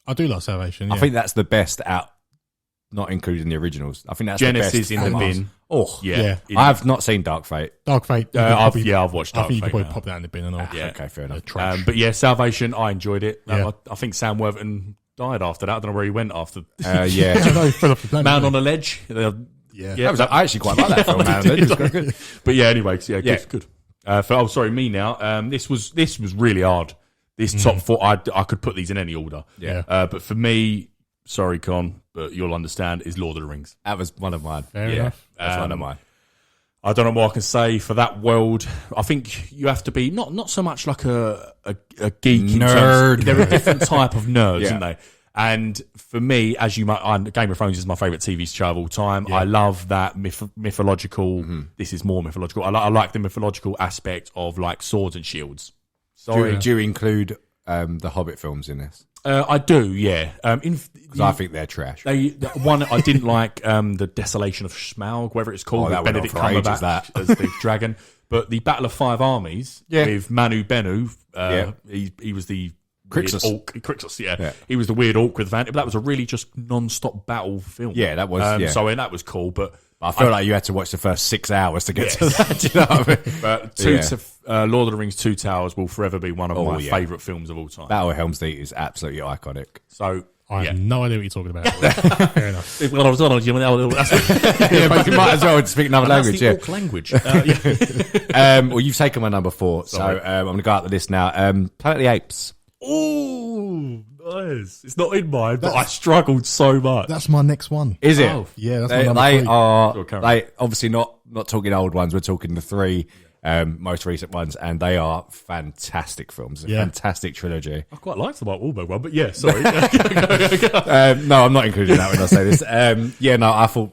I do like Salvation. Yeah. I think that's the best out, not including the originals. I think that's Genesis the best. in the bin. Oh, Yeah. I've not seen Dark Fate. Dark Fate. I've watched I Dark think you could Fate probably now. pop that in the bin and all. Yeah. Okay, fair enough. Trash. But yeah, Salvation, I enjoyed it. Yeah. I think Sam Worthington died after that. I don't know where he went after. Yeah. No, he fell off the planet, Man didn't on a Ledge. Yeah. That was, I actually quite like that film, man. It was quite good. But yeah, anyway, so yeah, Yeah. good. Me now. This was really hard. This top 4, I could put these in any order. Yeah. But for me, sorry, Con, but you'll understand, is Lord of the Rings. That was one of mine. Fair enough. That's one of mine. I don't know what I can say for that world. I think you have to be not so much like a geek. in Nerd. terms- They're a different type of nerds, Yeah. aren't they? And for me, as you might, Game of Thrones is my favourite TV show of all time. Yeah. I love that mythological. This is more mythological. I like the mythological aspect of like swords and shields. Do you include the Hobbit films in this? I do, yeah. Because I think they're trash. One I didn't like the Desolation of Smaug, whatever it's called, Oh, that with went Benedict on for ages, Cumberbatch that. as the dragon. But the Battle of Five Armies with Manu Bennu, he was the Crixus. weird orc. Crixus, yeah. Yeah. He was the weird orc with Van. But that was a really just non-stop battle film. Yeah, that was, yeah. So that was cool, but I feel like you had to watch the first 6 hours to get to that. Do you know what I mean? but Lord of the Rings: Two Towers will forever be one of my yeah. favourite films of all time. Battle of Helm's Deep is absolutely iconic. So I have no idea what you're talking about. Fair enough. Well, I was on, Yeah, but you might as well speak another language. That's the Yeah. orc language. Well, you've taken my number 4, so I'm going to go out the list now. Planet of the Apes. Oh, nice. It's not in mine, but I struggled so much. That's my next one. Is it? Oh, Yeah, that's my They, number they 3. are. carry on. They obviously not talking old ones. We're talking the 3 most recent ones, and they are fantastic films. A Yeah. fantastic trilogy. I quite liked the Mark Wahlberg one, but yeah, sorry. No, I'm not including that when I say this. I thought,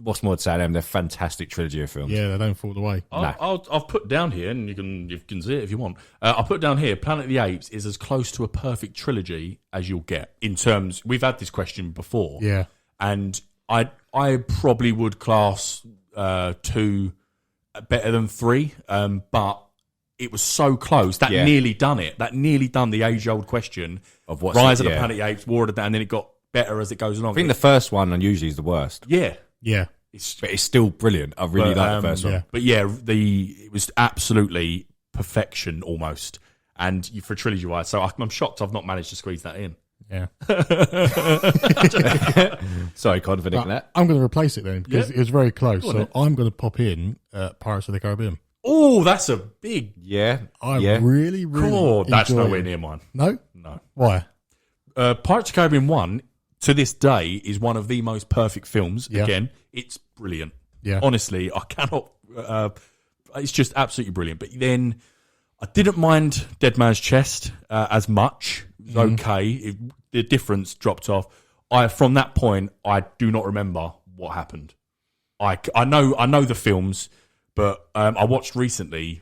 what's more to say? They're a fantastic trilogy of films. Yeah, they don't fall away. I've put down here, and you can see it if you want. I'll put down here, Planet of the Apes is as close to a perfect trilogy as you'll get in terms. We've had this question before, Yeah. and I probably would class 2 better than 3, but it was so close that nearly done it. That nearly done the age-old question Of what's Rise it, of the yeah. Planet of the Apes, War of the Dead, and then it got better as it goes along. I think the first one unusually is the worst, Yeah. but it's still brilliant. I really like the first one. yeah. But yeah, it was absolutely perfection almost, and for trilogy wise. So I'm shocked I've not managed to squeeze that in. Yeah. Sorry, Con, for nicking that. I'm going to replace it then because Yeah. it was very close. on So then. I'm going to pop in Pirates of the Caribbean. Oh, that's a big. Yeah, I yeah. really Oh, that's enjoy nowhere it. near mine. No? No. Why? Pirates of the Caribbean 1 to this day is one of the most perfect films. Yeah. Again, it's brilliant. Yeah. Honestly, I cannot. It's just absolutely brilliant. But then I didn't mind Dead Man's Chest as much. It was okay. The difference dropped off. From that point, I do not remember what happened. I know the films, but I watched recently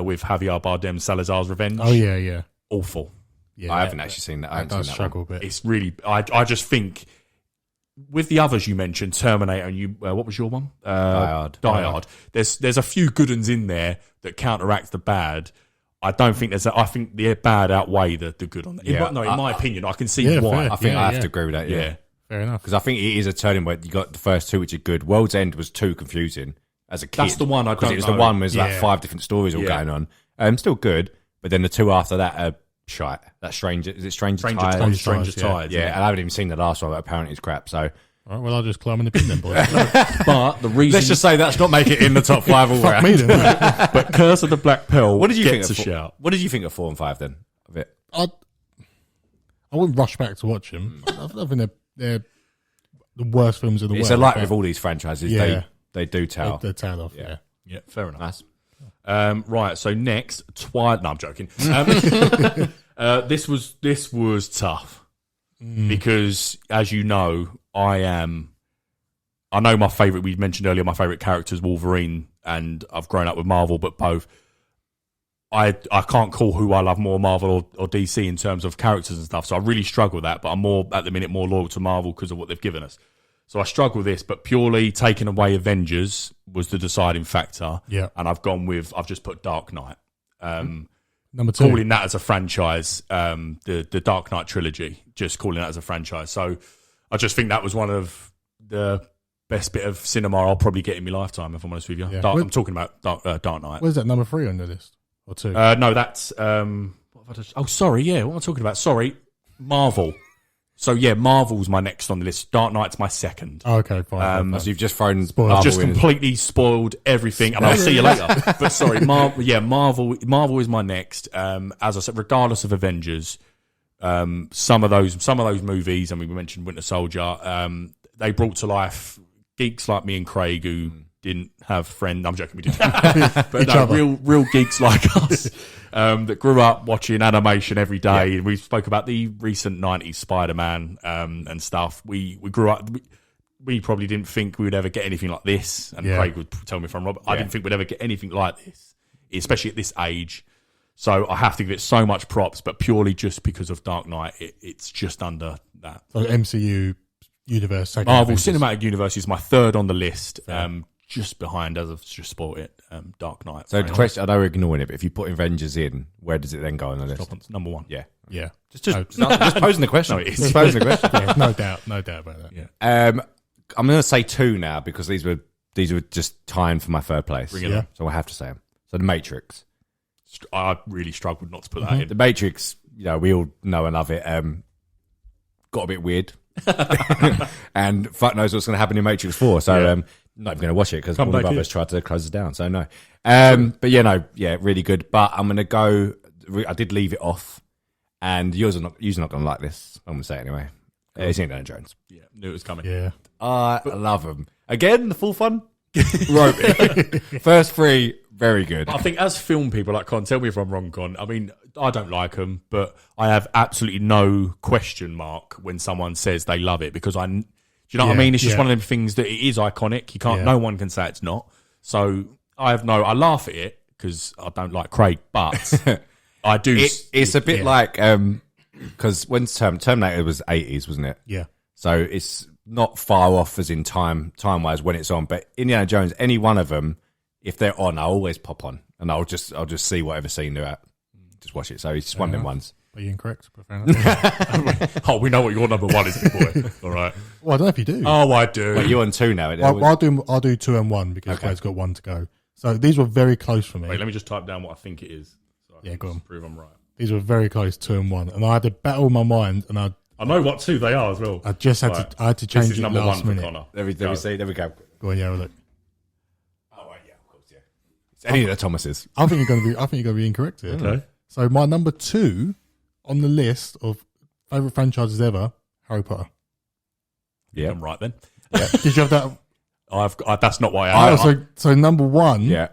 with Javier Bardem Salazar's Revenge. Oh, yeah, yeah. Awful. Yeah, I haven't actually seen that. I I haven't does seen that struggle one. a bit. It's really. I just think with the others you mentioned, Terminator, and you. What was your one? Die Hard. There's a few good ones in there that counteract the bad. I don't think there's. I think the bad outweigh the good on. Yeah, in my opinion, I can see Yeah, why. fair. I think Yeah, I have yeah. to agree with that. Yeah. Yeah, Fair enough. because I think it is a turning point. You got the first 2, which are good. World's End was too confusing as a kid. That's the one I because don't it was know. the one with like Yeah. 5 different stories all Yeah. going on. Still good, but then the 2 after that are shite. That Stranger is it Stranger Stranger Tides? Tides. Stranger yeah. Tides. Yeah, and I haven't even seen the last one, but apparently it's crap. So All right, well, I'll just climb in the bin then, boys. But the reason. let's just say that's not making it in the top 5 all Fuck round. me then. But Curse of the Black Pearl. What did you think gets of a shout? What did you think of 4 and 5 then? Of it? I wouldn't rush back to watch them. I think they're the worst films in the world. It's a like but with all these franchises. Yeah. They do tell. They're tailed off, yeah. Yeah, fair enough. Nice. Right, so next, Twilight. No, I'm joking. This was tough because, as you know, I know my favourite. We mentioned earlier my favourite character is Wolverine, and I've grown up with Marvel, but both. I can't call who I love more, Marvel or DC, in terms of characters and stuff. So I really struggle with that. But I'm more at the minute more loyal to Marvel because of what they've given us. So I struggle with this, but purely taking away Avengers was the deciding factor. Yeah. And I've just put Dark Knight. Number 2. Calling that as a franchise, the Dark Knight trilogy, just calling that as a franchise. So I just think that was one of the best bit of cinema I'll probably get in my lifetime, if I'm honest with you. Yeah. I'm talking about Dark Knight. Where's that, number 3 on the list? Or 2? No, that's what have I just, sorry, yeah, what am I talking about? Sorry, Marvel. So yeah, Marvel's my next on the list. Dark Knight's my second. Oh, okay, fine. So you've just thrown I've Marvel just in. completely spoiled everything, and I'll see you later. But sorry, Marvel is my next. As I said, regardless of Avengers, some of those movies. I mean, we mentioned Winter Soldier. They brought to life geeks like me and Craig who didn't have friends. I'm joking, we didn't. But no, real geeks like us that grew up watching animation every day. Yeah. We spoke about the recent 90s Spider-Man and stuff. We grew up. We probably didn't think we would ever get anything like this. And Craig would tell me if I'm wrong. I didn't think we'd ever get anything like this, especially at this age. So I have to give it so much props, but purely just because of Dark Knight, it's just under that. So MCU universe. second Marvel Avengers. Cinematic Universe is my third on the list, just behind, as I've just sport it, Dark Knight. So the question, I know we're ignoring it, but if you put Avengers in, where does it then go on the list? Top on number one. Yeah. Yeah. Just posing the question. No, it is. Just posing the question. Yeah, no doubt about that. Yeah. I'm going to say 2 now because these were just tying for my third place. Bring it on. So I have to say them. So The Matrix. I really struggled not to put that in. The Matrix, we all know and love it. got a bit weird. And fuck knows what's going to happen in Matrix 4. So not even going to watch it because Warner Brothers tried to close it down. So no. But really good. But I'm going to go. I did leave it off, and you're not going to like this. I'm going to say it anyway. It's Indiana Jones. Yeah, knew it was coming. Yeah. I love them. Again, the full fun. Wrote me. First three, very good. I think as film people, like Con, tell me if I'm wrong, Con. I mean, I don't like them, but I have absolutely no question mark when someone says they love it because do you know what I mean? It's just one of them things that it is iconic. You can't. No one can say it's not. So I laugh at it because I don't like Craig, but I do. It's a bit like because when Terminator was 80s, wasn't it? Yeah. So it's not far off as in time wise when it's on. But Indiana Jones, any one of them, if they're on, I'll always pop on and I'll just see whatever scene they're at. Just watch it. So it's just one of them ones. Are you incorrect? Oh, we know what your number one is, big boy. All right. Well, I don't know if you do. Oh, I do. Wait, you're on 2 now. I'll do 2 and 1 because Craig's got 1 to go. So these were very close for me. Wait, let me just type down what I think it is. So go on. Prove I'm right. These were very close, 2 and 1, and I had to battle my mind, and I know what 2 they are as well. I just had to change this is it number last 1 for minute. Connor. There we see. There we go. Go on, look. Oh, right, yeah, of course, yeah. It's any of the Thomases. I think you're going to be incorrect here. Okay. So my number 2 on the list of favorite franchises ever, Harry Potter. Yeah, I'm right then. Yeah. Did you have that? That's not why I. So number 1. Yeah.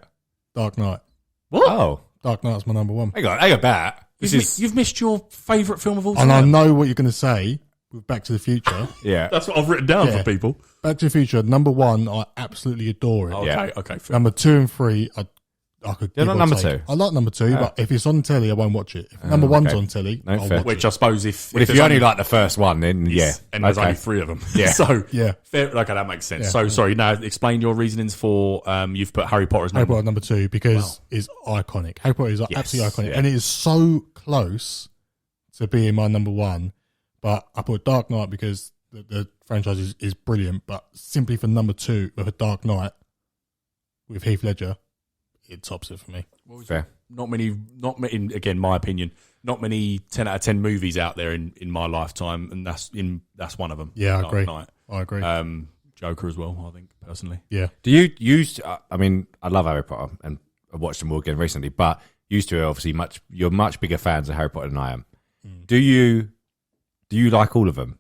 Dark Knight. What? Oh, Dark Knight's my number 1. hang on, back. You've missed your favourite film of all time. And I know what you're going to say with Back to the Future. Yeah. That's what I've written down for people. Back to the Future, number 1, I absolutely adore it. Okay. Fair. Number 2 and 3, I could. You're give not or number take. 2. I like number 2, but if it's on telly, I won't watch it. If number 1's on telly, I'll watch Which it. I suppose if you only like the first one, then yeah. And there's only 3 of them. Yeah. So Yeah. fair, okay, that makes sense. Yeah. So sorry. Now explain your reasonings for you've put Harry Potter as Harry number. Potter number 2 because it's iconic. Harry Potter is absolutely iconic, yeah. and it is so close to being my number 1. But I put Dark Knight because the franchise is brilliant. But simply for number 2 with a Dark Knight with Heath Ledger, it tops it for me. Fair. Not many. Again, my opinion. Not many 10 out of 10 movies out there in my lifetime, and that's one of them. Yeah, Dark I agree. Knight. I agree. Joker as well. I think personally. Yeah. Do you use? I mean, I love Harry Potter, and I watched them all again recently. But used to obviously you're much bigger fans of Harry Potter than I am. Do you like all of them?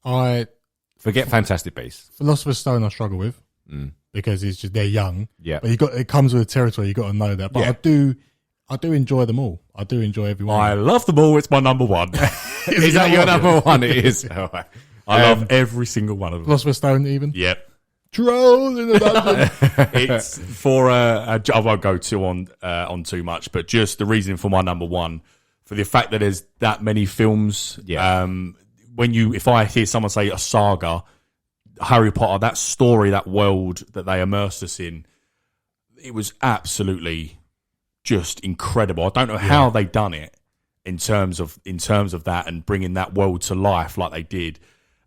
I forget Fantastic Beasts. Philosopher's Stone I struggle with because it's just they're young. Yeah, but it comes with the territory. You got to know that. But I do enjoy them all. I do enjoy everyone. I love them all. It's my number 1. Is that your number 1? It is. All right. I love every single one of them. Philosopher's Stone, even. Yep. Troll in the dungeon. It's for I won't go on too much, but just the reason for my number 1 for the fact that there's that many films. Yeah. If I hear someone say a saga, Harry Potter, that story, that world that they immersed us in, it was absolutely just incredible. I don't know how they done it in terms of that and bringing that world to life like they did.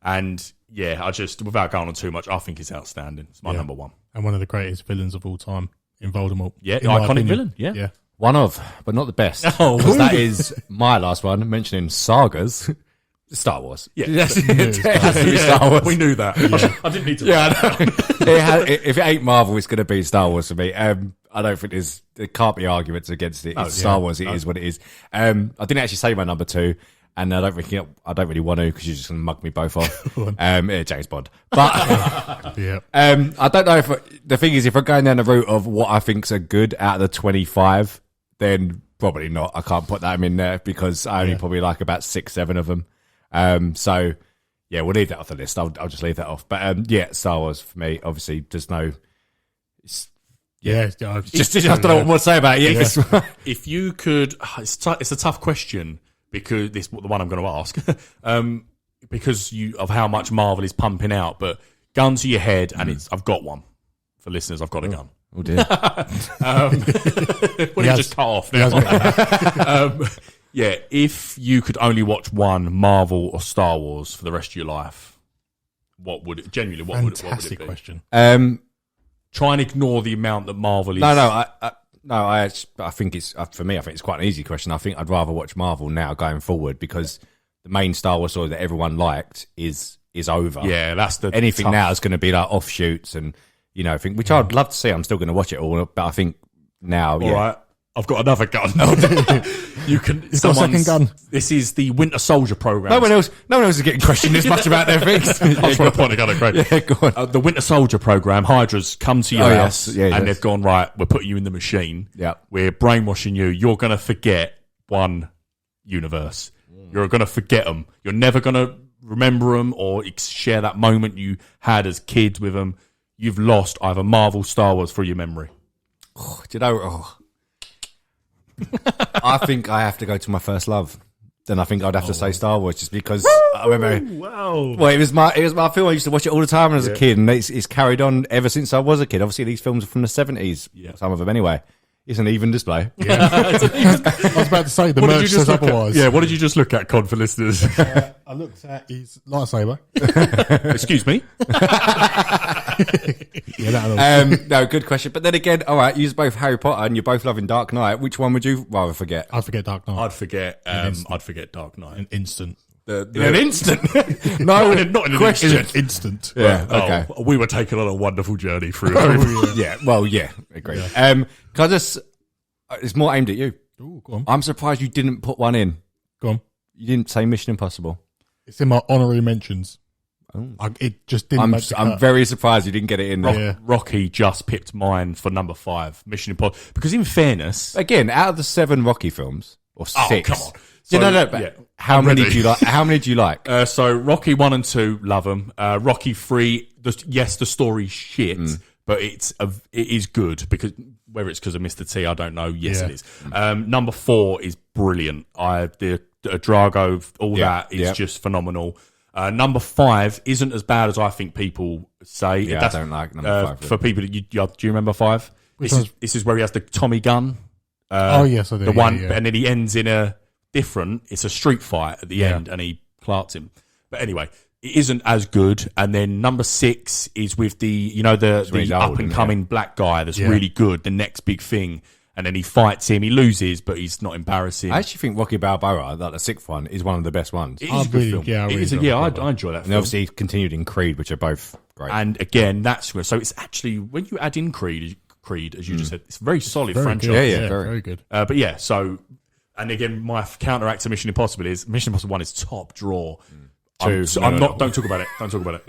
And yeah, I just, without going on too much, I think it's outstanding. It's my number 1. And one of the greatest villains of all time in Voldemort. Yeah, in my iconic opinion. villain. Yeah. One of, but not the best. Oh, because that is my last one. Mentioning sagas, Star Wars. Yeah, it has to be Star Wars. We knew that. I didn't need to. Yeah, if it ain't Marvel, it's going to be Star Wars for me. I don't think there can't be arguments against it. It's Star Wars. It is what it is. I didn't actually say my number 2, and I don't really want to because you're just going to mug me both off. James Bond, but I don't know if the thing is if we're going down the route of what I think's a good out of the 25, then probably not. I can't put them in there because I only probably like about 6-7 of them. So yeah, we'll leave that off the list. I'll just leave that off. But Star Wars for me, obviously, there's no. I don't know what more to say about it. Yeah. If you could, it's a tough question because the one I'm going to ask, because of how much Marvel is pumping out. But gun to your head, and I've got one for listeners. I've got a gun. Oh dear. You just cut off now. If you could only watch one Marvel or Star Wars for the rest of your life, what would it be? Fantastic question. Try and ignore the amount that Marvel is. I think it's for me. I think it's quite an easy question. I think I'd rather watch Marvel now going forward because the main Star Wars story that everyone liked is over. Yeah, that's the anything tough. now is going to be like offshoots and which I'd love to see. I'm still going to watch it all, but I think now, All right, I've got another gun. You can. He's got a second gun. This is the Winter Soldier program. no one else is getting questioned as much about their things. I was trying to point a gun at Craig. Yeah, go on. The Winter Soldier program, Hydra's come to your house and they've gone, right, we're putting you in the machine. Yeah. We're brainwashing you. You're going to forget one universe. You're going to forget them. You're never going to remember them or share that moment you had as kids with them. You've lost either Marvel, Star Wars through your memory. Oh, do you know? Oh. I think I have to go to my first love. Then I think I'd have to say Star Wars, just because I remember. Wow. Well, it was my film. I used to watch it all the time as a kid, and it's carried on ever since I was a kid. Obviously, these films are from the 70s. Yeah. Some of them, anyway. It's an even display. Yeah. I was about to say the merch says otherwise. What did you just look at, Con, for listeners? I looked at his lightsaber. Excuse me. No, good question. But then again, all right, you're both Harry Potter and you're both loving Dark Knight. Which one would you rather forget? I'd forget Dark Knight. I'd forget Dark Knight. An instant. In an instant? No, not in an Question. instant. Instant. Yeah, okay. We were taken on a wonderful journey through. Agree. Can I just? It's more aimed at you. Ooh, go on. I'm surprised you didn't put one in. Go on. You didn't say Mission Impossible. It's in my honorary mentions. Oh. It just didn't. I'm very surprised you didn't get it in there. Yeah. Rocky just pipped mine for number 5, Mission Impossible. Because in fairness, Again, out of the 7 Rocky films, or 6. come on. How many do you like? How many do you like? So Rocky 1 and 2, love them. Rocky 3, the story's shit, but it is good, because whether it's because of Mr. T, I don't know. Yes, it is. Number 4 is brilliant. The Drago, all that is just phenomenal. Number 5 isn't as bad as I think people say. Yeah, I don't like number 5. For people, do you remember 5? This is where he has the Tommy gun. Yes, I do. The one, and then he ends in it's a street fight at the end, and he clarts him. But anyway, it isn't as good. And then number 6 is with the up and coming black guy that's really good, the next big thing. And then he fights him. He loses, but he's not embarrassing. I actually think Rocky Balboa, like the 6th one, is one of the best ones. It is a good film. I enjoy that And film. obviously, he continued in Creed, which are both great. And again, so it's actually, when you add in Creed, as you just said, it's a very solid franchise. Good. Yeah, very good. But yeah, so, and again, my counteract to Mission Impossible is Mission Impossible 1 is top draw. Don't talk about it. Don't talk about it.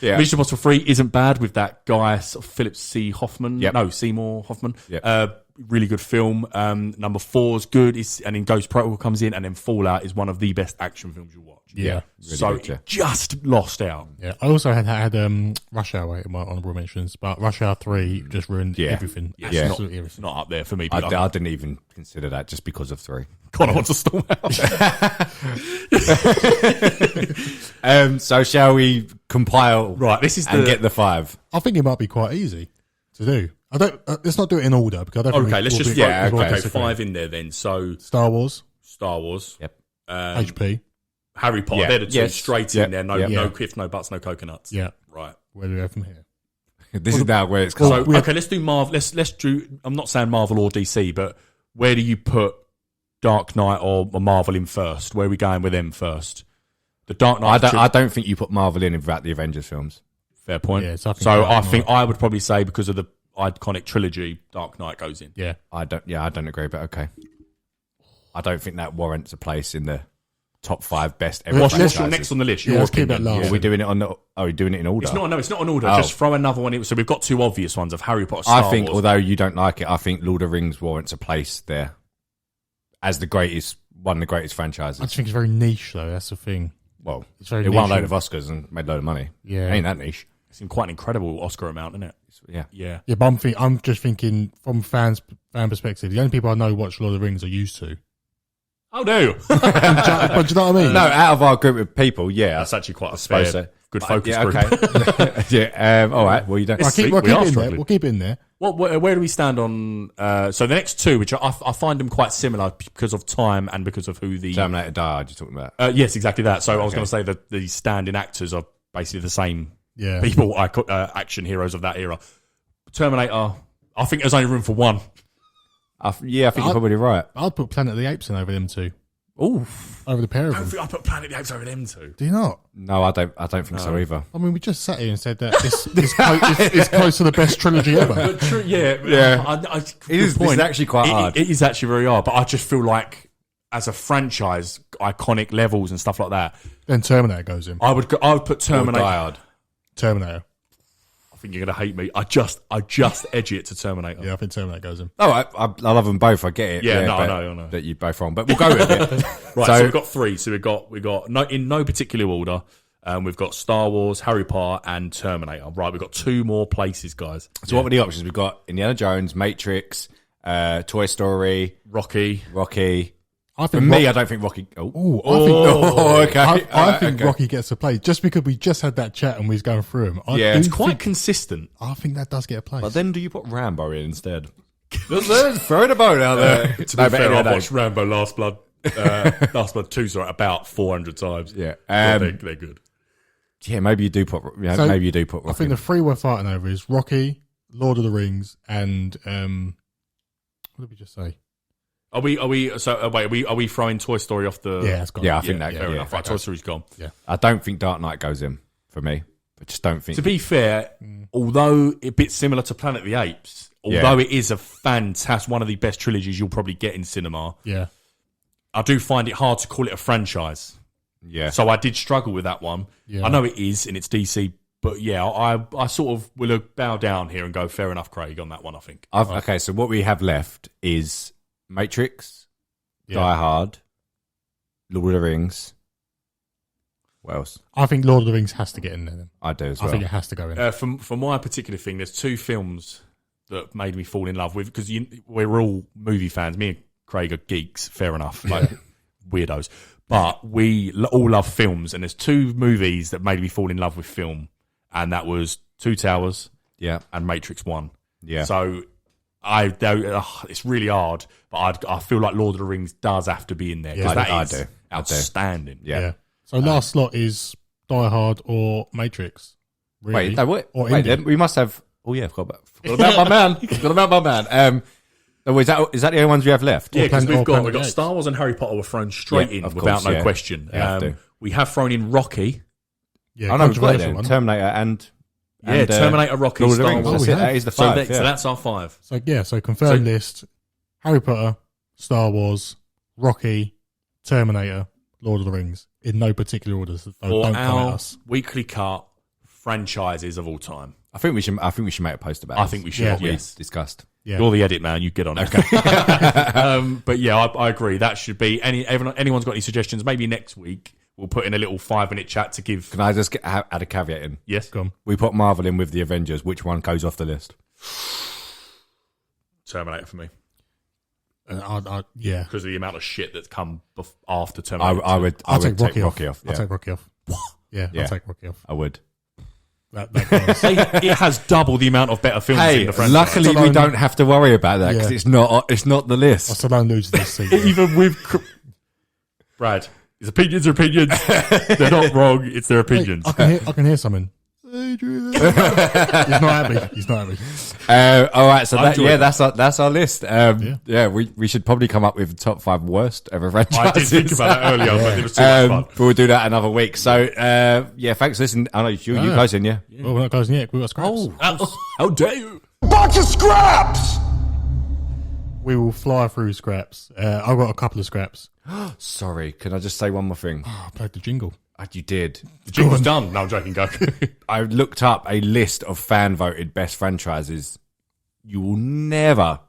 Mission Impossible 3 isn't bad with that guy, Philip C. Hoffman. Yep. No, Seymour Hoffman. Yep. Really good film. Number 4 is good. And then Ghost Protocol comes in, and then Fallout is one of the best action films you'll watch. Yeah. Really So good, it just lost out. Yeah. I also had Rush Hour in my honorable mentions, but Rush Hour 3 just ruined everything. It's Absolutely everything. not up there for me. I didn't even consider that just because of 3. Connor wants to storm out. So shall we compile? Right, this is and get the 5. I think it might be quite easy to do. I don't. Let's not do it in order, because I don't. Okay, let's just okay, 5 in there then. So Star Wars, Yep. HP. Harry Potter. Yeah. They're the 2 Yes. straight Yep. in there. No, Yep. no quiff, no butts, no coconuts. Yeah. Right. Where do we go from here? This is now where it's So called. okay, let's do Marvel. Let's do. I'm not saying Marvel or DC, but where do you put Dark Knight or Marvel in first? Where are we going with them first? The Dark Knight. I don't think you put Marvel in without the Avengers films. Fair point. Yeah, so Dark I Knight. think I would probably say, because of the iconic trilogy, Dark Knight goes in. Yeah. I don't agree, but okay. I don't think that warrants a place in the top 5 best ever. What's your franchises. next on the list? Yeah, Your let's keep opinion. that last. Are we doing it are we doing it in order? It's not in order. Oh. Just throw another one in. So we've got 2 obvious ones of Harry Potter, Star I think, Wars. although you don't like it, I think Lord of the Rings warrants a place there as one of the greatest franchises. I just think it's very niche, though. That's the thing. Well, It's very it won a niche. load of Oscars and made a load of money. Yeah. Ain't that niche? It's in quite an incredible Oscar amount, isn't it? Yeah. Yeah. Yeah, but I'm just thinking from fan perspective. The only people I know watch Lord of the Rings are used to. Oh, do. But do you know what I mean? No, out of our group of people, yeah. That's actually quite a suppose fair, so. good focus yeah, group. okay. yeah. All right. Well, you don't. This We'll week keep we are it in there. struggling. We'll keep it in there. Where do we stand on? So the next 2, which I find them quite similar because of time and because of who the Terminator died. You're talking about? yes, exactly that. So I was going to say that the standing actors are basically the same Yeah. people, action heroes of that era. Terminator, I think there's only room for 1. I think you're probably right. I'd put Planet of the Apes in over them 2. Oof. over the pair of I don't them. think I put Planet of the Apes over them two. Do you not? No, I don't think so either. I mean, we just sat here and said that it's close to the best trilogy ever. But yeah. It's actually quite hard. It is actually very hard, but I just feel like as a franchise, iconic levels and stuff like that. Then Terminator goes in. I would put Terminator. Die Hard. Terminator. I think you're gonna hate me. I just edge it to Terminator. Yeah, I think Terminator goes in. Oh, I love them both. I get it. Yeah, but I know. that you both wrong, but we'll go with it. Right, so we've got three. So we've got no, in no particular order. We've got Star Wars, Harry Potter, and Terminator. Right, we've got two more places, guys. So what were the options? We've got Indiana Jones, Matrix, Toy Story, Rocky. I For think me, I don't think Rocky. I think Rocky gets a play just because we just had that chat and we was going through them. It's quite consistent. I think that does get a place. But then do you put Rambo in instead? Throw the boat out there. To be fair, I've watched Rambo Last Blood. Last Blood 2 about 400 times. Yeah, they're good. Yeah, maybe you do put. So, maybe you do put. Rocky I think the three we're fighting over is Rocky, Lord of the Rings, and what did we just say? Are we throwing Toy Story off the? Yeah, it's gone. Yeah, I think that. Fair Yeah, enough. Right, Toy Story's gone. Yeah, I don't think Dark Knight goes in for me. I just don't think. To be fair, although a bit similar to Planet of the Apes, although it is a fantastic, one of the best trilogies you'll probably get in cinema. Yeah, I do find it hard to call it a franchise. Yeah. So I did struggle with that one. Yeah. I know it is, and it's DC, but yeah, I sort of will bow down here and go fair enough, Craig, on that one. I think. Okay, so what we have left is Matrix, Die Hard, Lord of the Rings. What else? I think Lord of the Rings has to get in there. Then. I do as well. I think it has to go in. For my particular thing, there's two films that made me fall in love with because we're all movie fans. Me and Craig are geeks, fair enough, like weirdos. But we all love films, and there's two movies that made me fall in love with film, and that was Two Towers, and Matrix 1. Yeah. So it's really hard, but I feel like Lord of the Rings does have to be in there because I is do. outstanding. Yeah. So last slot is Die Hard or Matrix. Really? Wait, no, what? Or Wait, Indy. then we must have. Oh yeah, forgot about my man. Forgot about my man. Is that the only ones we have left? Yeah, because we've Planet got Apes. Star Wars and Harry Potter were thrown straight in of without course, no question. We We have thrown in Rocky. Yeah, I know we've got it controversial then. one. Terminator and Terminator, Rocky, Lord of the Star Rings. Wars. That's we it. have. That is the So, five. so that's our five. So confirmed list: Harry Potter, Star Wars, Rocky, Terminator, Lord of the Rings, in no particular order. So For don't come at our us. weekly cut franchises of all time. I think we should make a post about. I this. think we should. Yeah. What we Yes. discussed. Yeah, You're the edit man. You get on it. Okay. But yeah, I agree. That should be anyone's got any suggestions? Maybe next week we'll put in a little 5-minute chat to give. Can I just add a caveat in? Yes, go on. We put Marvel in with the Avengers. Which one goes off the list? Terminator for me Yeah, because of the amount of shit that's come after Terminator. I'll take Rocky off. Yeah. I'll take Rocky off. Yeah, Yeah. I'll take Rocky off. I would. That counts. It has double the amount of better films in the franchise. luckily we Stallone- don't have to worry about that because Yeah. it's not the list. Stallone loses this season. Even with Brad, his opinions are opinions. They're not wrong. It's their opinions. I can hear something. Adrian. He's not happy. All right, so enjoyed that's our list. We should probably come up with the top 5 worst ever franchises. I did think about that earlier, but it was too much fun. But we'll do that another week. So thanks for listening. I know you guys in, yeah. Well, we're not closing yet. We've got scraps. How dare you? Bunch of scraps! We will fly through scraps. I've got a couple of scraps. Sorry, can I just say one more thing? I played the jingle. You did. The jingle's done. No, I'm joking. Go. I looked up a list of fan voted best franchises. You will never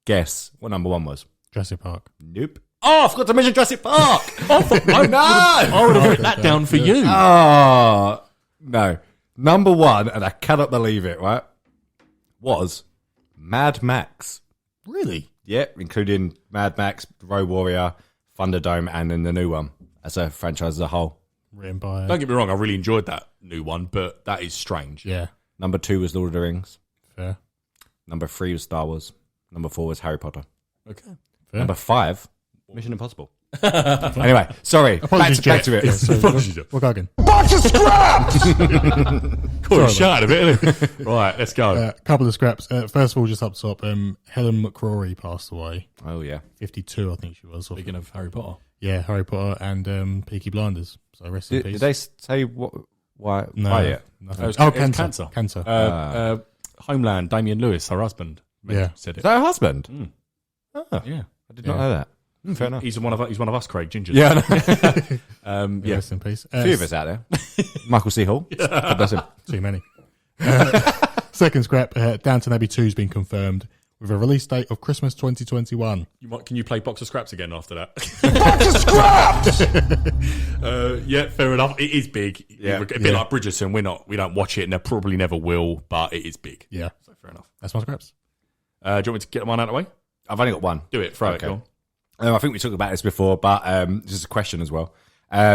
guess what number 1 was. Jurassic Park. Nope. Oh, I forgot to mention Jurassic Park. Oh no! I would have written that down for you. Oh, no. Number 1, and I cannot believe it, right, was Mad Max. Really? Yeah, including Mad Max, Road Warrior, Thunderdome, and then the new one as a franchise as a whole. Written by... Don't get me wrong. I really enjoyed that new one, but that is strange. Yeah, Number 2 was Lord of the Rings. fair. Number 3 was Star Wars. Number 4 was Harry Potter. Okay. Fair. Number 5, Mission Impossible. Anyway, sorry. Apologies, Back to it. Jet. Yeah, so we'll go again. Bunch of scraps! Cool, shouting a bit, isn't it? Right, let's go. A couple of scraps. First of all, just up top, Helen McCrory passed away. Oh, yeah. 52, I think she was. Speaking of Harry Potter. Yeah, Harry Potter and Peaky Blinders. So rest in peace. Did they say why yet? Nothing. It was cancer. Cancer. Homeland, Damian Lewis, her husband, said it. Is that her husband? Yeah, I did not know that. Fair enough. he's one of us, Craig Ginger. Yeah, Rest in peace. a few of us out there. Michael C. Hall. God bless him. Too many. Second scrap, Downton Abbey 2 has been confirmed with a release date of Christmas 2021. Can you play Box of Scraps again after that? Box of scraps! Yeah, fair enough. It is big. Yeah. A bit like Bridgerton. We don't watch it, and they probably never will. But it is big. Yeah. So fair enough. That's my scraps. Do you want me to get one out of the way? I've only got one. Do it. Throw Okay. it. Go on. I think we talked about this before, but just a question as well.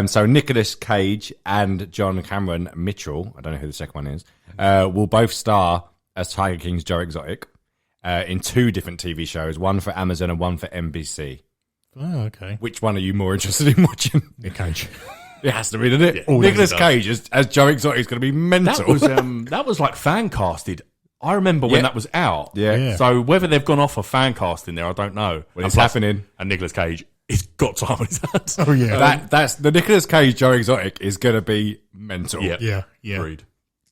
So Nicolas Cage and John Cameron Mitchell, I don't know who the second one is, will both star as Tiger King's Joe Exotic in 2 different TV shows, one for Amazon and one for NBC. Oh, okay. Which one are you more interested in watching? Nick Cage. It has to be, doesn't it? Yeah. Nicolas Cage as Joe Exotic is going to be mental. That was like fan casted. I remember when that was out. Yeah. So whether they've gone off of fan casting there, I don't know. Well, it's happening. And Nicolas Cage, he's got time on his hands. Oh, yeah. That's the Nicolas Cage Joe Exotic is going to be mental. Yeah. Yeah. Agreed.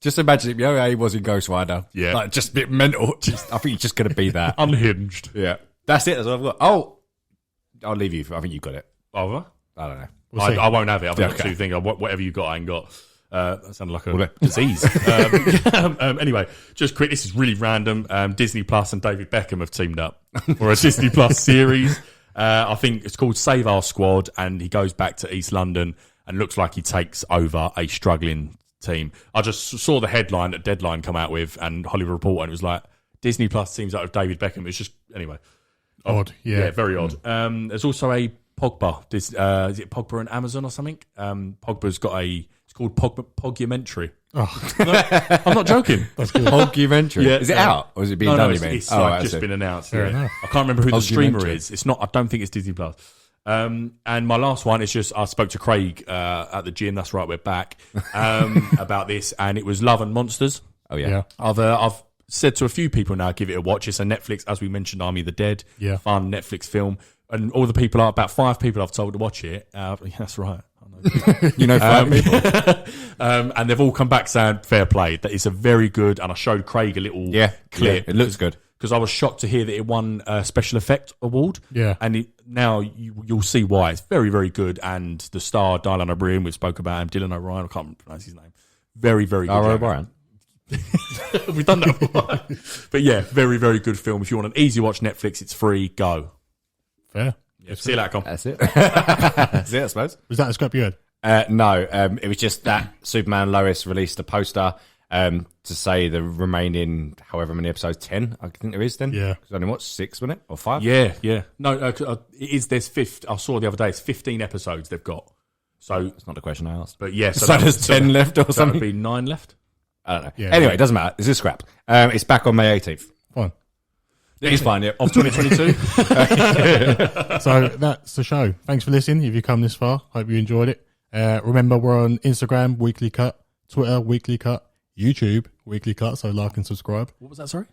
Just imagine him, he was in Ghost Rider. Yeah. Like, just a bit mental. I think he's just going to be that. Unhinged. Yeah. That's it. That's what I've got. Oh, I'll leave you. I think you got it. Over? I don't know. We'll see. I won't have it. I've got Okay. 2 things. Whatever you got, I ain't got. That sounded like a Well, disease. Anyway, just quick. This is really random. Disney Plus and David Beckham have teamed up for a Disney Plus series. I think it's called Save Our Squad, and he goes back to East London and looks like he takes over a struggling team. I just saw the headline that Deadline come out with, and Hollywood Reporter, and it was like Disney Plus teams up with David Beckham. It's just anyway Odd. Yeah. very odd. There's also a Pogba. Is it Pogba and Amazon or something? Pogba's got it's called Pogumentary. Oh, I'm not joking. Documentary. Yeah, Is it out? Or is it being done, you mean? It's I just see. been announced. Fair Yeah. enough. I can't remember who the streamer Pogumentary. is. It's not. I don't think it's Disney Plus. And my last one is just I spoke to Craig at the gym. That's right, we're back about this, and it was Love and Monsters. Oh, yeah. yeah. I've said to a few people now, give it a watch. It's a Netflix, as we mentioned, Army of the Dead. Yeah. Fun Netflix film. And all the people, about 5 people I've told to watch it. Yeah, that's right. I know. You know, 5 people. And they've all come back saying fair play. That it's a very good. And I showed Craig a little clip. Yeah, it looks good. Because I was shocked to hear that it won a special effect award. Yeah. And now you'll see why. It's very, very good. And the star, Dylan O'Brien, we spoke about him, Dylan O'Brien, I can't pronounce his name. Very, very good. O'Brien. We've done that before. But yeah, very, very good film. If you want an easy watch Netflix, it's free. Go. Fair. Yeah, see you later, Con. That's it. That's it, I suppose. Was that a scrap you had? No, it was just that Superman Lois released a poster to say the remaining however many episodes, 10, I think there is then. Yeah. Because only, 6, wasn't it? Or 5? Yeah. No, it is. There's 15. I saw the other day. It's 15 episodes they've got. So, That's not the question I asked. but yeah. So there's 10 left or So something? that'd be 9 left. I don't know. Yeah. Anyway, it doesn't matter. It's a scrap. It's back on May 18th. Fine. It's fine, yeah. Of 2022. So that's the show. Thanks for listening. If you come this far, hope you enjoyed it. Remember, we're on Instagram, Weekly Cut, Twitter, Weekly Cut, YouTube, Weekly Cut. So like and subscribe. What was that? Sorry.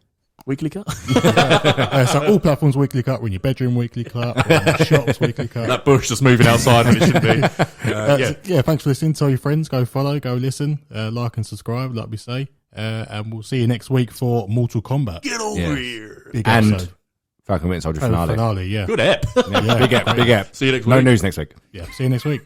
Weekly cut. So all platforms Weekly Cut. We're in your bedroom, Weekly Cut. We're in the shops, Weekly Cut. That bush that's moving outside when it shouldn't be. Yeah. Thanks for listening. Tell your friends. Go follow. Go listen. Like and subscribe, like we say. And we'll see you next week for Mortal Kombat. Get over here. Big And episode. Falcon Winter Soldier finale. Finale. Yeah. Good app. Yeah, big app. See you next No week. news next week. Yeah. See you next week.